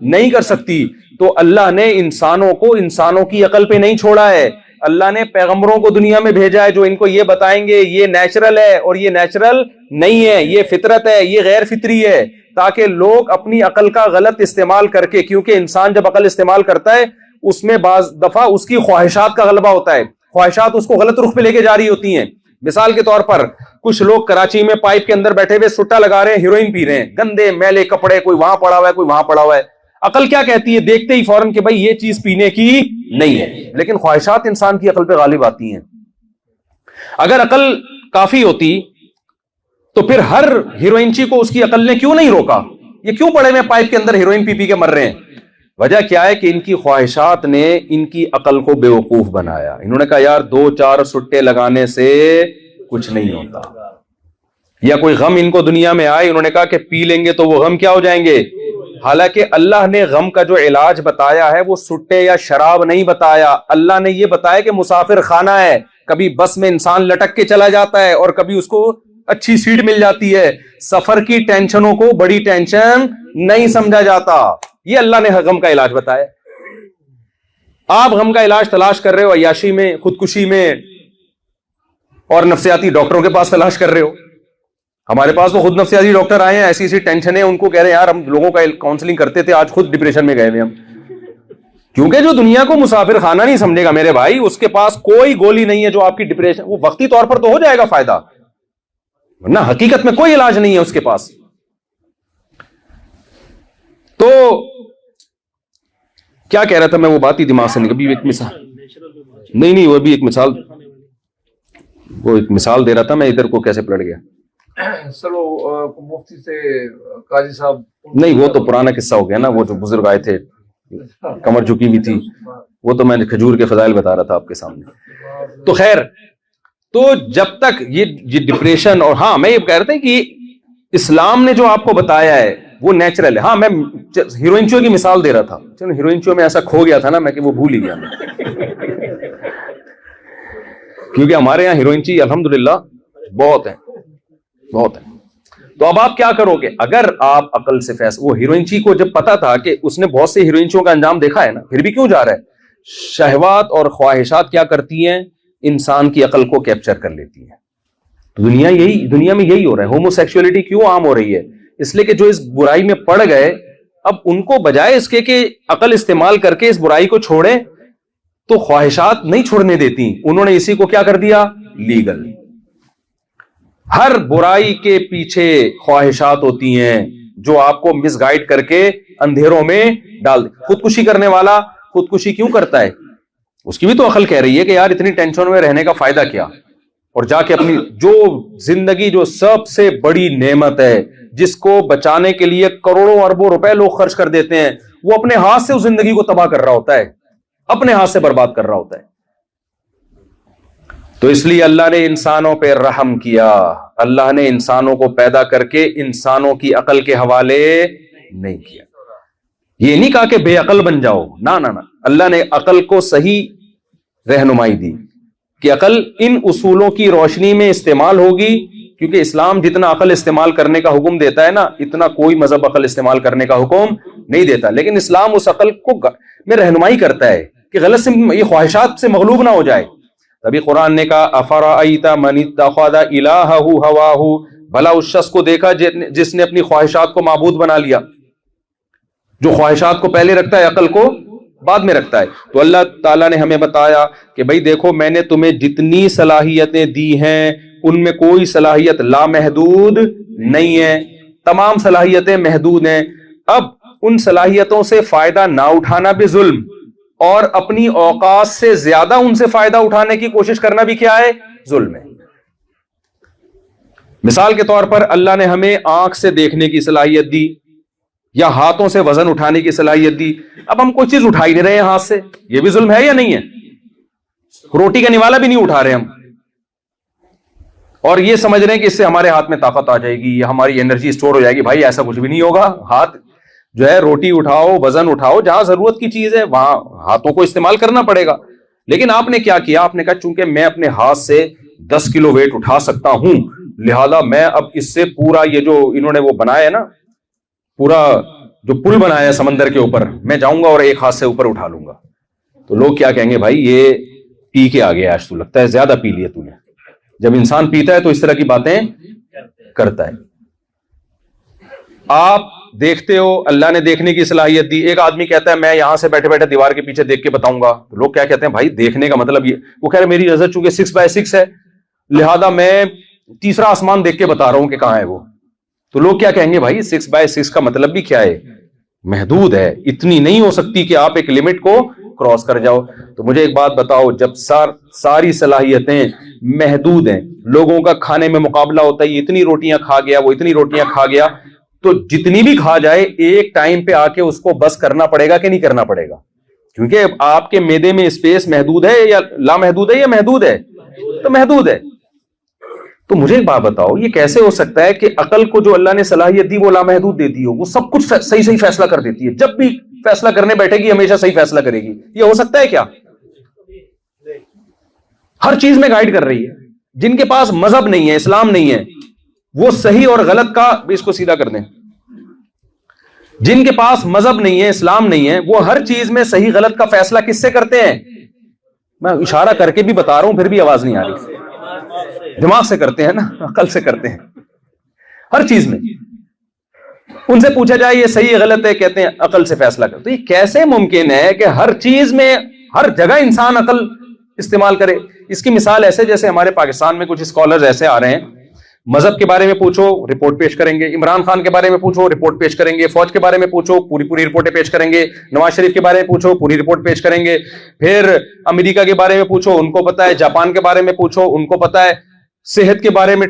نہیں کر سکتی۔ تو اللہ نے انسانوں کو انسانوں کی عقل پہ نہیں چھوڑا ہے، اللہ نے پیغمبروں کو دنیا میں بھیجا ہے جو ان کو یہ بتائیں گے یہ نیچرل ہے اور یہ نیچرل نہیں ہے، یہ فطرت ہے یہ غیر فطری ہے، تاکہ لوگ اپنی عقل کا غلط استعمال کر کے، کیونکہ انسان جب عقل استعمال کرتا ہے اس میں بعض دفعہ اس کی خواہشات کا غلبہ ہوتا ہے، خواہشات اس کو غلط رخ پہ لے کے جا رہی ہوتی ہیں۔ مثال کے طور پر کچھ لوگ کراچی میں پائپ کے اندر بیٹھے ہوئے سٹا لگا رہے ہیں، ہیروئن پی رہے ہیں، گندے میلے کپڑے، کوئی وہاں پڑا ہوا ہے کوئی وہاں پڑا ہوا ہے۔ عقل کیا کہتی ہے؟ دیکھتے ہی فوراً کہ بھائی یہ چیز پینے کی نہیں ہے، لیکن خواہشات انسان کی عقل پہ غالب آتی ہیں۔ اگر عقل کافی ہوتی تو پھر ہر ہیروئنچی کو اس کی عقل نے کیوں نہیں روکا؟ یہ کیوں پڑے ہوئے پائپ کے اندر ہیروئن پی پی کے مر رہے ہیں؟ وجہ کیا ہے کہ ان کی خواہشات نے ان کی عقل کو بیوقوف بنایا۔ انہوں نے کہا یار 2-4 سٹے لگانے سے کچھ نہیں ہوتا، یا کوئی غم ان کو دنیا میں آئے، انہوں نے کہا کہ پی لیں گے تو وہ غم کیا ہو جائیں گے۔ حالانکہ اللہ نے غم کا جو علاج بتایا ہے وہ سٹے یا شراب نہیں بتایا، اللہ نے یہ بتایا کہ مسافر خانہ ہے، کبھی بس میں انسان لٹک کے چلا جاتا ہے اور کبھی اس کو اچھی سیٹ مل جاتی ہے، سفر کی ٹینشنوں کو بڑی ٹینشن نہیں سمجھا جاتا، یہ اللہ نے غم کا علاج بتایا۔ آپ غم کا علاج تلاش کر رہے ہو عیاشی میں، خودکشی میں، اور نفسیاتی ڈاکٹروں کے پاس تلاش کر رہے ہو۔ ہمارے پاس تو خود نفسیاتی ڈاکٹر آئے ہیں، ایسی ایسی ٹینشن ہے ان کو کہہ رہے ہیں یار ہم لوگوں کا کاؤنسلنگ کرتے تھے، آج خود ڈپریشن میں گئے ہوئے ہم، کیونکہ جو دنیا کو مسافر خانہ نہیں سمجھے گا میرے بھائی، اس کے پاس کوئی گولی نہیں ہے جو آپ کی ڈپریشن، وہ وقتی طور پر تو ہو جائے گا فائدہ، ورنہ حقیقت میں کوئی علاج نہیں ہے اس کے پاس۔ تو کیا کہہ رہا تھا میں، وہ بات ہی دماغ سے نکل، ایک مثال نہیں وہ بھی ایک مثال، وہ ایک مثال دے رہا تھا میں، ادھر کو کیسے پلٹ گیا۔ سر وہ مفتی سے قاضی صاحب، نہیں وہ تو پرانا قصہ ہو گیا نا، وہ جو بزرگ آئے تھے کمر جھکی ہوئی تھی، وہ تو میں نے کھجور کے فضائل بتا رہا تھا آپ کے سامنے۔ تو خیر، تو جب تک یہ ڈپریشن، اور ہاں میں یہ کہہ رہا تھا کہ اسلام نے جو آپ کو بتایا ہے وہ نیچرل ہے۔ ہاں میں ہیروئنچیوں کی مثال دے رہا تھا، چلو ہیروئنچیوں میں ایسا کھو گیا تھا نا میں کہ وہ بھول ہی گیا میں، کیونکہ ہمارے یہاں ہیروئنچی الحمدللہ بہت ہیں بہت ہیں۔ تو اب آپ کیا کرو گے اگر آپ عقل سے فیصلہ، وہ ہیروئنچی کو جب پتا تھا کہ اس نے بہت سے ہیروئنچیوں کا انجام دیکھا ہے نا، پھر بھی کیوں جا رہا ہے؟ شہوات اور خواہشات کیا کرتی ہیں؟ انسان کی عقل کو کیپچر کر لیتی ہیں۔ تو دنیا میں یہی ہو رہا ہے۔ ہومو سیکسولیٹی کیوں عام ہو رہی ہے؟ اس لیے کہ جو اس برائی میں پڑ گئے، اب ان کو بجائے اس کے کہ عقل استعمال کر کے اس برائی کو چھوڑیں، تو خواہشات نہیں چھوڑنے دیتی، انہوں نے اسی کو کیا کر دیا؟ لیگل۔ ہر برائی کے پیچھے خواہشات ہوتی ہیں جو آپ کو مس گائیڈ کر کے اندھیروں میں ڈال دے۔ خودکشی کرنے والا خودکشی کیوں کرتا ہے؟ اس کی بھی تو عقل کہہ رہی ہے کہ یار اتنی ٹینشن میں رہنے کا فائدہ کیا، اور جا کے اپنی جو زندگی جو سب سے بڑی نعمت ہے، جس کو بچانے کے لیے کروڑوں اربوں روپے لوگ خرچ کر دیتے ہیں، وہ اپنے ہاتھ سے اس زندگی کو تباہ کر رہا ہوتا ہے، اپنے ہاتھ سے برباد کر رہا ہوتا ہے۔ تو اس لیے اللہ نے انسانوں پہ رحم کیا، اللہ نے انسانوں کو پیدا کر کے انسانوں کی عقل کے حوالے نہیں کیا۔ یہ نہیں کہا کہ بے عقل بن جاؤ، نہ نہ نہ، اللہ نے عقل کو صحیح رہنمائی دی کہ عقل ان اصولوں کی روشنی میں استعمال ہوگی، کیونکہ اسلام جتنا عقل استعمال کرنے کا حکم دیتا ہے نا، اتنا کوئی مذہب عقل استعمال کرنے کا حکم نہیں دیتا، لیکن اسلام اس عقل کو میں رہنمائی کرتا ہے کہ غلط سے یہ خواہشات سے مغلوب نہ ہو جائے۔ تبھی قرآن نے کہا افرأیت من اتخذ الہہ ہواہ، بھلا اس شخص کو دیکھا جس نے اپنی خواہشات کو معبود بنا لیا، جو خواہشات کو پہلے رکھتا ہے عقل کو بعد میں رکھتا ہے۔ تو اللہ تعالیٰ نے ہمیں بتایا کہ بھئی دیکھو میں نے تمہیں جتنی صلاحیتیں دی ہیں ان میں کوئی صلاحیت لامحدود نہیں ہے، تمام صلاحیتیں محدود ہیں۔ اب ان صلاحیتوں سے فائدہ نہ اٹھانا بھی ظلم، اور اپنی اوقات سے زیادہ ان سے فائدہ اٹھانے کی کوشش کرنا بھی کیا ہے؟ ظلم ہے۔ مثال کے طور پر اللہ نے ہمیں آنکھ سے دیکھنے کی صلاحیت دی، یا ہاتھوں سے وزن اٹھانے کی صلاحیت دی، اب ہم کوئی چیز اٹھا ہی نہیں رہے ہیں ہاتھ سے، یہ بھی ظلم ہے یا نہیں ہے؟ روٹی کا نوالا بھی نہیں اٹھا رہے ہم، اور یہ سمجھ رہے ہیں کہ اس سے ہمارے ہاتھ میں طاقت آ جائے گی یا ہماری انرجی اسٹور ہو جائے گی۔ بھائی ایسا کچھ بھی نہیں ہوگا، ہاتھ جو ہے روٹی اٹھاؤ، وزن اٹھاؤ، جہاں ضرورت کی چیز ہے وہاں ہاتھوں کو استعمال کرنا پڑے گا۔ لیکن آپ نے کیا کیا؟ آپ نے کہا چونکہ میں اپنے ہاتھ سے 10 کلو ویٹ اٹھا سکتا ہوں، لہذا میں اب اس سے پورا یہ جو انہوں نے وہ بنایا ہے نا، پورا جو پل بنایا ہے سمندر کے اوپر، میں جاؤں گا اور ایک ہاتھ سے اوپر اٹھا لوں گا۔ تو لوگ کیا کہیں گے؟ بھائی یہ پی کے آ گیا، آج تو لگتا ہے زیادہ پی لیا تو نے۔ جب انسان پیتا ہے تو اس طرح کی باتیں کرتا ہے۔ آپ دیکھتے ہو، اللہ نے دیکھنے کی صلاحیت دی، ایک آدمی کہتا ہے میں یہاں سے بیٹھے بیٹھے دیوار کے پیچھے دیکھ کے بتاؤں گا، تو لوگ کیا کہتے ہیں؟ بھائی دیکھنے کا مطلب یہ، وہ کہہ رہے میری نظر چونکہ 6x6 ہے لہذا میں تیسرا آسمان دیکھ کے بتا رہا ہوں کہ کہاں ہے وہ۔ تو لوگ کیا کہیں گے؟ بھائی 6x6 کا مطلب بھی کیا ہے؟ محدود ہے، اتنی نہیں ہو سکتی کہ آپ ایک لمٹ کو کراس کر جاؤ۔ تو مجھے ایک بات بتاؤ، جب ساری صلاحیتیں محدود ہیں، لوگوں کا کھانے میں مقابلہ ہوتا ہے، یہ اتنی روٹیاں کھا گیا، وہ اتنی روٹیاں کھا گیا، تو جتنی بھی کھا جائے ایک ٹائم پہ آ کے اس کو بس کرنا پڑے گا کہ نہیں کرنا پڑے گا؟ کیونکہ آپ کے معدے میں اسپیس محدود ہے یا لامحدود ہے یا محدود ہے؟ تو محدود ہے۔ تو مجھے ایک بات بتاؤ، یہ کیسے ہو سکتا ہے کہ عقل کو جو اللہ نے صلاحیت دی وہ لامحدود دیتی ہو، وہ سب کچھ صحیح فیصلہ کر دیتی ہے، جب بھی فیصلہ کرنے بیٹھے گی ہمیشہ صحیح فیصلہ کرے گی؟ یہ ہو سکتا ہے کیا؟ ہر چیز میں گائیڈ کر رہی ہے۔ جن کے پاس مذہب نہیں ہے، اسلام نہیں ہے، وہ صحیح اور غلط کا، اس کو سیدھا کر دیں، جن کے پاس مذہب نہیں ہے، اسلام نہیں ہے، وہ ہر چیز میں صحیح غلط کا فیصلہ کس سے کرتے ہیں؟ میں اشارہ کر کے بھی بتا رہا ہوں پھر بھی آواز نہیں آ رہی۔ دماغ سے کرتے ہیں نا، عقل سے کرتے ہیں ہر چیز میں۔ ان سے پوچھا جائے یہ صحیح غلط ہے، کہتے ہیں عقل سے فیصلہ کرتے۔ تو یہ کیسے ممکن ہے کہ ہر چیز میں ہر جگہ انسان عقل استعمال کرے؟ اس کی مثال ایسے جیسے ہمارے پاکستان میں کچھ اسکالرز ایسے آ رہے ہیں، مذہب کے بارے میں پوچھو رپورٹ پیش کریں گے، عمران خان کے بارے میں پوچھو رپورٹ پیش کریں گے، فوج کے بارے میں پوچھو پوری رپورٹیں پیش کریں گے، نواز شریف کے بارے میں پوچھو پوری رپورٹ پیش کریں گے، پھر امریکہ کے بارے میں پوچھو ان کو پتا ہے، جاپان کے بارے میں پوچھو ان کو پتا ہے، صحت کے بارے میں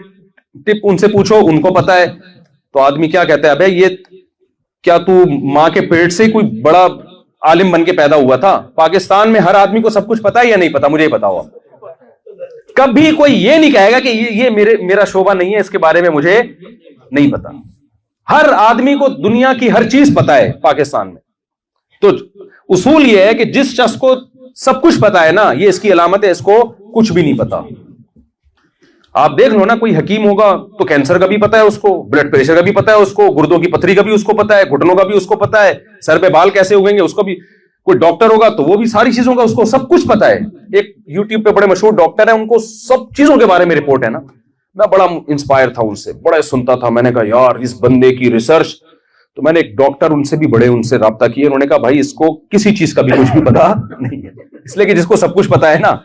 ٹپ ان سے پوچھو ان کو پتا ہے۔ تو آدمی کیا کہتا ہے؟ بھائی یہ کیا تو ماں کے پیٹ سے کوئی بڑا عالم بن کے پیدا ہوا تھا؟ پاکستان میں ہر آدمی کو سب کچھ پتا ہے یا نہیں پتا؟ مجھے ہی بتاؤ۔ کبھی کوئی یہ نہیں کہے گا کہ یہ میرا شعبہ نہیں ہے، اس کے بارے میں مجھے نہیں پتا۔ ہر آدمی کو دنیا کی ہر چیز پتا ہے پاکستان میں۔ تو اصول یہ ہے کہ جس شخص کو سب کچھ پتا ہے نا، یہ اس کی علامت ہے، اس کو کچھ بھی نہیں پتا۔ آپ دیکھ لو نا، کوئی حکیم ہوگا تو کینسر کا بھی پتا ہے اس کو، بلڈ پریشر کا بھی پتا ہے اس کو، گردوں کی پتھری کا بھی اس کو پتا ہے، گھٹنوں کا بھی اس کو پتا ہے، سر پہ بال کیسے اگیں گے اس کو بھی، کوئی ڈاکٹر ہوگا تو وہ بھی ساری چیزوں کا اس کو سب کچھ پتا ہے۔ ایک یوٹیوب پہ بڑے مشہور ڈاکٹر ہیں، ان کو سب چیزوں کے بارے میں رپورٹ ہے نا۔ میں بڑا انسپائر تھا ان سے، بڑا سنتا تھا، میں نے کہا یار اس بندے کی ریسرچ۔ تو میں نے ایک ڈاکٹر ان سے بھی بڑے ان سے رابطہ کیا، انہوں نے کہا بھائی اس کو کسی چیز کا بھی کچھ بھی پتا نہیں ہے، اس لیے کہ جس کو سب کچھ پتا ہے نا،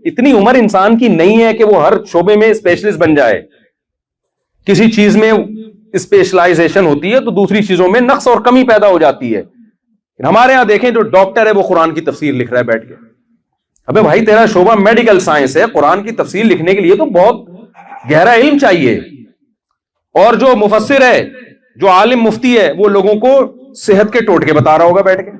اتنی عمر انسان کی نہیں ہے کہ وہ ہر شعبے میں اسپیشلسٹ بن جائے۔ کسی چیز میں اسپیشلائزیشن ہوتی ہے تو دوسری چیزوں میں نقص اور کمی پیدا ہو جاتی ہے۔ ہمارے یہاں دیکھیں جو ڈاکٹر ہے وہ قرآن کی تفسیر لکھ رہا ہے بیٹھ کے. ابے بھائی تیرا شعبہ میڈیکل سائنس ہے, قرآن کی تفسیر لکھنے کے لیے تو بہت گہرا علم چاہیے. اور جو مفسر ہے, جو عالم مفتی ہے, وہ لوگوں کو صحت کے ٹوٹکے بتا رہا ہوگا بیٹھ کے.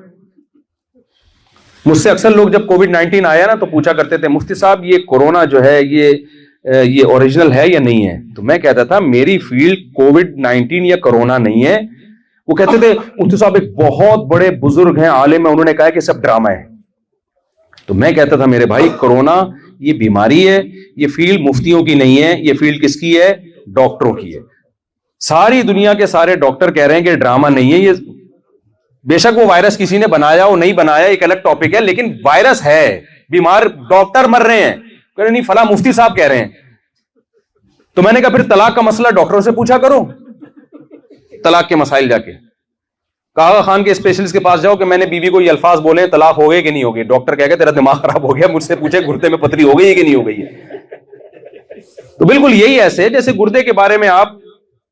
مجھ سے اکثر لوگ جب کووڈ-19 آیا نا تو پوچھا کرتے تھے مفتی صاحب یہ کورونا جو ہے یہ اوریجنل ہے یا نہیں ہے. تو میں کہتا تھا میری فیلڈ کووڈ-19 یا کورونا نہیں ہے. وہ کہتے تھے مفتی صاحب ایک بہت بڑے بزرگ ہیں, عالم ہیں, انہوں نے کہا کہ سب ڈرامہ ہے. تو میں کہتا تھا میرے بھائی کورونا یہ بیماری ہے, یہ فیلڈ مفتیوں کی نہیں ہے, یہ فیلڈ کس کی ہے؟ ڈاکٹروں کی ہے. ساری دنیا کے سارے ڈاکٹر کہہ رہے ہیں کہ ڈرامہ نہیں ہے یہ. بے شک وہ وائرس کسی نے بنایا ہو نہیں بنایا ایک الگ ٹاپک ہے, لیکن وائرس ہے, بیمار ڈاکٹر مر رہے ہیں, کہہ رہے نہیں فلاں مفتی صاحب کہہ رہے ہیں. تو میں نے کہا پھر طلاق کا مسئلہ ڈاکٹروں سے پوچھا کرو, طلاق کے مسائل جا کے کاغا خان کے اسپیشلسٹ کے پاس جاؤ کہ میں نے بیوی کو یہ الفاظ بولے طلاق ہو گئے کہ نہیں ہو گئی. ڈاکٹر کہہ گا تیرا دماغ خراب ہو گیا, مجھ سے پوچھے گردے میں پتھری ہو گئی ہے کہ نہیں ہو گئی ہے. تو بالکل یہی ایسے جیسے گردے کے بارے میں آپ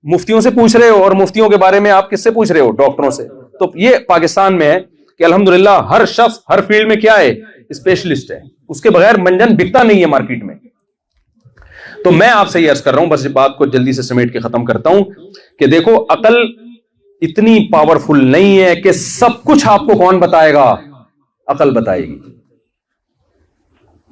مفتیوں سے پوچھ رہے ہو اور مفتیوں کے بارے میں آپ کس سے پوچھ رہے ہو؟ ڈاکٹروں سے. تو یہ پاکستان میں ہے کہ الحمدللہ ہر شخص ہر فیلڈ میں کیا ہے؟ اسپیشلسٹ ہے. اس کے بغیر منجن بکتا نہیں ہے مارکیٹ میں. تو میں آپ سے یہ عرض کر رہا ہوں, بس بات کو جلدی سے سمیٹ کے ختم کرتا ہوں کہ دیکھو عقل اتنی پاورفل نہیں ہے کہ سب کچھ آپ کو کون بتائے گا؟ عقل بتائے گی.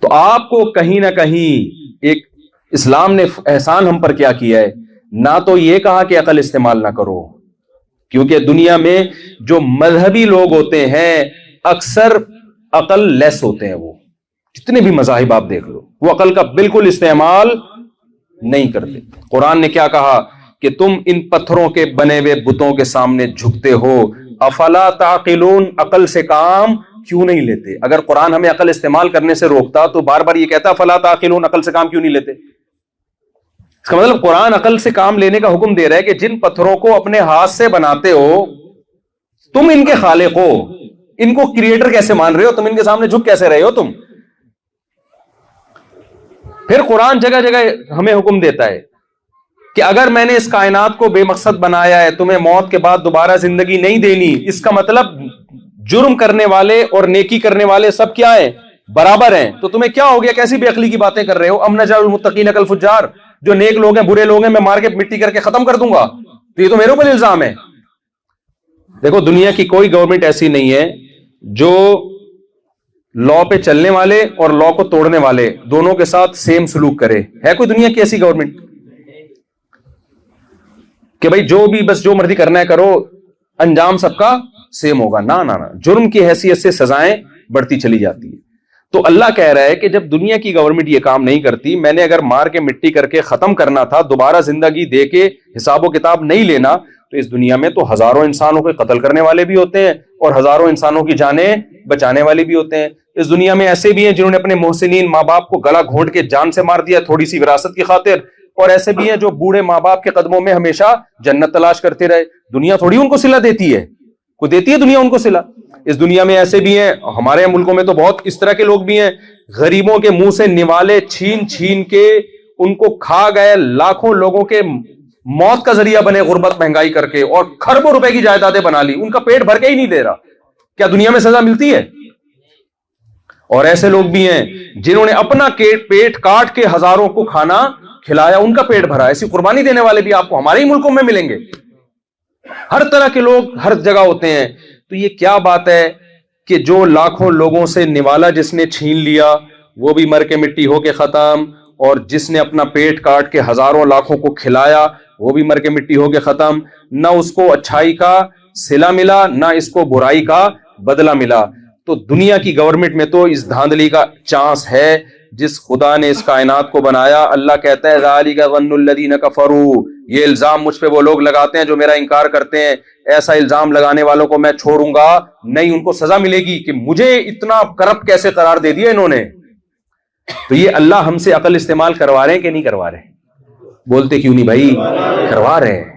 تو آپ کو کہیں نہ کہیں ایک اسلام نے احسان ہم پر کیا کیا ہے, نہ تو یہ کہا کہ عقل استعمال نہ کرو, کیونکہ دنیا میں جو مذہبی لوگ ہوتے ہیں اکثر عقل لیس ہوتے ہیں. وہ جتنے بھی مذاہب آپ دیکھ لو وہ عقل کا بالکل استعمال نہیں کرتے. قرآن نے کیا کہا کہ تم ان پتھروں کے بنے ہوئے بتوں کے سامنے جھکتے ہو, افلا تعقلون, عقل سے کام کیوں نہیں لیتے؟ اگر قرآن ہمیں عقل استعمال کرنے سے روکتا تو بار بار یہ کہتا افلا تعقلون, عقل سے کام کیوں نہیں لیتے؟ اس کا مطلب قرآن عقل سے کام لینے کا حکم دے رہا ہے کہ جن پتھروں کو اپنے ہاتھ سے بناتے ہو تم ان کے خالق ہو, ان کو کریٹر کیسے مان رہے ہو؟ تم ان کے سامنے جھک کیسے رہے ہو تم؟ پھر قرآن جگہ جگہ ہمیں حکم دیتا ہے کہ اگر میں نے اس کائنات کو بے مقصد بنایا ہے, تمہیں موت کے بعد دوبارہ زندگی نہیں دینی, اس کا مطلب جرم کرنے والے اور نیکی کرنے والے سب کیا ہیں؟ برابر ہیں. تو تمہیں کیا ہو گیا؟ کیسی بے عقلی کی باتیں کر رہے ہو؟ ام نجعل المتقین کالفجار, جو نیک لوگ ہیں برے لوگ ہیں میں مار کے مٹی کر کے ختم کر دوں گا. تو یہ تو میرے اوپر الزام ہے. دیکھو دنیا کی کوئی گورنمنٹ ایسی نہیں ہے جو لا پہ چلنے والے اور لا کو توڑنے والے دونوں کے ساتھ سیم سلوک کرے. ہے کوئی دنیا کی ایسی گورنمنٹ کہ بھائی جو بھی بس جو مرضی کرنا ہے کرو, انجام سب کا سیم ہوگا؟ نہ نہ نہ, جرم کی حیثیت سے سزائیں بڑھتی چلی جاتی ہے. تو اللہ کہہ رہا ہے کہ جب دنیا کی گورنمنٹ یہ کام نہیں کرتی, میں نے اگر مار کے مٹی کر کے ختم کرنا تھا, دوبارہ زندگی دے کے حساب و کتاب نہیں لینا, تو اس دنیا میں تو ہزاروں انسانوں کو قتل کرنے والے بھی ہوتے ہیں اور ہزاروں انسانوں کی جانیں بچانے والے بھی ہوتے ہیں. اس دنیا میں ایسے بھی ہیں جنہوں نے اپنے محسنین ماں باپ کو گلا گھونٹ کے جان سے مار دیا تھوڑی سی وراثت کی خاطر, اور ایسے بھی ہیں جو بوڑھے ماں باپ کے قدموں میں ہمیشہ جنت تلاش کرتے رہے. دنیا تھوڑی ان کو صلہ دیتی ہے, کوئی دیتی ہے دنیا ان کو صلہ؟ اس دنیا میں ایسے بھی ہیں, ہمارے ملکوں میں تو بہت اس طرح کے لوگ بھی ہیں, غریبوں کے منہ سے نوالے چھین چھین کے ان کو کھا گئے, لاکھوں لوگوں کے موت کا ذریعہ بنے غربت مہنگائی کر کے, اور کھربوں روپے کی جائیدادیں بنا لی, ان کا پیٹ بھر کے ہی نہیں دے رہا. کیا دنیا میں سزا ملتی ہے؟ اور ایسے لوگ بھی ہیں جنہوں نے اپنا پیٹ کاٹ کے ہزاروں کو کھانا کھلایا, ان کا پیٹ بھرا. ایسی قربانی دینے والے بھی آپ کو ہمارے ہی ملکوں میں ملیں گے. ہر طرح کے لوگ ہر جگہ ہوتے ہیں. تو یہ کیا بات ہے کہ جو لاکھوں لوگوں سے نوالا جس نے چھین لیا وہ بھی مر کے مٹی ہو کے ختم, اور جس نے اپنا پیٹ کاٹ کے ہزاروں لاکھوں کو کھلایا وہ بھی مر کے مٹی ہو کے ختم. نہ اس کو اچھائی کا صلہ ملا, نہ اس کو برائی کا بدلہ ملا. تو دنیا کی گورنمنٹ میں تو اس دھاندلی کا چانس ہے جس خدا نے اس کائنات کو بنایا. اللہ کہتا ہے ذالک ظن الذین کفروا, یہ الزام مجھ پہ وہ لوگ لگاتے ہیں جو میرا انکار کرتے ہیں. ایسا الزام لگانے والوں کو میں چھوڑوں گا نہیں, ان کو سزا ملے گی کہ مجھے اتنا کرپٹ کیسے قرار دے دیا انہوں نے. تو یہ اللہ ہم سے عقل استعمال کروا رہے ہیں کہ نہیں کروا رہے؟ بولتے کیوں نہیں بھائی؟ کروا رہے ہیں.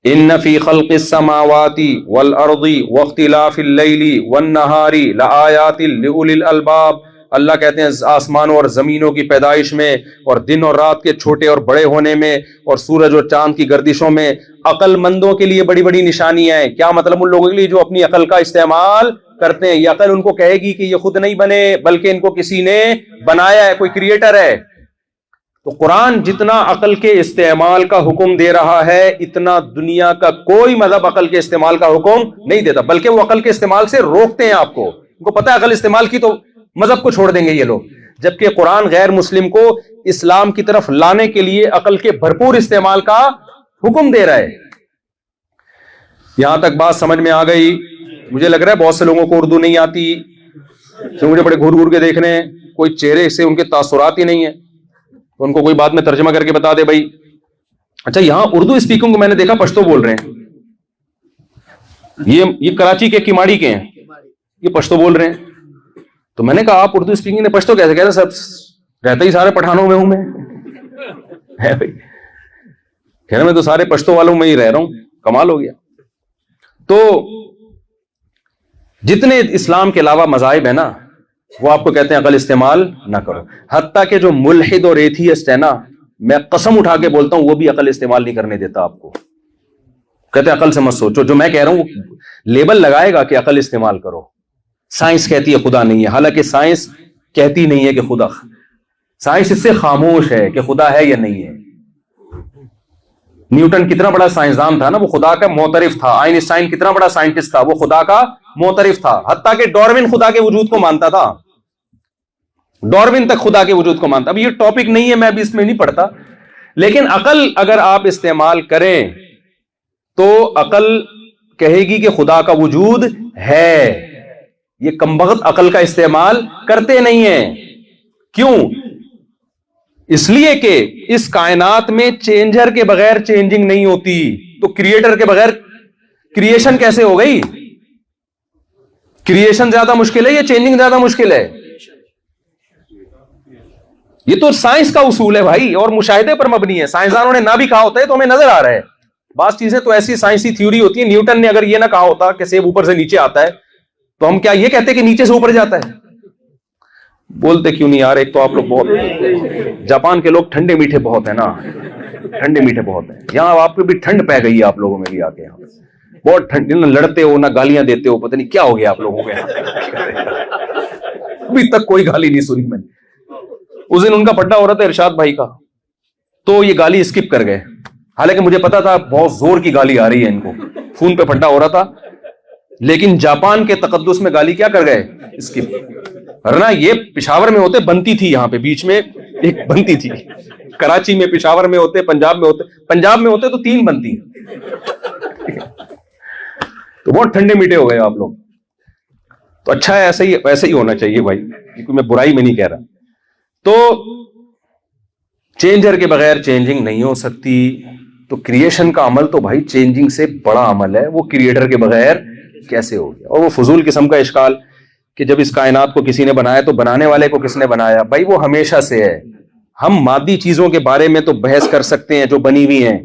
ان فی خلق السماوات والارض واختلاف اللیل والنہار لآیات لأولی الالباب. اللہ کہتے ہیں آسمانوں اور زمینوں کی پیدائش میں اور دن اور رات کے چھوٹے اور بڑے ہونے میں اور سورج اور چاند کی گردشوں میں عقل مندوں کے لیے بڑی بڑی نشانیاں ہیں. کیا مطلب؟ ان لوگوں کے لیے جو اپنی عقل کا استعمال کرتے ہیں. یہ عقل ان کو کہے گی کہ یہ خود نہیں بنے بلکہ ان کو کسی نے بنایا ہے, کوئی کریٹر ہے. تو قرآن جتنا عقل کے استعمال کا حکم دے رہا ہے اتنا دنیا کا کوئی مذہب عقل کے استعمال کا حکم نہیں دیتا, بلکہ وہ عقل کے استعمال سے روکتے ہیں آپ کو. ان کو پتہ ہے عقل استعمال کی تو مذہب کو چھوڑ دیں گے یہ لوگ, جبکہ قرآن غیر مسلم کو اسلام کی طرف لانے کے لیے عقل کے بھرپور استعمال کا حکم دے رہا ہے. یہاں تک بات سمجھ میں آ گئی؟ مجھے لگ رہا ہے بہت سے لوگوں کو اردو نہیں آتی, تو مجھے بڑے گھور گھور کے دیکھ رہے ہیں, کوئی چہرے سے ان کے تاثرات ہی نہیں ہیں, تو ان کو کوئی بات میں ترجمہ کر کے بتا دے بھائی. اچھا یہاں اردو اسپیکنگ کو میں نے دیکھا پشتو بول رہے ہیں, یہ کراچی کے کیماڑی کے ہیں, یہ پشتو بول رہے ہیں. تو میں نے کہا آپ اردو اسپیکنگ نے پشتو کیسے؟ کہہ رہے سب رہتا ہی سارے پٹھانوں میں ہوں میں. ہے بھائی, کہہ رہے میں تو سارے پشتو والوں میں ہی رہ رہا ہوں. کمال ہو گیا. تو جتنے اسلام کے علاوہ مذاہب ہیں نا وہ آپ کو کہتے ہیں عقل استعمال نہ کرو. حتیٰ کہ جو ملحد اور ایتھیسٹ ہے نا, میں قسم اٹھا کے بولتا ہوں وہ بھی عقل استعمال نہیں کرنے دیتا آپ کو. کہتے ہیں عقل سے مت سوچو. جو میں کہہ رہا ہوں لیبل لگائے گا کہ عقل استعمال کرو. سائنس کہتی ہے خدا نہیں ہے, حالانکہ سائنس کہتی نہیں ہے کہ خدا, سائنس اس سے خاموش ہے کہ خدا ہے یا نہیں ہے. نیوٹن کتنا بڑا سائنسدان تھا نا, وہ خدا کا معترف تھا. آئنسٹائن کتنا بڑا سائنٹسٹ تھا, وہ خدا کا معترف تھا. حتیٰ کہ ڈاروین خدا کے وجود کو مانتا تھا, ڈاروین تک خدا کے وجود کو مانتا. اب یہ ٹاپک نہیں ہے, میں ابھی اس میں نہیں پڑھتا, لیکن عقل اگر آپ استعمال کریں تو عقل کہے گی کہ خدا کا وجود ہے. یہ کمبخت عقل کا استعمال کرتے نہیں ہیں. کیوں؟ اس لیے کہ اس کائنات میں چینجر کے بغیر چینجنگ نہیں ہوتی, تو کریٹر کے بغیر کریشن کیسے ہو گئی؟ کریشن زیادہ مشکل ہے یا چینجنگ زیادہ مشکل ہے؟ یہ تو سائنس کا اصول ہے بھائی, اور مشاہدے پر مبنی ہے. سائنسدانوں نے نہ بھی کہا ہوتا ہے تو ہمیں نظر آ رہا ہے. بعض چیزیں تو ایسی سائنسی تھیوری ہوتی ہے. نیوٹن نے اگر یہ نہ کہا ہوتا کہ سیب اوپر سے نیچے آتا ہے تو ہم کیا یہ کہتے کہ نیچے سے اوپر جاتا ہے؟ بولتے کیوں نہیں یار؟ ایک تو آپ لوگ بہت, جاپان کے لوگ ٹھنڈے میٹھے بہت ہیں نا, ٹھنڈے میٹھے بہت ہیں. یہاں آپ کو بھی ٹھنڈ پہ گئی ہے, آپ لوگوں میں بھی آ کے یہاں بہت ٹھنڈ, نہ لڑتے ہو نہ گالیاں دیتے ہو, پتہ نہیں کیا ہو گیا آپ لوگوں کے. ابھی تک کوئی گالی نہیں سنی میں نے. اس دن ان کا پڈا ہو رہا تھا ارشاد بھائی کا, تو یہ گالی اسکپ کر گئے, حالانکہ مجھے پتا تھا بہت زور کی گالی آ رہی ہے ان کو. فون پہ پڈا ہو رہا تھا, لیکن جاپان کے تقدس میں گالی کیا کر گئے؟ اسکپ. ورنہ یہ پشاور میں ہوتے بنتی تھی, یہاں پہ بیچ میں ایک بنتی تھی. کراچی میں, پشاور میں ہوتے, پنجاب میں ہوتے, پنجاب میں ہوتے تو 3 بنتی. تو بہت ٹھنڈے میٹھے ہو گئے آپ لوگ. تو اچھا ہے, ایسے ہی ہونا چاہیے بھائی, کیونکہ میں برائی میں نہیں کہہ رہا. تو چینجر کے بغیر چینجنگ نہیں ہو سکتی. تو کریشن کا عمل تو بھائی چینجنگ سے بڑا عمل ہے, وہ کریٹر کے بغیر کیسے ہو گیا؟ اور وہ فضول قسم کا اشکال کہ جب اس کائنات کو کسی نے بنایا تو بنانے والے کو کس نے بنایا؟ بھائی وہ ہمیشہ سے ہے. ہم مادی چیزوں کے بارے میں تو بحث کر سکتے ہیں جو بنی ہوئی ہیں,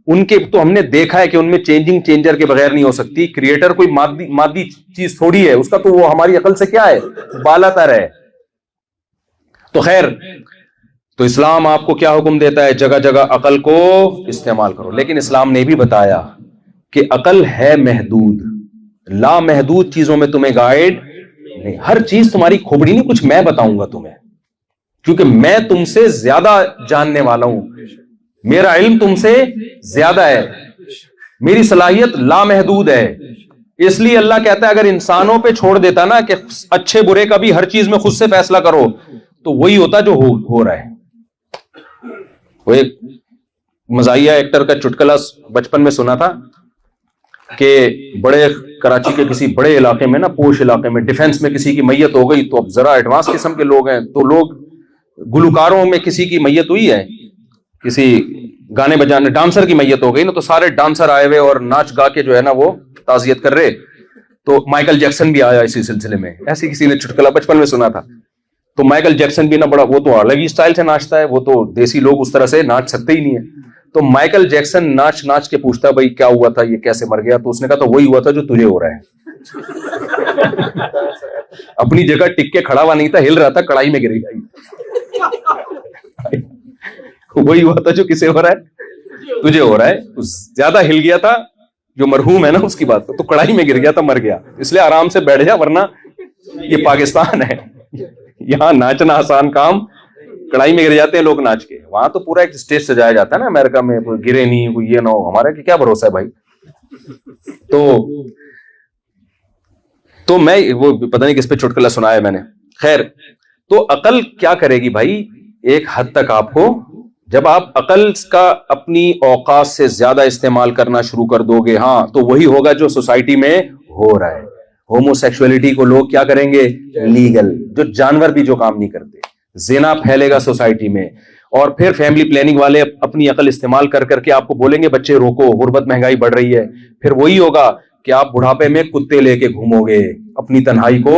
ان کے تو ہم نے دیکھا ہے کہ ان میں چینجنگ چینجر کے بغیر نہیں ہو سکتی. کریٹر کوئی مادی چیز تھوڑی ہے, اس کا تو وہ ہماری عقل سے کیا ہے؟ بالا تر ہے. تو خیر, تو اسلام آپ کو کیا حکم دیتا ہے؟ جگہ جگہ عقل کو استعمال کرو. لیکن اسلام نے بھی بتایا کہ عقل ہے محدود, لا محدود چیزوں میں تمہیں گائیڈ نہیں. ہر چیز تمہاری کھوپڑی نہیں, کچھ میں بتاؤں گا تمہیں, کیونکہ میں تم سے زیادہ جاننے والا ہوں, میرا علم تم سے زیادہ ہے, میری صلاحیت لامحدود ہے. اس لیے اللہ کہتا ہے اگر انسانوں پہ چھوڑ دیتا نا کہ اچھے برے کا بھی ہر چیز میں خود سے فیصلہ کرو, تو وہی ہوتا جو ہو رہا ہے. وہ ایک مزاحیہ ایکٹر کا چٹکلا بچپن میں سنا تھا کہ بڑے کراچی کے کسی بڑے علاقے میں نا, پوش علاقے میں, ڈیفنس میں کسی کی میت ہو گئی. تو اب ذرا ایڈوانس قسم کے لوگ ہیں, تو لوگ گلوکاروں میں کسی کی میت ہوئی ہے, کسی گانے بجانے ڈانسر کی میت ہو گئی نا, تو سارے ڈانسر آئے ہوئے اور ناچ گا کے جو ہے نا وہ تعزیت کر رہے. تو مائیکل جیکسن بھی آیا اسی سلسلے میں, ایسی کسی نے چٹکلا بچپن میں سنا تھا. تو مائیکل جیکسن بھی نا بڑا, وہ تو الگ ہی اسٹائل سے ناچتا ہے, وہ تو دیسی لوگ اس طرح سے ناچ سکتے ہی نہیں ہے. تو مائیکل جیکسن ناچ کے پوچھتا بھائی کیا ہوا تھا, یہ کیسے مر گیا؟ تو اس نے کہا تو وہی ہوا تھا جو تجھے ہو رہا ہے. اپنی جگہ ٹک کے کھڑا ہوا نہیں تھا, ہل رہا تھا, کڑائی میں گر گیا. وہی ہوا تھا جو کسے ہو رہا ہے, تجھے ہو رہا ہے. زیادہ ہل گیا تھا جو مرحوم ہے نا اس کی بات, تو کڑائی میں گر گیا تھا, مر گیا. اس لیے آرام سے بیٹھ جا, ورنہ یہ پاکستان ہے, یہاں ناچنا آسان کام, کڑائی میں گر جاتے ہیں لوگ ناچ کے. وہاں تو پورا ایک اسٹیج سجایا جاتا ہے نا امریکہ میں, کوئی گرے نہیں, کوئی یہ نہ ہو. ہمارا کیا بھروسہ ہے بھائی. تو میں وہ پتہ نہیں کس پہ چٹکلا سنایا میں نے. خیر, تو عقل کیا کرے گی بھائی ایک حد تک آپ کو, جب آپ عقل کا اپنی اوقات سے زیادہ استعمال کرنا شروع کر دو گے, ہاں تو وہی ہوگا جو سوسائٹی میں ہو رہا ہے. ہومو سیکسولیٹی کو لوگ کیا کریں گے, لیگل, جو جانور بھی جو کام نہیں کرتے. زنا پھیلے گا سوسائٹی میں, اور پھر فیملی پلاننگ والے اپنی عقل استعمال کر کر کے آپ کو بولیں گے بچے روکو, غربت مہنگائی بڑھ رہی ہے. پھر وہی ہوگا کہ آپ بڑھاپے میں کتے لے کے گھومو گے اپنی تنہائی کو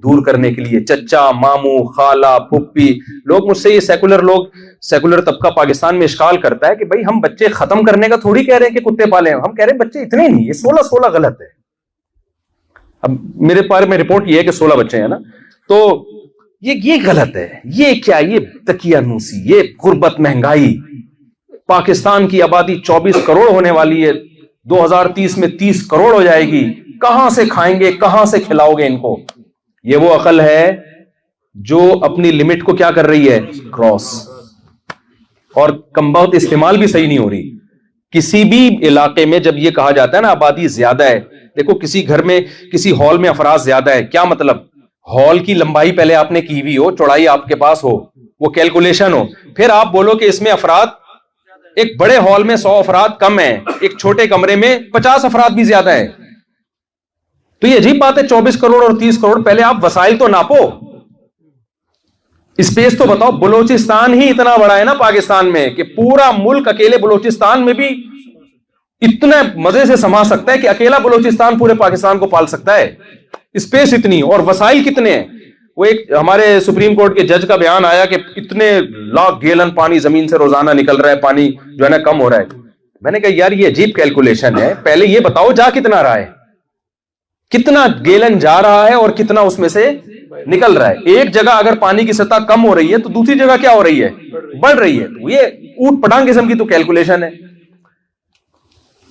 دور کرنے کے لیے. چچا, ماموں, خالہ, پھپھی. لوگ مجھ سے یہ سیکولر طبقہ پاکستان میں اشکال کرتا ہے کہ بھائی ہم بچے ختم کرنے کا تھوڑی کہہ رہے ہیں کہ کتے پالے ہیں. ہم کہہ رہے ہیں بچے اتنے نہیں, یہ 16 غلط ہے. اب میرے پاس میں رپورٹ یہ ہے کہ 16 بچے ہیں نا, تو یہ غلط ہے. یہ کیا, یہ تکیہ نوسی, یہ غربت مہنگائی. پاکستان کی آبادی 24 کروڑ ہونے والی ہے, 2030 میں 30 کروڑ ہو جائے گی. کہاں سے کھائیں گے, کہاں سے کھلاؤ گے ان کو؟ یہ وہ عقل ہے جو اپنی لمٹ کو کیا کر رہی ہے, کراس, اور کم بہت استعمال بھی صحیح نہیں ہو رہی. کسی بھی علاقے میں جب یہ کہا جاتا ہے نا آبادی زیادہ ہے, دیکھو کسی گھر میں کسی ہال میں افراد زیادہ ہے, کیا مطلب؟ ہال کی لمبائی پہلے آپ نے کی ہوئی ہو, چوڑائی آپ کے پاس ہو, وہ کیلکولیشن ہو, پھر آپ بولو کہ اس میں افراد, ایک بڑے ہال میں 100 افراد کم ہیں, ایک چھوٹے کمرے میں 50 افراد بھی زیادہ ہیں. تو یہ عجیب بات ہے, 24 کروڑ اور 30 کروڑ. پہلے آپ وسائل تو ناپو, اسپیس تو بتاؤ. بلوچستان ہی اتنا بڑا ہے نا پاکستان میں کہ پورا ملک اکیلے بلوچستان میں بھی اتنا مزے سے سما سکتا ہے کہ اکیلا بلوچستان پورے پاکستان کو پال سکتا ہے. اسپیس اتنی, اور وسائل کتنے ہیں. وہ ایک ہمارے سپریم کورٹ کے جج کا بیان آیا کہ اتنے لاکھ گیلن پانی زمین سے روزانہ نکل رہا ہے, پانی جو ہے نا کم ہو رہا ہے. میں نے کہا یار یہ عجیب کیلکولیشن ہے, پہلے یہ بتاؤ جا کتنا رہا ہے, کتنا گیلن جا رہا ہے اور کتنا اس میں سے نکل رہا ہے. ایک جگہ اگر پانی کی سطح کم ہو رہی ہے تو دوسری جگہ کیا ہو رہی ہے, بڑھ رہی ہے. یہ اوٹ پٹانگ قسم کی تو کیلکولیشن ہے.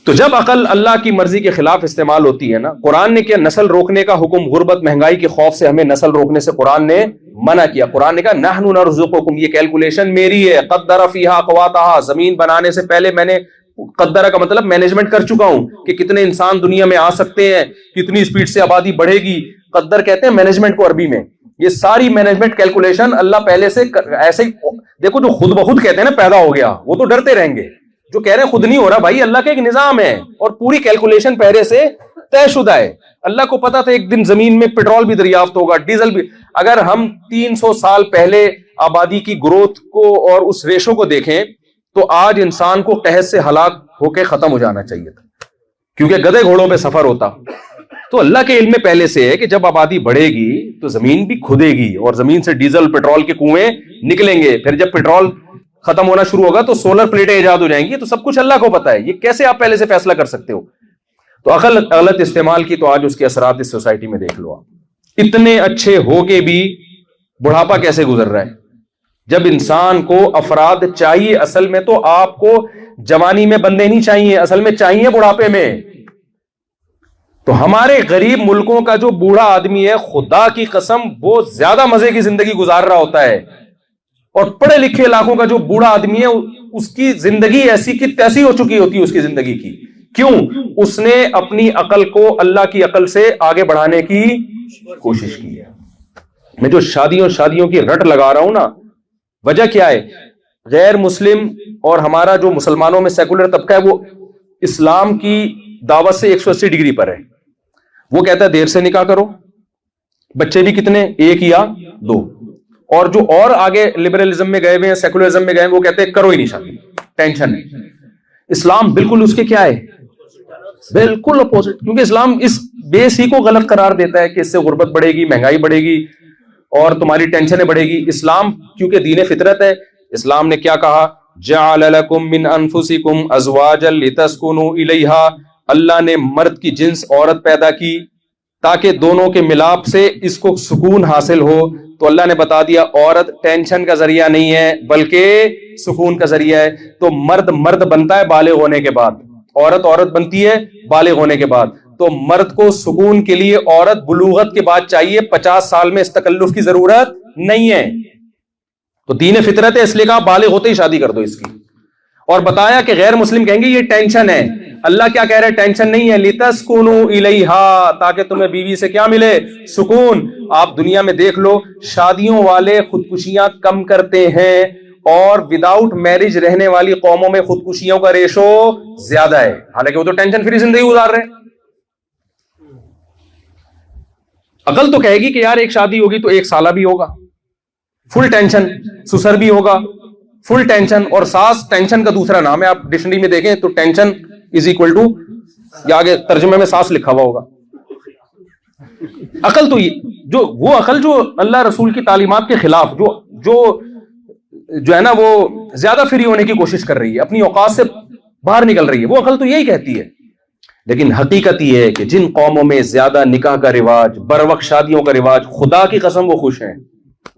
تو جب عقل اللہ کی مرضی کے خلاف استعمال ہوتی ہے نا, قرآن نے کیا نسل روکنے کا حکم, غربت مہنگائی کے خوف سے ہمیں نسل روکنے سے قرآن نے منع کیا. قرآن نے کہا نحن نرزقکم, یہ کیلکولیشن میری ہے. قدر فیہا اقواتہا, زمین بنانے سے پہلے میں نے, قدرہ کا مطلب مینجمنٹ کر چکا ہوں کہ کتنے انسان دنیا میں آ سکتے ہیں, کتنی سپیڈ سے آبادی بڑھے گی. قدر کہتے ہیں مینجمنٹ کو عربی میں. یہ ساری مینجمنٹ کیلکولیشن اللہ پہلے سے ایسے ہی, دیکھو جو خود بخود کہتے ہیں نا پیدا ہو گیا, وہ تو ڈرتے رہیں گے. جو کہہ رہے ہیں خود نہیں ہو رہا بھائی, اللہ کا ایک نظام ہے اور پوری کیلکولیشن پہلے سے طے شدہ ہے. اللہ کو پتا تھا ایک دن زمین میں پیٹرول بھی دریافت ہوگا, ڈیزل بھی. اگر ہم 300 سال پہلے آبادی کی گروتھ کو اور اس ریشو کو دیکھیں تو آج انسان کو قحط سے ہلاک ہو کے ختم ہو جانا چاہیے تھا, کیونکہ گدھے گھوڑوں پہ سفر ہوتا. تو اللہ کے علم میں پہلے سے ہے کہ جب آبادی بڑھے گی تو زمین بھی کھدے گی اور زمین سے ڈیزل پیٹرول کے کنویں نکلیں گے. پھر جب پیٹرول ختم ہونا شروع ہوگا تو سولر پلیٹیں ایجاد ہو جائیں گی. تو سب کچھ اللہ کو پتا ہے, یہ کیسے آپ پہلے سے فیصلہ کر سکتے ہو؟ تو عقل غلط استعمال کی تو آج اس کے اثرات اس سوسائٹی میں دیکھ لو آپ. اتنے اچھے ہو کے بھی بڑھاپا کیسے گزر رہا ہے, جب انسان کو افراد چاہیے. اصل میں تو آپ کو جوانی میں بندے نہیں چاہیے, اصل میں چاہیے بڑھاپے میں. تو ہمارے غریب ملکوں کا جو بوڑھا آدمی ہے, خدا کی قسم وہ زیادہ مزے کی زندگی گزار رہا ہوتا ہے, اور پڑھے لکھے علاقوں کا جو بوڑھا آدمی ہے اس کی زندگی ایسی کی تیسی ہو چکی ہوتی ہے اس کی زندگی کی. کیوں؟ اس نے اپنی عقل کو اللہ کی عقل سے آگے بڑھانے کی کوشش کی ہے. میں جو شادیوں کی رٹ لگا رہا ہوں نا, وجہ کیا ہے؟ غیر مسلم اور ہمارا جو مسلمانوں میں سیکولر طبقہ ہے وہ اسلام کی دعوت سے 180 ڈگری پر ہے. وہ کہتا ہے دیر سے نکاح کرو, بچے بھی کتنے, 1 یا 2. اور جو اور آگے لبرلزم میں گئے ہوئے ہیں, سیکولرزم میں گئے ہیں, وہ کہتے ہیں کرو ہی نہیں شادی, ٹینشن ہے. اسلام بالکل اس کے کیا ہے, بالکل اپوزٹ. کیونکہ اسلام اس بیس ہی کو غلط قرار دیتا ہے کہ اس سے غربت بڑھے گی, مہنگائی بڑھے گی اور تمہاری ٹینشنیں بڑھے گی. اسلام کیونکہ دین فطرت ہے, اسلام نے کیا کہا, جعل لکم من انفسکم ازواجا لتسکنوا الیہا, اللہ نے مرد کی جنس عورت پیدا کی تاکہ دونوں کے ملاپ سے اس کو سکون حاصل ہو. تو اللہ نے بتا دیا عورت ٹینشن کا ذریعہ نہیں ہے بلکہ سکون کا ذریعہ ہے. تو مرد مرد بنتا ہے بالغ ہونے کے بعد, عورت عورت بنتی ہے بالغ ہونے کے بعد. تو مرد کو سکون کے لیے عورت بلوغت کے بعد چاہیے, 50 سال میں اس تکلف کی ضرورت نہیں ہے. تو دین فطرت ہے, اس لیے کہا بالغ ہوتے ہی شادی کر دو اس کی. اور بتایا کہ غیر مسلم کہیں گے یہ ٹینشن ہے. اللہ کیا کہہ رہے ہیں؟ ٹینشن نہیں ہے, لِتَسْكُنُوا إِلَيْهَا, تاکہ تمہیں بیوی سے کیا ملے؟ سکون. آپ دنیا میں دیکھ لو, شادیوں والے خودکشیاں کم کرتے ہیں اور وداؤٹ میرج رہنے والی قوموں میں خودکشیوں کا ریشو زیادہ ہے, حالانکہ وہ تو ٹینشن فری زندگی گزار رہے ہیں. عقل تو کہے گی کہ یار ایک شادی ہوگی تو 1 سالہ بھی ہوگا, فل ٹینشن, سسر بھی ہوگا فل ٹینشن, اور ساس ٹینشن کا دوسرا نام ہے. آپ ڈکشنری میں دیکھیں تو ٹینشن از اکول ٹو, یا آگے ترجمے میں ساس لکھا ہوا ہوگا. عقل تو جو وہ عقل جو اللہ رسول کی تعلیمات کے خلاف جو ہے نا وہ زیادہ فری ہونے کی کوشش کر رہی ہے, اپنی اوقات سے باہر نکل رہی ہے, وہ عقل تو یہی کہتی ہے. لیکن حقیقت یہ ہے کہ جن قوموں میں زیادہ نکاح کا رواج, بروقت شادیوں کا رواج, خدا کی قسم وہ خوش ہیں,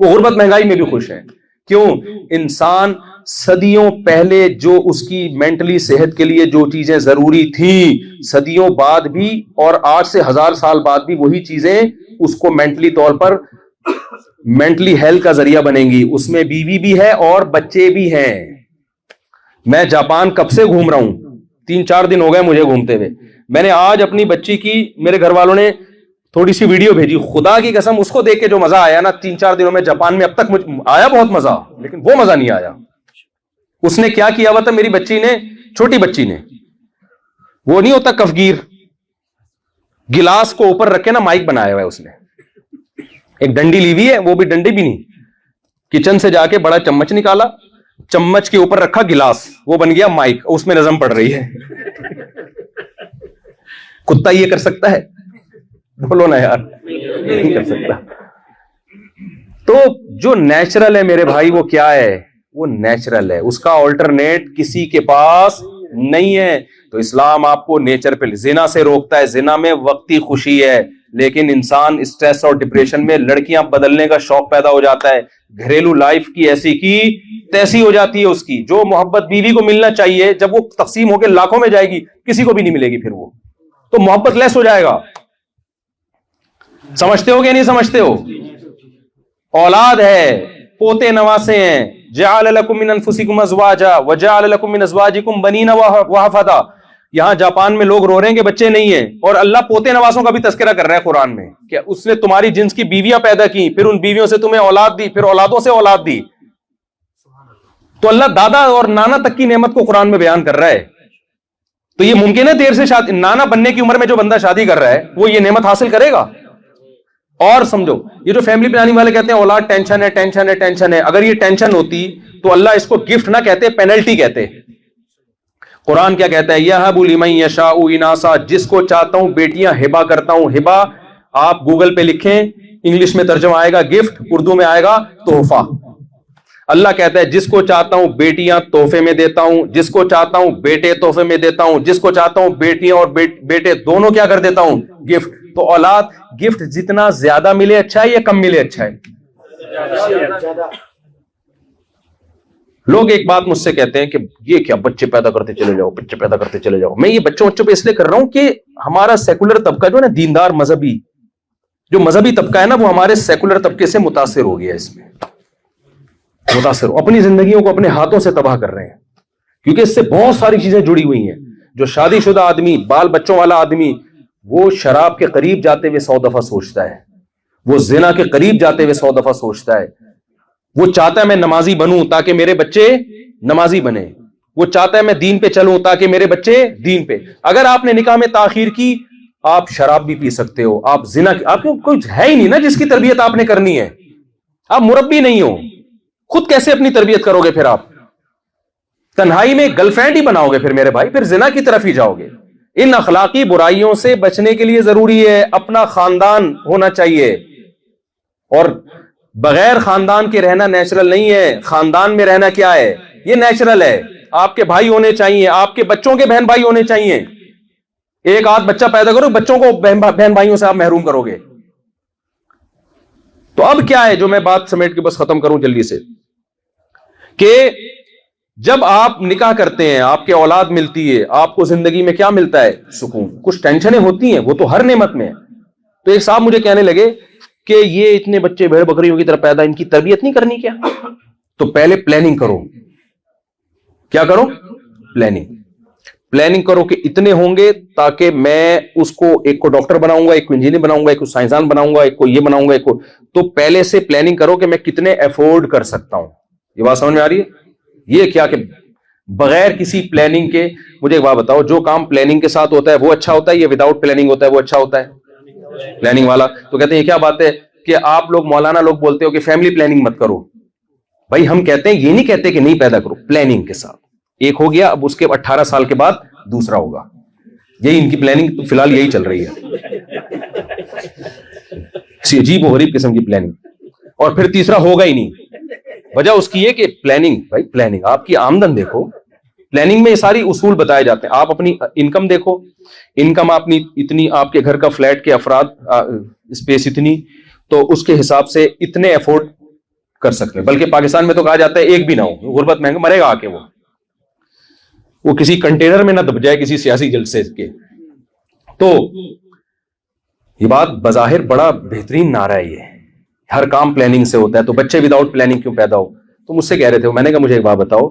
وہ غربت مہنگائی میں بھی خوش ہیں. کیوں؟ انسان صدیوں پہلے جو اس کی مینٹلی صحت کے لیے جو چیزیں ضروری تھیں, صدیوں بعد بھی اور آج سے 1000 سال بعد بھی وہی چیزیں اس کو مینٹلی طور پر مینٹلی ہیلتھ کا ذریعہ بنیں گی. اس میں بیوی بھی ہے اور بچے بھی ہیں. میں جاپان کب سے گھوم رہا ہوں, 3-4 دن ہو گئے مجھے گھومتے ہوئے. میں نے آج اپنی بچی کی, میرے گھر والوں نے تھوڑی سی ویڈیو بھیجی, خدا کی قسم اس کو دیکھ کے جو مزہ آیا نا 3-4 دنوں میں جاپان میں, اب تک مجھے آیا بہت مزہ, لیکن وہ مزہ نہیں آیا. اس نے کیا کیا ہوا تھا میری بچی نے, چھوٹی بچی نے, وہ نہیں ہوتا کفگیر, گلاس کو اوپر رکھ کے نا مائک بنایا ہوا ہے اس نے, ایک ڈنڈی لی ہوئی ہے, وہ بھی ڈنڈی بھی نہیں, کچن سے جا کے بڑا چمچ نکالا, چمچ کے اوپر رکھا گلاس, وہ بن گیا مائک, اس میں نظم پڑ رہی ہے. کتا یہ کر سکتا ہے؟ بولو نا یار, نہیں کر سکتا. تو جو نیچرل ہے میرے بھائی وہ کیا ہے؟ وہ نیچرل ہے, اس کا آلٹرنیٹ کسی کے پاس نہیں ہے. تو اسلام آپ کو نیچر پہ زنا سے روکتا ہے. زنا میں وقتی خوشی ہے, لیکن انسان اسٹریس اور ڈپریشن میں لڑکیاں بدلنے کا شوق پیدا ہو جاتا ہے, گھریلو لائف کی ایسی کی تیسی ہو جاتی ہے اس کی. جو محبت بیوی کو ملنا چاہیے جب وہ تقسیم ہو کے لاکھوں میں جائے گی, کسی کو بھی نہیں ملے گی, پھر وہ تو محبت لیس ہو جائے گا. سمجھتے ہو کہ نہیں سمجھتے ہو؟ اولاد ہے, پوتے نواسے ہیں. جعل لکم من انفسکم ازواجا وجعل لکم من ازواجکم بنین وحفدا. یہاں جاپان میں لوگ رو رہے ہیں کہ بچے نہیں ہیں, اور اللہ پوتے نواسوں کا بھی تذکرہ کر رہا ہے قرآن میں کہ اس نے تمہاری جنس کی بیویاں پیدا کی, پھر ان بیویوں سے تمہیں اولاد دی, پھر اولادوں سے اولاد دی. تو اللہ دادا اور نانا تک کی نعمت کو قرآن میں بیان کر رہا ہے. تو یہ ممکن ہے دیر سے شادی, نانا بننے کی عمر میں جو بندہ شادی کر رہا ہے وہ یہ نعمت حاصل کرے گا؟ اور سمجھو, یہ جو فیملی پلاننگ والے کہتے ہیں اولاد ٹینشن ہے ٹینشن ہے ٹینشن ہے, اگر یہ ٹینشن ہوتی تو اللہ اس کو گفٹ نہ کہتے, پینلٹی کہتے. قرآن کیا کہتا ہے؟ یہب لمن یشاء اناسا, جس کو چاہتا ہوں بیٹیاں ہبا کرتا ہوں. ہبا آپ گوگل پہ لکھیں, انگلش میں ترجمہ آئے گا گفٹ, اردو میں آئے گا تحفہ. اللہ کہتا ہے جس کو چاہتا ہوں بیٹیاں تحفے میں دیتا ہوں, جس کو چاہتا ہوں بیٹے تحفے میں دیتا ہوں, جس کو چاہتا ہوں بیٹیاں اور بیٹے دونوں کیا کر دیتا ہوں؟ گفٹ. تو اولاد گفٹ جتنا زیادہ ملے اچھا ہے یا کم ملے اچھا ہے؟ لوگ ایک بات مجھ سے کہتے ہیں کہ یہ کیا بچے پیدا کرتے چلے جاؤ, بچے پیدا کرتے چلے جاؤ. میں یہ بچوں پہ اس لیے کر رہا ہوں کہ ہمارا سیکولر طبقہ جو ہے نا, دیندار مذہبی جو مذہبی طبقہ ہے نا, وہ ہمارے سیکولر طبقے سے متاثر ہو گیا. اس میں متاثر ہو, اپنی زندگیوں کو اپنے ہاتھوں سے تباہ کر رہے ہیں, کیونکہ اس سے بہت ساری چیزیں جڑی ہوئی ہیں. جو شادی شدہ آدمی, بال بچوں والا آدمی, وہ شراب کے قریب جاتے ہوئے 100 دفعہ سوچتا ہے, وہ زنا کے قریب جاتے ہوئے 100 دفعہ سوچتا ہے. وہ چاہتا ہے میں نمازی بنوں تاکہ میرے بچے نمازی بنے, وہ چاہتا ہے میں دین پہ چلوں تاکہ میرے بچے دین پہ. اگر آپ نے نکاح میں تاخیر کی, آپ شراب بھی پی سکتے ہو, آپ زنا, آپ کو کوئی ہے ہی نہیں نا جس کی تربیت آپ نے کرنی ہے. آپ مربی نہیں ہو, خود کیسے اپنی تربیت کرو گے؟ پھر آپ تنہائی میں گرل فرینڈ ہی بناؤ گے پھر میرے بھائی, پھر زنا کی طرف ہی جاؤ گے. ان اخلاقی برائیوں سے بچنے کے لیے ضروری ہے اپنا خاندان ہونا چاہیے, اور بغیر خاندان کے رہنا نیچرل نہیں ہے. خاندان میں رہنا کیا ہے؟ یہ نیچرل ہے. آپ کے بھائی ہونے چاہیے, آپ کے بچوں کے بہن بھائی ہونے چاہیے. ایک آدھ بچہ پیدا کرو, بچوں کو بہن بھائیوں سے آپ محروم کرو گے. تو اب کیا ہے جو میں بات سمیٹ کے بس ختم کروں جلدی سے, کہ جب آپ نکاح کرتے ہیں, آپ کے اولاد ملتی ہے, آپ کو زندگی میں کیا ملتا ہے؟ سکون. کچھ ٹینشنیں ہوتی ہیں, وہ تو ہر نعمت میں ہے. تو ایک صاحب مجھے کہنے لگے کہ یہ اتنے بچے بھیڑ بکریوں کی طرح پیدا, ان کی تربیت نہیں کرنی کیا؟ تو پہلے پلاننگ کرو. کیا کرو؟ پلاننگ کرو کہ اتنے ہوں گے تاکہ میں اس کو ایک کو ڈاکٹر بناؤں گا, ایک کو انجینئر بناؤں گا, ایک کو سائنسدان بناؤں گا, ایک کو یہ بناؤں گا, ایک کو. تو پہلے سے پلاننگ کرو کہ میں کتنے افورڈ کر سکتا ہوں. یہ بات سمجھ میں آ رہی ہے؟ یہ کیا کہ بغیر کسی پلاننگ کے, مجھے ایک بات بتاؤ, جو کام پلاننگ کے ساتھ ہوتا ہے وہ اچھا ہوتا ہے یا وداؤٹ پلاننگ ہوتا ہے وہ اچھا ہوتا ہے؟ پلاننگ والا. تو کہتے ہیں یہ کیا بات ہے کہ آپ لوگ مولانا لوگ بولتے ہو کہ فیملی پلاننگ مت کرو. بھائی ہم کہتے ہیں, یہ نہیں کہتے کہ نہیں پیدا کرو, پلاننگ کے ساتھ. ایک ہو گیا, اب اس کے 18 سال کے بعد دوسرا ہوگا. یہی ان کی پلاننگ فی الحال یہی چل رہی ہے, عجیب و غریب قسم کی پلاننگ. اور پھر تیسرا ہوگا ہی نہیں. وجہ اس کی ہے کہ پلاننگ, بھائی پلاننگ, آپ کی آمدن دیکھو. پلاننگ میں یہ ساری اصول بتائے جاتے ہیں. آپ اپنی انکم دیکھو, انکم اپنی اتنی, آپ کے گھر کا فلیٹ کے افراد اسپیس اتنی, تو اس کے حساب سے اتنے افورڈ کر سکتے ہیں. بلکہ پاکستان میں تو کہا جاتا ہے ایک بھی نہ ہو, غربت مہنگا مرے گا آ کے, وہ کسی کنٹینر میں نہ دب جائے کسی سیاسی جلسے کے. تو یہ بات بظاہر بڑا بہترین نعرہ ہے, یہ ہر کام پلاننگ سے ہوتا ہے, تو بچے وداؤٹ پلاننگ کیوں پیدا ہو؟ تو مجھ سے کہہ رہے تھے, میں نے کہا مجھے ایک بات بتاؤ,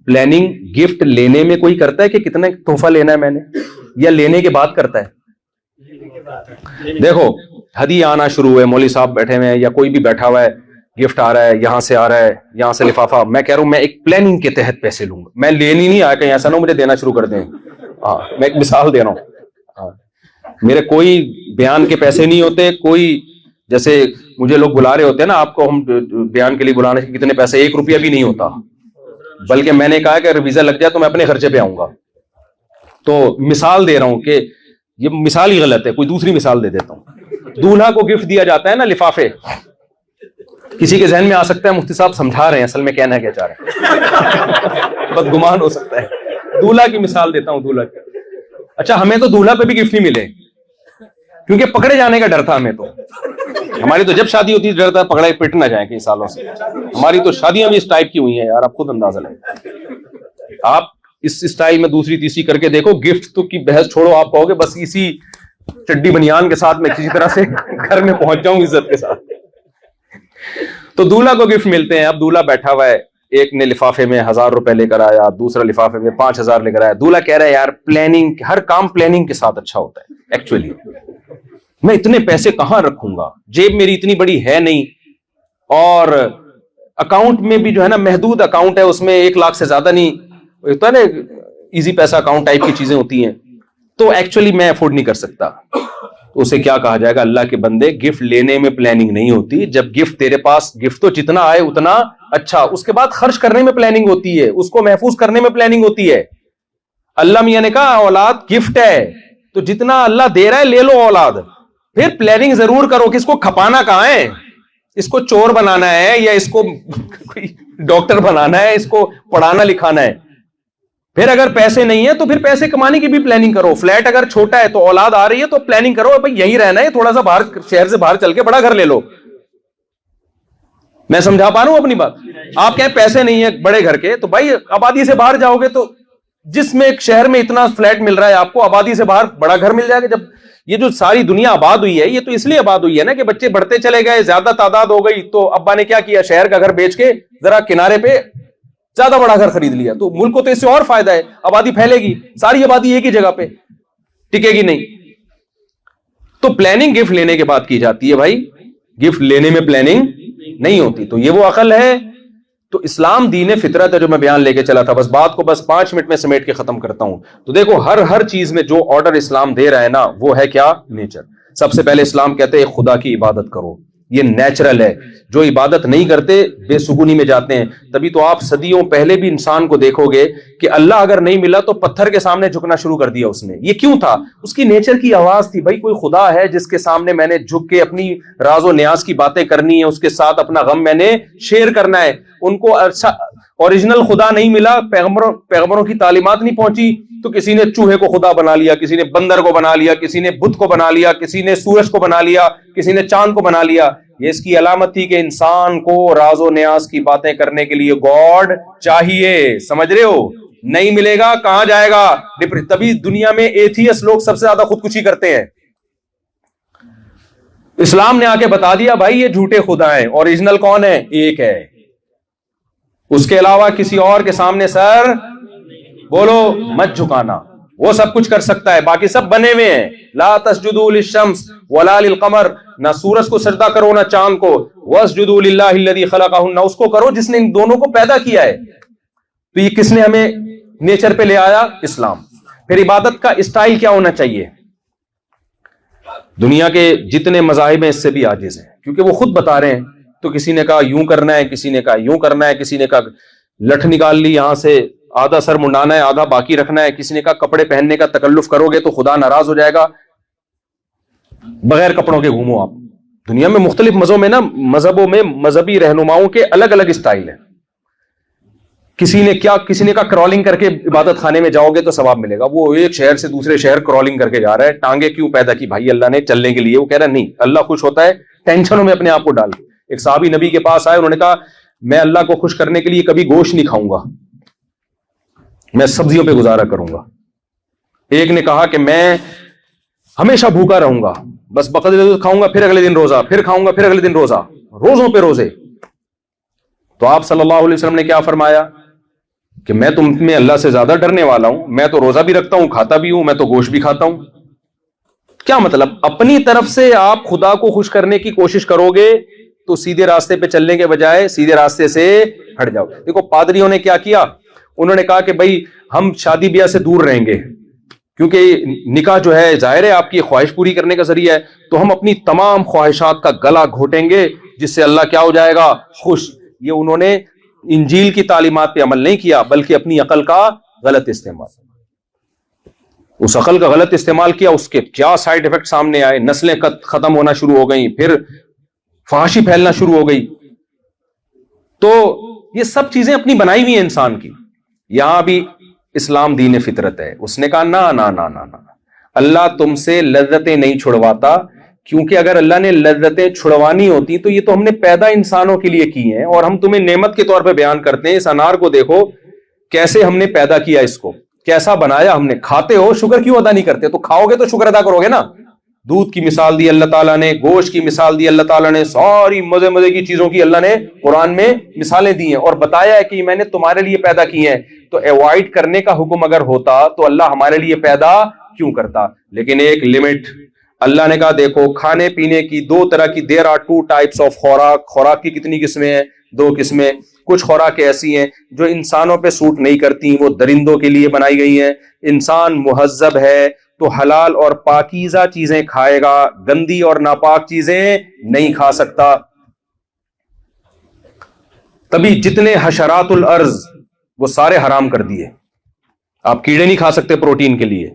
پلاننگ گفٹ لینے میں کوئی کرتا ہے کہ کتنا تحفہ لینا ہے میں نے, یا لینے کے بعد کرتا ہے؟ دیکھو ہدیہ آنا شروع ہوئے, مولوی صاحب بیٹھے ہوئے ہیں یا کوئی بھی بیٹھا ہوا ہے, گفٹ آ رہا ہے, یہاں سے آ رہا ہے, یہاں سے لفافہ. میں کہہ رہا ہوں میں ایک پلاننگ کے تحت پیسے لوں گا, میں لینی نہیں آیا, کہیں ایسا نہ مجھے دینا شروع کر دیں. ہاں میں ایک مثال دے رہا ہوں, میرے کوئی بیان کے پیسے نہیں ہوتے, کوئی جیسے مجھے لوگ بلا رہے ہوتے ہیں نا, آپ کو ہم بیان کے لیے بلانے کے کتنے پیسے, 1 روپیہ بھی نہیں ہوتا. بلکہ میں نے کہا کہ اگر ویزا لگ جائے تو میں اپنے خرچے پہ آؤں گا. تو مثال دے رہا ہوں کہ یہ مثال ہی غلط ہے, کوئی دوسری مثال دے دیتا ہوں. دولہا کو گفٹ دیا جاتا ہے نا لفافے. کسی کے ذہن میں آ سکتا ہے مفتی صاحب سمجھا رہے ہیں, اصل میں کہنا کیا چاہ رہے ہیں, بدگمان ہو سکتا ہے. دولہا کی مثال دیتا ہوں, دولہا کی. اچھا ہمیں تو دولہا پہ بھی گفٹ نہیں ملے, کیونکہ پکڑے جانے کا ڈر تھا ہمیں. تو ہماری تو جب شادی ہوتی ہے ڈر تھا پکڑے پٹ نہ جائیں کئی سالوں سے. ہماری تو شادیاں بھی اس ٹائپ کی ہوئی ہیں یار, آپ خود اندازہ لیں. آپ اس اسٹائل میں دوسری تیسری کر کے دیکھو, گفٹ تو کی بحث چھوڑو, آپ کہو گے بس اسی چڈی بنیان کے ساتھ میں کسی طرح سے گھر میں پہنچ جاؤں عزت کے ساتھ. تو دولہا کو گفٹ ملتے ہیں. اب دولہا بیٹھا ہوا ہے, ایک نے لفافے میں 1000 روپے لے کر آیا, دوسرا لفافے میں 5000 لے کر آیا. دولہا کہہ رہا ہے یار پلاننگ, ہر کام پلاننگ کے ساتھ اچھا ہوتا ہے. ایکچولی میں اتنے پیسے کہاں رکھوں گا, جیب میری اتنی بڑی ہے نہیں, اور اکاؤنٹ میں بھی جو ہے نا محدود اکاؤنٹ ہے, اس میں 1 لاکھ سے زیادہ نہیں ہوتا ہے نا, ایزی پیسہ اکاؤنٹ ٹائپ کی چیزیں ہوتی ہیں. تو ایکچولی میں افورڈ نہیں کر سکتا. اسے کیا کہا جائے گا, اللہ کے بندے گفٹ لینے میں پلاننگ نہیں ہوتی. جب گفٹ تیرے پاس, گفٹ تو جتنا آئے اتنا اچھا, اس کے بعد خرچ کرنے میں پلاننگ ہوتی ہے, اس کو محفوظ کرنے میں پلاننگ ہوتی ہے. اللہ میاں نے کہا اولاد گفٹ ہے, تو جتنا اللہ دے رہا ہے لے لو اولاد. پھر پلاننگ ضرور کرو کہ اس کو کھپانا کہاں ہے, اس کو چور بنانا ہے یا اس کو کوئی ڈاکٹر بنانا ہے, اس کو پڑھانا لکھانا ہے. پھر اگر پیسے نہیں ہیں تو پھر پیسے کمانے کی بھی پلاننگ کرو. فلیٹ اگر چھوٹا ہے تو اولاد آ رہی ہے تو پلاننگ کرو, بھائی یہیں رہنا ہے, تھوڑا سا باہر شہر سے باہر چل کے بڑا گھر لے لو. میں سمجھا پا رہا ہوں اپنی بات. آپ کہیں پیسے نہیں ہیں بڑے گھر کے, تو بھائی آبادی سے باہر جاؤ گے تو جس میں ایک شہر میں اتنا فلیٹ مل رہا ہے آپ کو, آبادی سے باہر بڑا گھر مل جائے گا. جب یہ جو ساری دنیا آباد ہوئی ہے, یہ تو اس لیے آباد ہوئی ہے نا کہ بچے بڑھتے چلے گئے, زیادہ تعداد ہو گئی, تو ابا نے کیا کیا, شہر کا گھر بیچ کے ذرا کنارے پہ زیادہ بڑا گھر خرید لیا. تو ملک کو تو اس سے اور فائدہ ہے, آبادی پھیلے گی, ساری آبادی ایک ہی جگہ پہ ٹکے گی نہیں. تو پلاننگ گفٹ لینے کے بعد کی جاتی ہے بھائی, گفٹ لینے میں پلاننگ نہیں ہوتی. تو یہ وہ عقل ہے. تو اسلام دین فطرت ہے جو میں بیان لے کے چلا تھا. بس بات کو بس 5 منٹ میں سمیٹ کے ختم کرتا ہوں. تو دیکھو ہر چیز میں جو آرڈر اسلام دے رہا ہے نا, وہ ہے کیا, نیچر. سب سے پہلے اسلام کہتے ہیں خدا کی عبادت کرو, یہ نیچرل ہے. جو عبادت نہیں کرتے بے سکونی میں جاتے ہیں. تبھی تو آپ صدیوں پہلے بھی انسان کو دیکھو گے کہ اللہ اگر نہیں ملا تو پتھر کے سامنے جھکنا شروع کر دیا اس نے. یہ کیوں تھا, اس کی نیچر کی آواز تھی, بھائی کوئی خدا ہے جس کے سامنے میں نے جھک کے اپنی راز و نیاز کی باتیں کرنی ہے, اس کے ساتھ اپنا غم میں نے شیئر کرنا ہے. ان کو اوریجنل خدا نہیں ملا، پیغمبروں کی تعلیمات نہیں پہنچی، تو کسی نے چوہے کو خدا بنا لیا، کسی نے بندر کو بنا لیا، کسی نے بت کو بنا لیا، کسی نے سورج کو بنا لیا، کسی نے چاند کو بنا لیا. یہ اس کی علامت تھی کہ انسان کو راز و نیاز کی باتیں کرنے کے لیے گاڈ چاہیے. سمجھ رہے ہو؟ نہیں ملے گا کہاں جائے گا؟ تبھی دنیا میں ایتھیس لوگ سب سے زیادہ خودکشی کرتے ہیں. اسلام نے آ کے بتا دیا بھائی یہ جھوٹے خدا ہیں، اوریجنل کون ہے؟ ایک ہے. اس کے علاوہ کسی اور کے سامنے سر بولو مت جھکانا. وہ سب کچھ کر سکتا ہے، باقی سب بنے ہوئے ہیں. لا تسجدوا للشمس ولا للقمر، نہ سورج کو سجدہ کرو نہ چاند کو. واسجدوا للہ الذی خلقہن، اس کو کرو جس نے ان دونوں کو پیدا کیا ہے. تو یہ کس نے ہمیں نیچر پہ لے آیا؟ اسلام. پھر عبادت کا اسٹائل کیا ہونا چاہیے؟ دنیا کے جتنے مذاہب ہیں اس سے بھی عاجز ہیں، کیونکہ وہ خود بتا رہے ہیں. تو کسی نے کہا یوں کرنا ہے، کسی نے کہا یوں کرنا ہے، کسی نے کہا لٹھ نکال لی یہاں سے، آدھا سر منڈانا ہے آدھا باقی رکھنا ہے، کسی نے کہا کپڑے پہننے کا تکلف کرو گے تو خدا ناراض ہو جائے گا، بغیر کپڑوں کے گھومو آپ. دنیا میں مختلف مذہبوں میں مذہبی رہنماؤں کے الگ الگ اسٹائل ہیں. کسی نے کہا کرالنگ کر کے عبادت خانے میں جاؤ گے تو ثواب ملے گا. وہ ایک شہر سے دوسرے شہر کرالنگ کر کے جا رہا ہے. ٹانگیں کیوں پیدا کی بھائی اللہ نے؟ چلنے کے لیے. وہ کہہ رہا نہیں، اللہ خوش ہوتا ہے ٹینشنوں میں اپنے آپ کو ڈال. ایک صحابی نبی کے پاس آئے، انہوں نے کہا میں اللہ کو خوش کرنے کے لیے کبھی گوشت نہیں کھاؤں گا، میں سبزیوں پہ گزارا کروں گا. ایک نے کہا کہ میں ہمیشہ بھوکا رہوں گا، بس بقرہ دودھ کھاؤں گا پھر اگلے دن روزہ، پھر کھاؤں گا پھر اگلے دن روزہ، روزوں پہ روزے. تو آپ صلی اللہ علیہ وسلم نے کیا فرمایا کہ میں تم میں اللہ سے زیادہ ڈرنے والا ہوں، میں تو روزہ بھی رکھتا ہوں کھاتا بھی ہوں، میں تو گوشت بھی کھاتا ہوں. کیا مطلب؟ اپنی طرف سے آپ خدا کو خوش کرنے کی کوشش کرو گے تو سیدھے راستے پہ چلنے کے بجائے سیدھے راستے سے ہٹ جاؤ. دیکھو پادریوں نے کیا کیا، انہوں نے کہا کہ بھائی ہم شادی بیاہ سے دور رہیں گے کیونکہ نکاح جو ہے ظاہر ہے آپ کی خواہش پوری کرنے کا ذریعہ ہے، تو ہم اپنی تمام خواہشات کا گلا گھوٹیں گے جس سے اللہ کیا ہو جائے گا؟ خوش. یہ انہوں نے انجیل کی تعلیمات پہ عمل نہیں کیا بلکہ اپنی عقل کا غلط استعمال. اس عقل کا غلط استعمال کیا، اس کے کیا سائیڈ ایفیکٹ سامنے آئے. نسلیں ختم ہونا شروع ہو گئیں، پھر فحاشی پھیلنا شروع ہو گئی. تو یہ سب چیزیں اپنی بنائی ہوئی ہیں انسان کی. یہاں بھی اسلام دین فطرت ہے. اس نے کہا نا نا نا نا نا، اللہ تم سے لذتیں نہیں چھڑواتا، کیونکہ اگر اللہ نے لذتیں چھڑوانی ہوتی تو یہ تو ہم نے پیدا انسانوں کے لیے کی ہیں، اور ہم تمہیں نعمت کے طور پہ بیان کرتے ہیں. اس انار کو دیکھو کیسے ہم نے پیدا کیا، اس کو کیسا بنایا ہم نے. کھاتے ہو شکر کیوں ادا نہیں کرتے؟ تو کھاؤ گے تو شکر ادا کرو گے نا. دودھ کی مثال دی اللہ تعالیٰ نے، گوشت کی مثال دی اللہ تعالیٰ نے، ساری مزے کی چیزوں کی اللہ نے قرآن میں مثالیں دی ہیں اور بتایا ہے کہ میں نے تمہارے لیے پیدا کی ہیں. تو اوائڈ کرنے کا حکم اگر ہوتا تو اللہ ہمارے لیے پیدا کیوں کرتا؟ لیکن ایک لمٹ. اللہ نے کہا دیکھو کھانے پینے کی دو طرح کی، there are two types of خوراک. خوراک کی کتنی قسمیں ہیں؟ دو قسمیں. کچھ خوراکیں ایسی ہیں جو انسانوں پہ سوٹ نہیں کرتی، وہ درندوں کے لیے بنائی گئی ہیں. انسان مہذب ہے تو حلال اور پاکیزہ چیزیں کھائے گا، گندی اور ناپاک چیزیں نہیں کھا سکتا. تبھی جتنے حشرات الارض وہ سارے حرام کر دیے. آپ کیڑے نہیں کھا سکتے پروٹین کے لیے.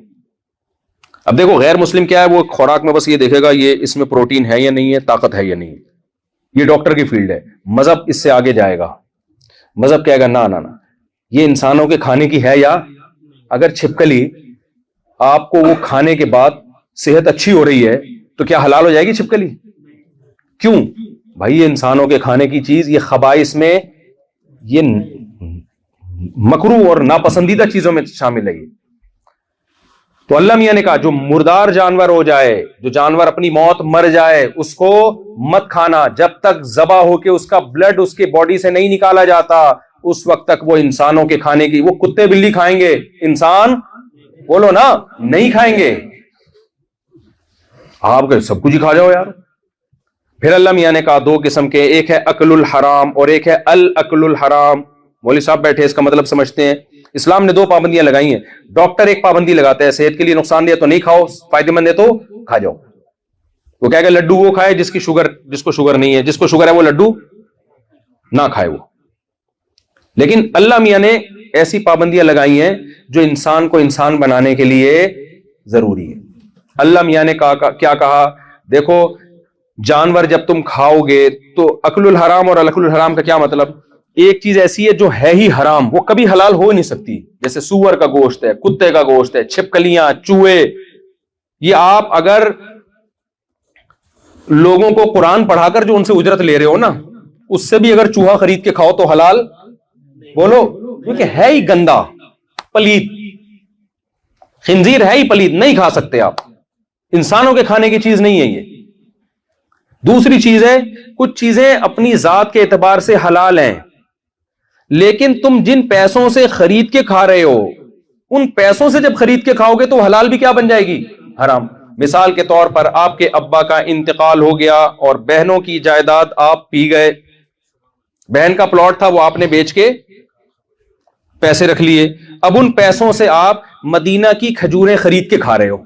اب دیکھو غیر مسلم کیا ہے، وہ خوراک میں بس یہ دیکھے گا یہ اس میں پروٹین ہے یا نہیں ہے، طاقت ہے یا نہیں. یہ ڈاکٹر کی فیلڈ ہے. مذہب اس سے آگے جائے گا. مذہب کہے گا نا نا نا، یہ انسانوں کے کھانے کی ہے، یا اگر چھپکلی آپ کو وہ کھانے کے بعد صحت اچھی ہو رہی ہے تو کیا حلال ہو جائے گی چھپکلی؟ کیوں بھائی؟ یہ انسانوں کے کھانے کی چیز، یہ خبائث میں، یہ مکروہ اور ناپسندیدہ چیزوں میں شامل ہے. تو اللہ میاں نے کہا جو مردار جانور ہو جائے، جو جانور اپنی موت مر جائے، اس کو مت کھانا جب تک ذبح ہو کے اس کا بلڈ اس کے باڈی سے نہیں نکالا جاتا. اس وقت تک وہ انسانوں کے کھانے کی، وہ کتے بلی کھائیں گے، انسان بولو نا نہیں کھائیں گے. آپ سب کچھ ہی کھا جاؤ یار. پھر اللہ میاں نے کہا دو قسم کے، ایک ہے اکل الحرام اور ایک ہے الاکل الحرام. مولوی صاحب بیٹھے اس کا مطلب سمجھتے ہیں. اسلام نے دو پابندیاں لگائی ہیں. ڈاکٹر ایک پابندی لگاتا ہے صحت کے لیے نقصان دہ تو نہیں کھاؤ، فائدہ مند ہے تو کھا جاؤ. وہ کہے گا لڈو وہ کھائے جس کو شوگر نہیں ہے، جس کو شوگر ہے وہ لڈو نہ کھائے وہ. لیکن اللہ میاں نے ایسی پابندیاں لگائی ہیں جو انسان کو انسان بنانے کے لیے ضروری ہے. اللہ میاں نے کیا کہا؟ دیکھو جانور جب تم کھاؤ گے تو اکل الحرام اور الاکل الحرام کا کیا مطلب؟ ایک چیز ایسی ہے جو ہے ہی حرام، وہ کبھی حلال ہو نہیں سکتی، جیسے سور کا گوشت ہے، کتے کا گوشت ہے، چھپکلیاں، چوہے. یہ آپ اگر لوگوں کو قرآن پڑھا کر جو ان سے اجرت لے رہے ہو نا، اس سے بھی اگر چوہا خرید کے کھاؤ تو حلال بولو، کیونکہ ہے ہی گندا پلید. خنزیر ہے ہی پلید، نہیں کھا سکتے آپ، انسانوں کے کھانے کی چیز نہیں ہے یہ. دوسری چیز ہے، کچھ چیزیں اپنی ذات کے اعتبار سے حلال ہیں، لیکن تم جن پیسوں سے خرید کے کھا رہے ہو، ان پیسوں سے جب خرید کے کھاؤ گے تو حلال بھی کیا بن جائے گی؟ حرام. مثال کے طور پر آپ کے ابا کا انتقال ہو گیا اور بہنوں کی جائیداد آپ پی گئے. بہن کا پلاٹ تھا، وہ آپ نے بیچ کے پیسے رکھ لیے. اب ان پیسوں سے آپ مدینہ کی کھجوریں خرید کے کھا رہے ہو،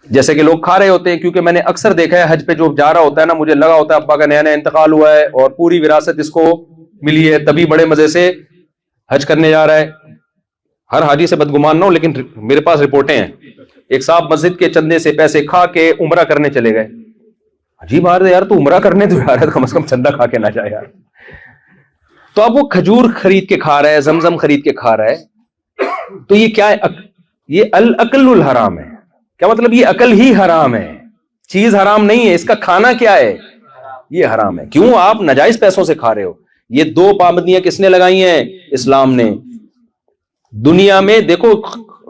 جیسے کہ لوگ کھا رہے ہوتے ہیں. کیونکہ میں نے اکثر دیکھا ہے حج پہ جو جا رہا ہوتا ہے نا، مجھے لگا ہوتا ہے ابا کا نیا نیا انتقال ہوا ہے اور پوری وراثت اس کو ملی ہے، تبھی بڑے مزے سے حج کرنے جا رہا ہے. ہر حاجی سے بدگمان نہ ہو، لیکن میرے پاس رپورٹیں ہیں. ایک صاحب مسجد کے چندے سے پیسے کھا کے عمرہ کرنے چلے گئے. عجیب بات ہے یار، تو عمرہ کرنے تو یار کم از کم چندہ کھا کے نہ جائے یار. تو اب وہ کھجور خرید کے کھا رہا ہے، زمزم خرید کے کھا رہا ہے. تو یہ کیا ہے؟ یہ الاکل الحرام ہے. کیا مطلب؟ یہ عقل ہی حرام ہے، چیز حرام نہیں ہے، اس کا کھانا کیا ہے؟ یہ حرام ہے. کیوں؟ آپ ناجائز پیسوں سے کھا رہے ہو. یہ دو پابندیاں کس نے لگائی ہیں؟ اسلام نے. دنیا میں دیکھو،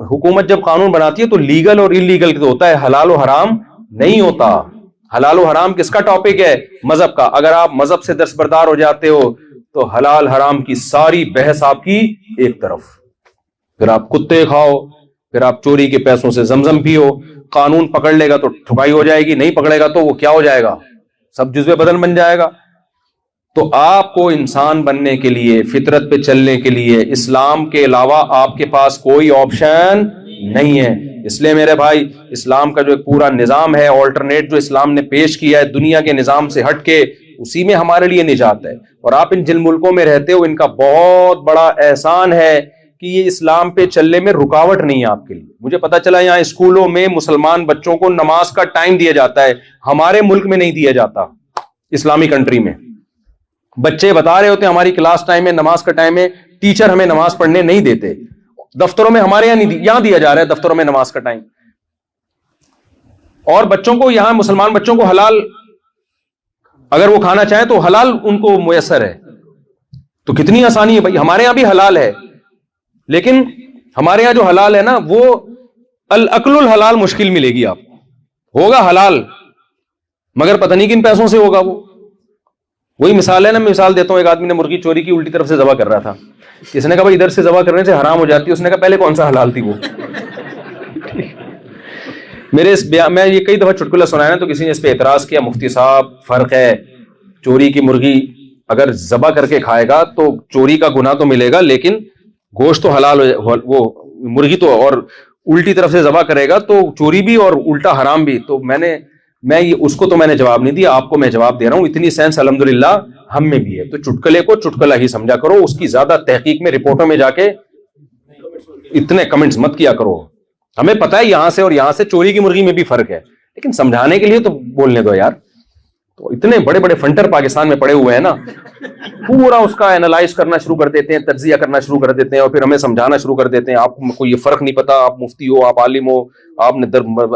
حکومت جب قانون بناتی ہے تو لیگل اور انلیگل تو ہوتا ہے، حلال و حرام نہیں ہوتا. حلال و حرام کس کا ٹاپک ہے؟ مذہب کا. اگر آپ مذہب سے دستبردار ہو جاتے ہو تو حلال حرام کی ساری بحث آپ کی ایک طرف. پھر آپ کتے کھاؤ، پھر آپ چوری کے پیسوں سے زمزم پیو. قانون پکڑ لے گا تو ٹھکائی ہو جائے گی، نہیں پکڑے گا تو وہ کیا ہو جائے گا؟ سب جزو بدن بن جائے گا. تو آپ کو انسان بننے کے لیے، فطرت پہ چلنے کے لیے اسلام کے علاوہ آپ کے پاس کوئی آپشن نہیں ہے. اس لیے میرے بھائی، اسلام کا جو ایک پورا نظام ہے، آلٹرنیٹ جو اسلام نے پیش کیا ہے دنیا کے نظام سے ہٹ کے، اسی میں ہمارے لیے نجات ہے. اور آپ ان جن ملکوں میں رہتے ہو، ان کا بہت بڑا احسان ہے کہ یہ اسلام پہ چلنے میں رکاوٹ نہیں ہے آپ کے لیے. مجھے پتا چلا یہاں اسکولوں میں مسلمان بچوں کو نماز کا ٹائم دیا جاتا ہے، ہمارے ملک میں نہیں دیا جاتا. اسلامی کنٹری میں بچے بتا رہے ہوتے ہیں ہماری کلاس ٹائم ہے، نماز کا ٹائم ہے، ٹیچر ہمیں نماز پڑھنے نہیں دیتے. دفتروں میں ہمارے یہاں نہیں، یہاں دیا جا رہا ہے دفتروں میں نماز کا ٹائم. اور بچوں کو یہاں، مسلمان بچوں کو حلال اگر وہ کھانا چاہیں تو حلال ان کو میسر ہے. تو کتنی آسانی ہے بھائی. ہمارے یہاں بھی حلال ہے، لیکن ہمارے یہاں جو حلال ہے نا، وہ الاکل الحلال مشکل ملے گی آپ کو. ہوگا حلال مگر پتہ نہیں کن پیسوں سے ہوگا. وہ وہی مثال ہے نا، میں مثال دیتا ہوں. ایک آدمی نے مرغی چوری کی، الٹی طرف سے ذبح کر رہا تھا. کسی نے کہا بھائی ادھر سے ذبح کرنے سے حرام ہو جاتی ہے. اس نے کہا پہلے کون سا حلال تھی وہ؟ میرے اس بیان میں یہ کئی دفعہ چٹکلا سنایا نا، تو کسی نے اس پہ اعتراض کیا، مفتی صاحب فرق ہے، چوری کی مرغی اگر ذبح کر کے کھائے گا تو چوری کا گناہ تو ملے گا، لیکن گوشت تو حلال ہو، وہ مرغی تو، اور الٹی طرف سے ذبح کرے گا تو چوری بھی اور الٹا حرام بھی. تو میں اس کو تو میں نے جواب نہیں دیا، آپ کو میں جواب دے رہا ہوں. اتنی سینس الحمدللہ ہم میں بھی ہے. تو چٹکلے کو چٹکلا ہی سمجھا کرو، اس کی زیادہ تحقیق میں رپورٹوں میں جا کے اتنے کمنٹس مت کیا کرو. ہمیں پتہ ہے یہاں سے اور یہاں سے چوری کی مرغی میں بھی فرق ہے، لیکن سمجھانے کے لیے تو بولنے دو یار. تو اتنے بڑے بڑے فنٹر پاکستان میں پڑے ہوئے ہیں نا، پورا اس کا اینالائز کرنا شروع کر دیتے ہیں، تجزیہ کرنا شروع کر دیتے ہیں، اور پھر ہمیں سمجھانا شروع کر دیتے ہیں. آپ کو یہ فرق نہیں پتا، آپ مفتی ہو، آپ عالم ہو، آپ نے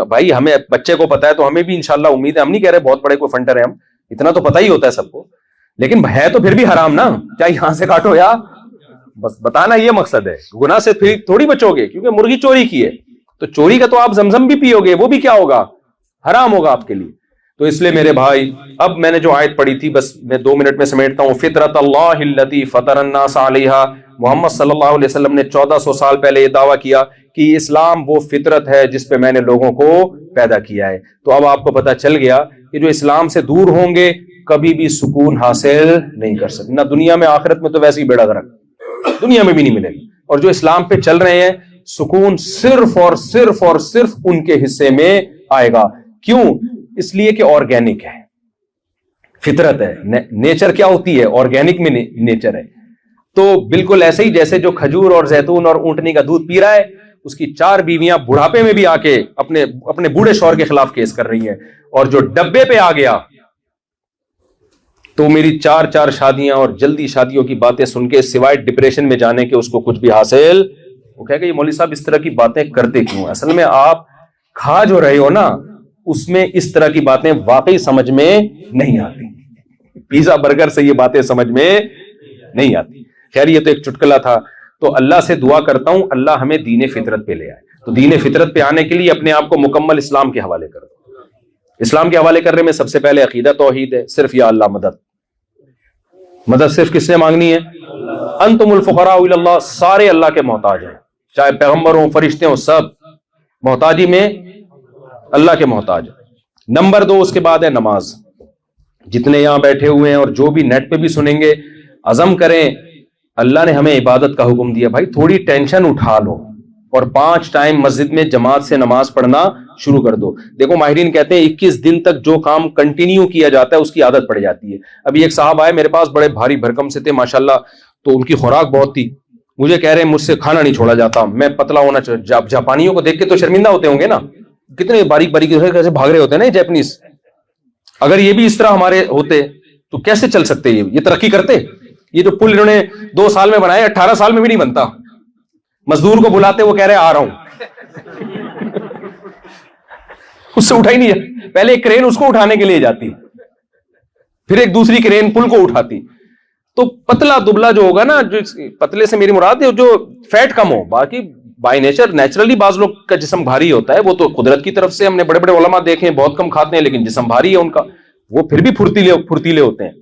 بھائی ہمیں بچے کو پتا ہے تو ہمیں بھی انشاءاللہ امید ہے. ہم نہیں کہہ رہے بہت بڑے کوئی فنٹر ہیں ہم، اتنا تو پتہ ہی ہوتا ہے سب کو، لیکن ہے تو پھر بھی حرام نا، چاہے یہاں سے کاٹو یا بس بتانا یہ مقصد ہے. گناہ سے پھر تھوڑی بچو گے، کیونکہ مرغی چوری کی ہے تو چوری کا تو آپ زمزم بھی پیو گے، وہ بھی کیا ہوگا؟ حرام ہوگا آپ کے لیے. تو اس لیے میرے بھائی، اب میں نے جو آیت پڑھی تھی بس میں 2 منٹ میں سمیٹتا ہوں. فطرت اللہ التی فطر الناس علیہا. محمد صلی اللہ علیہ وسلم نے 1400 سال پہلے یہ دعویٰ کیا کہ اسلام وہ فطرت ہے جس پہ میں نے لوگوں کو پیدا کیا ہے. تو اب آپ کو پتہ چل گیا کہ جو اسلام سے دور ہوں گے کبھی بھی سکون حاصل نہیں کر سکتے، نہ دنیا میں، آخرت میں تو ویسے ہی بیڑا غرق، دنیا میں بھی نہیں ملے گا. اور جو اسلام پہ چل رہے ہیں، سکون صرف اور صرف اور صرف ان کے حصے میں آئے گا. کیوں؟ اس لیے کہ آرگینک ہے، فطرت ہے. نیچر کیا ہوتی ہے؟ آرگینک میں نیچر ہے. تو بالکل ایسے ہی جیسے جو کھجور اور زیتون اور اونٹنی کا دودھ پی رہا ہے، اس کی 4 بیویاں بڑھاپے میں بھی آ کے اپنے بوڑھے شوہر کے خلاف کیس کر رہی ہیں. اور جو ڈبے پہ آ گیا تو میری 4 شادیاں اور جلدی شادیوں کی باتیں سن کے سوائے ڈپریشن میں جانے کے اس کو کچھ بھی حاصل، وہ کہے کہ یہ مولوی صاحب اس طرح کی باتیں کرتے کیوں؟ اصل میں آپ کھا جو رہے ہو نا اس میں اس طرح کی باتیں واقعی سمجھ میں نہیں آتی، پیزا برگر سے یہ باتیں سمجھ میں نہیں آتی۔ خیر یہ تو ایک چٹکلا تھا، تو اللہ سے دعا کرتا ہوں اللہ ہمیں دین فطرت پہ لے آئے۔ تو دین فطرت پہ آنے کے لیے اپنے آپ کو مکمل اسلام کے حوالے کر دو۔ اسلام کے حوالے کرنے میں سب سے پہلے عقیدہ توحید ہے، صرف یا اللہ مدد صرف کس سے مانگنی ہے؟ انتم الفقراء الی اللہ، سارے اللہ کے محتاج ہیں، چاہے پیغمبر ہوں فرشتے ہوں، سب محتاجی میں اللہ کے محتاج۔ نمبر 2 اس کے بعد ہے نماز۔ جتنے یہاں بیٹھے ہوئے ہیں اور جو بھی نیٹ پہ بھی سنیں گے، عزم کریں، اللہ نے ہمیں عبادت کا حکم دیا، بھائی تھوڑی ٹینشن اٹھا لو اور 5 ٹائم مسجد میں جماعت سے نماز پڑھنا شروع کر دو۔ دیکھو ماہرین کہتے ہیں 21 دن تک جو کام کنٹینیو کیا جاتا ہے اس کی عادت پڑ جاتی ہے۔ ابھی ایک صاحب آئے میرے پاس، بڑے بھاری بھرکم سے تھے ماشاءاللہ، تو ان کی خوراک بہت تھی، مجھے کہہ رہے ہیں مجھ سے کھانا نہیں چھوڑا جاتا، میں پتلا ہونا چاہیے۔ جاپانیوں کو دیکھ کے تو شرمندہ ہوتے ہوں گے نا، کتنے باریک باریک کیسے بھاگ رہے ہوتے ہیں نا جیپنیز۔ اگر یہ بھی اس طرح ہمارے ہوتے تو کیسے چل سکتے؟ یہ ترقی کرتے؟ یہ جو پل انہوں نے 2 سال میں بنائے 18 سال میں بھی نہیں بنتا۔ مزدور کو بلاتے وہ کہہ رہے آ رہا ہوں، اس سے اٹھا ہی نہیں جاتا۔ پہلے ایک کرین اس کو اٹھانے کے لیے جاتی، پھر ایک دوسری کرین پل کو اٹھاتی۔ تو پتلا دبلا جو ہوگا نا، جو پتلے سے میری مراد ہے جو فیٹ کم ہو، باقی بائی نیچر نیچرلی بعض لوگ کا جسم بھاری ہوتا ہے، وہ تو قدرت کی طرف سے، ہم نے بڑے بڑے علماء دیکھے ہیں بہت کم کھاتے ہیں لیکن جسم بھاری ہے ان کا، وہ پھر بھی پھرتیلے ہوتے ہیں۔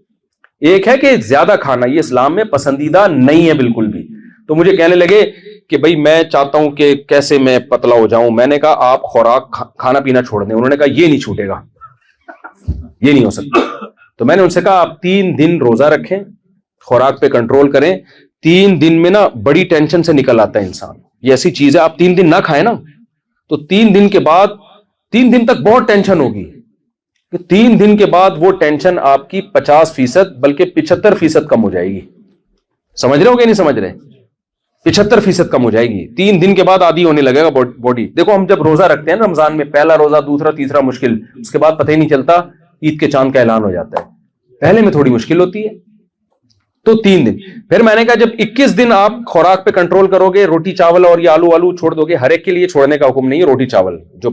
ایک ہے کہ زیادہ کھانا، یہ اسلام میں پسندیدہ نہیں ہے بالکل بھی۔ تو مجھے کہنے لگے کہ بھائی میں چاہتا ہوں کہ کیسے میں پتلا ہو جاؤں۔ میں نے کہا آپ خوراک کھانا پینا چھوڑ دیں۔ انہوں نے کہا یہ نہیں چھوٹے گا، یہ نہیں ہو سکتا۔ تو میں نے ان سے کہا آپ 3 دن روزہ رکھیں، خوراک پہ کنٹرول کریں۔ 3 دن میں نا بڑی ٹینشن سے نکل آتا ہے انسان، یہ ایسی چیز ہے آپ 3 دن نہ کھائیں نا تو 3 دن کے بعد 3 دن تک بہت ٹینشن ہوگی، کہ 3 دن کے بعد وہ ٹینشن آپ کی 50% بلکہ 75% کم ہو جائے گی۔ سمجھ رہے ہو کہ نہیں سمجھ رہے؟ 75% کم ہو جائے گی 3 دن کے بعد، عادی ہونے لگے گا باڈی۔ دیکھو ہم جب روزہ رکھتے ہیں رمضان میں، پہلا روزہ، دوسرا، تیسرا مشکل، اس کے بعد پتہ ہی نہیں چلتا عید کے چاند کا اعلان ہو جاتا ہے۔ پہلے میں تھوڑی مشکل ہوتی ہے، تو 3 دن۔ پھر میں نے کہا جب 21 دن آپ خوراک پہ کنٹرول کرو گے، روٹی چاول اور یہ آلو چھوڑ دو گے، ہر ایک کے لیے چھوڑنے کا حکم نہیں ہے روٹی چاول، جو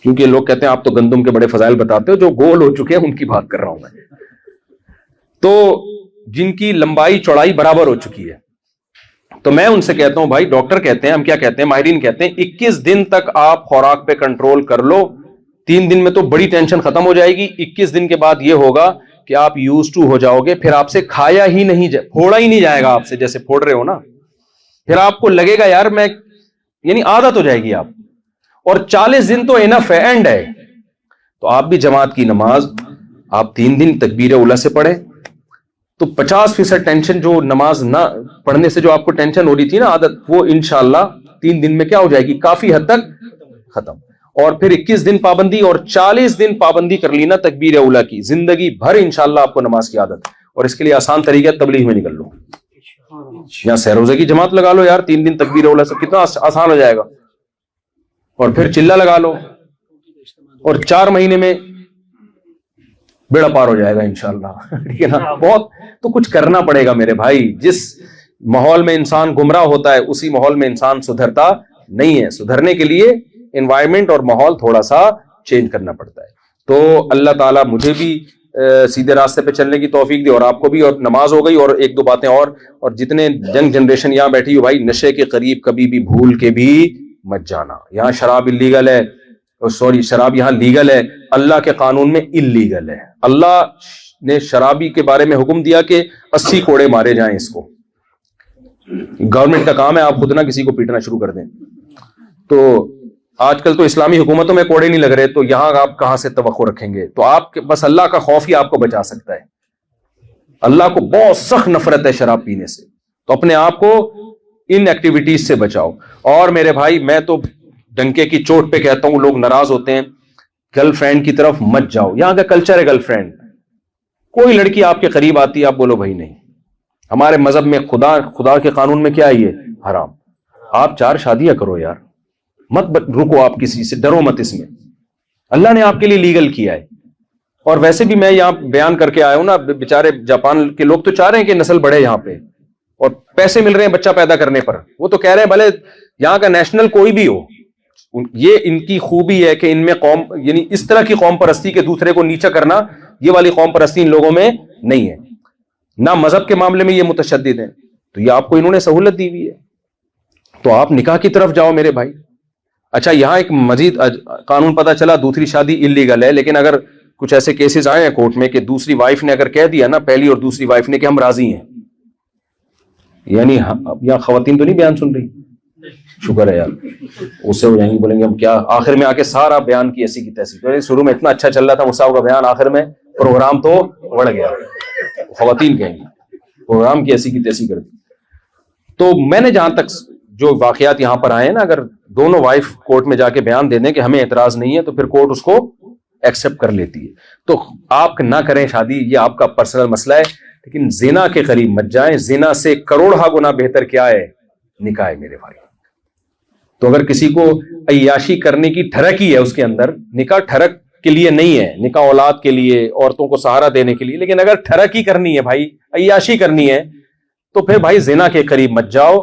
کیونکہ لوگ کہتے ہیں آپ تو گندم کے بڑے فضائل بتاتے ہو، جو گول ہو چکے ہیں ان کی بات کر رہا ہوں میں، تو جن کی لمبائی چوڑائی برابر ہو چکی ہے۔ تو میں ان سے کہتا ہوں بھائی ڈاکٹر کہتے ہیں، ہم کیا کہتے ہیں، ماہرین کہتے ہیں 21 دن تک آپ خوراک پہ کنٹرول کر لو، 3 دن میں تو بڑی ٹینشن ختم ہو جائے گی۔ 21 دن کے بعد یہ ہوگا کہ آپ یوز ٹو ہو جاؤ گے، پھر آپ سے کھایا ہی نہیں پھوڑا ہی نہیں جائے گا آپ سے، جیسے پھوڑ رہے ہو نا، پھر آپ کو لگے گا یار میں، یعنی عادت ہو جائے گی آپ۔ اور 40 دن تو انف ہے، اینڈ ہے۔ تو آپ بھی جماعت کی نماز آپ 3 دن تکبیر اولیٰ سے پڑھیں، تو 50% ٹینشن جو نماز نہ پڑھنے سے جو آپ کو ٹینشن ہو رہی تھی نا عادت، وہ انشاءاللہ 3 دن میں کیا ہو جائے گی، کافی حد تک ختم۔ اور پھر 21 دن پابندی اور 40 دن پابندی کر لینا تکبیر اولیٰ کی، زندگی بھر انشاءاللہ آپ کو نماز کی عادت۔ اور اس کے لیے آسان طریقہ ہے، تبلیغ میں نکل لو، یا سہروزے کی جماعت لگا لو یار، 3 دن تکبیر اولیٰ سے کتنا آسان ہو جائے گا۔ اور پھر چلہ لگا لو، اور 4 مہینے میں بیڑا پار ہو جائے گا انشاءاللہ، ٹھیک ہے نا۔ بہت تو کچھ کرنا پڑے گا میرے بھائی، جس ماحول میں انسان گمراہ ہوتا ہے اسی ماحول میں انسان سدھرتا نہیں ہے۔ سدھرنے کے لیے انوائرمنٹ اور ماحول تھوڑا سا چینج کرنا پڑتا ہے۔ تو اللہ تعالیٰ مجھے بھی سیدھے راستے پہ چلنے کی توفیق دی، اور آپ کو بھی۔ اور نماز ہو گئی، اور 1-2 باتیں اور جتنے ینگ جنریشن یہاں بیٹھی ہو بھائی، نشے کے قریب کبھی بھی بھول کے بھی مت جانا۔ یہاں شراب اللیگل ہے، شراب یہاں لیگل ہے، اللہ کے قانون میں اللیگل ہے۔ اللہ نے شرابی کے بارے میں حکم دیا کہ 80 کوڑے مارے جائیں اس کو۔ گورنمنٹ کا کام ہے آپ خود نہ کسی کو پیٹنا شروع کر دیں۔ تو آج کل تو اسلامی حکومتوں میں کوڑے نہیں لگ رہے، تو یہاں آپ کہاں سے توقع رکھیں گے؟ تو آپ بس اللہ کا خوف ہی آپ کو بچا سکتا ہے۔ اللہ کو بہت سخت نفرت ہے شراب پینے سے، تو اپنے آپ کو ان ایکٹیویٹیز سے بچاؤ۔ اور میرے بھائی میں تو ڈنکے کی چوٹ پہ کہتا ہوں، لوگ ناراض ہوتے ہیں، گرل فرینڈ کی طرف مت جاؤ۔ یہاں کا کلچر ہے گرل فرینڈ، کوئی لڑکی آپ کے قریب آتی ہے آپ بولو بھائی نہیں، ہمارے مذہب میں خدا کے قانون میں کیا ہے، یہ حرام۔ آپ 4 شادیاں کرو یار، مت رکو آپ کسی سے، ڈرو مت، اس میں اللہ نے آپ کے لیے لیگل کیا ہے۔ اور ویسے بھی میں یہاں بیان کر کے آیا ہوں نا, بیچارے جاپان کے لوگ تو چاہ رہے ہیں کہ نسل بڑھے یہاں پہ, اور پیسے مل رہے ہیں بچہ پیدا کرنے پر. وہ تو کہہ رہے ہیں بھلے یہاں کا نیشنل کوئی بھی ہو, یہ ان کی خوبی ہے کہ ان میں قوم, یعنی اس طرح کی قوم پرستی کے دوسرے کو نیچا کرنا, یہ والی قوم پرستی ان لوگوں میں نہیں ہے. نہ مذہب کے معاملے میں یہ متشدد ہیں, تو یہ آپ کو انہوں نے سہولت دی ہوئی ہے. تو آپ نکاح کی طرف جاؤ میرے بھائی. اچھا یہاں ایک مزید قانون پتہ چلا, دوسری شادی اللیگل ہے, لیکن اگر کچھ ایسے کیسز آئے ہیں کورٹ میں کہ دوسری وائف نے اگر کہہ دیا نا, پہلی اور دوسری وائف نے, کہ ہم راضی ہیں, یعنی یہاں خواتین تو نہیں بیان سن رہی, شکر ہے یار, اس سے ہو جائیں گی, بولیں گے ہم کیا, آخر میں آ کے سارا بیان کی ایسی کی تیسی. شروع میں اتنا اچھا چل رہا تھا مصعب کا بیان, آخر میں پروگرام تو بڑھ گیا, خواتین کہیں گی پروگرام کی ایسی کی تیسی کر دی. تو میں نے جہاں تک جو واقعات یہاں پر آئے ہیں نا, اگر دونوں وائف کورٹ میں جا کے بیان دے دیں کہ ہمیں اعتراض نہیں ہے, تو پھر کورٹ اس کو ایکسپٹ کر لیتی ہے. تو آپ نہ کریں شادی, یہ آپ کا پرسنل مسئلہ ہے, لیکن زنا کے قریب مت جائیں. زنا سے کروڑہ گنا بہتر کیا ہے, نکاح ہے میرے بھائی. تو اگر کسی کو عیاشی کرنے کی ٹھڑک ہی ہے اس کے اندر, نکاح ٹھڑک کے لیے نہیں ہے, نکاح اولاد کے لیے, عورتوں کو سہارا دینے کے لیے, لیکن اگر ٹھڑک ہی کرنی ہے بھائی, عیاشی کرنی ہے, تو پھر بھائی زنا کے قریب مت جاؤ.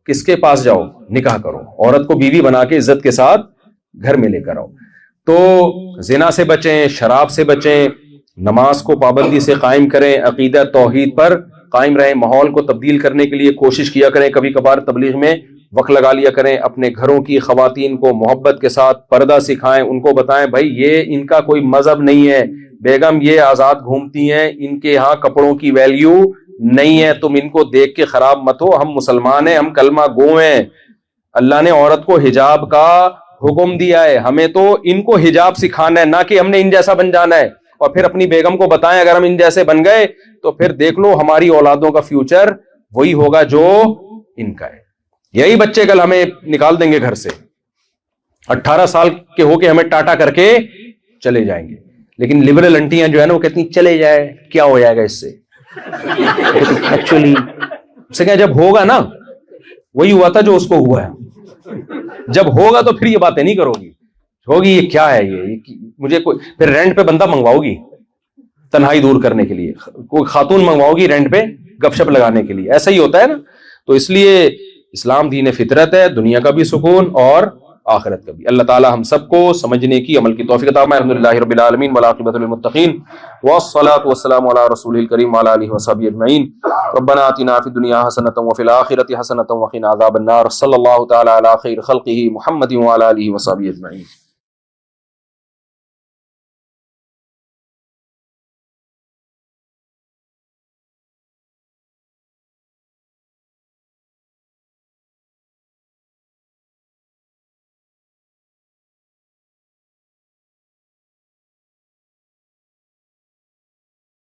کس کے پاس جاؤ, نکاح کرو, عورت کو بیوی بنا کے عزت کے ساتھ گھر میں لے کر آؤ. تو زنا سے بچیں, شراب سے بچیں, نماز کو پابندی سے قائم کریں, عقیدہ توحید پر قائم رہیں, ماحول کو تبدیل کرنے کے لیے کوشش کیا کریں, کبھی کبھار تبلیغ میں وقت لگا لیا کریں, اپنے گھروں کی خواتین کو محبت کے ساتھ پردہ سکھائیں, ان کو بتائیں بھائی یہ ان کا کوئی مذہب نہیں ہے, بیگم یہ آزاد گھومتی ہیں, ان کے یہاں کپڑوں کی ویلیو نہیں ہے, تم ان کو دیکھ کے خراب مت ہو, ہم مسلمان ہیں, ہم کلمہ گو ہیں, اللہ نے عورت کو حجاب کا حکم دیا ہے, ہمیں تو ان کو حجاب سکھانا ہے, نہ کہ ہم نے ان جیسا بن جانا ہے. اور پھر اپنی بیگم کو بتائیں اگر ہم ان جیسے بن گئے تو پھر دیکھ لو ہماری اولادوں کا فیوچر وہی ہوگا جو ان کا ہے. یہی بچے کل ہمیں نکال دیں گے گھر سے, 18 سال کے ہو کے ہمیں ٹاٹا کر کے چلے جائیں گے. لیکن لبرل انٹیاں جو ہے نا وہ کہتی ہیں چلے جائے, کیا ہو جائے گا اس سے, ایکچولی اس سے کیا, جب ہوگا نا وہی ہوا تھا جو اس کو ہوا ہے, جب ہوگا تو پھر یہ باتیں نہیں کرو گی, ہوگی یہ کیا ہے, یہ مجھے کوئی, پھر رینٹ پہ بندہ منگواؤ گی تنہائی دور کرنے کے لیے, کوئی خاتون منگواؤ گی رینٹ پہ گپ شپ لگانے کے لیے, ایسا ہی ہوتا ہے نا. تو اس لیے اسلام دین فطرت ہے, دنیا کا بھی سکون اور آخرت کا بھی. اللہ تعالی ہم سب کو سمجھنے کی, عمل کی توفیق عطا فرمائے. الحمدللہ رب العالمین والعاقبۃ للمتقین والصلاۃ والسلام علی رسول الکریم وعلی آلہ وصحبہ اجمعین. ربنا آتنا فی الدنیا حسنۃ وفی الآخرۃ حسنۃ وقنا عذاب النار. صلی اللہ تعالی علی خیر خلقہ محمد وعلی آلہ وصحبہ اجمعین.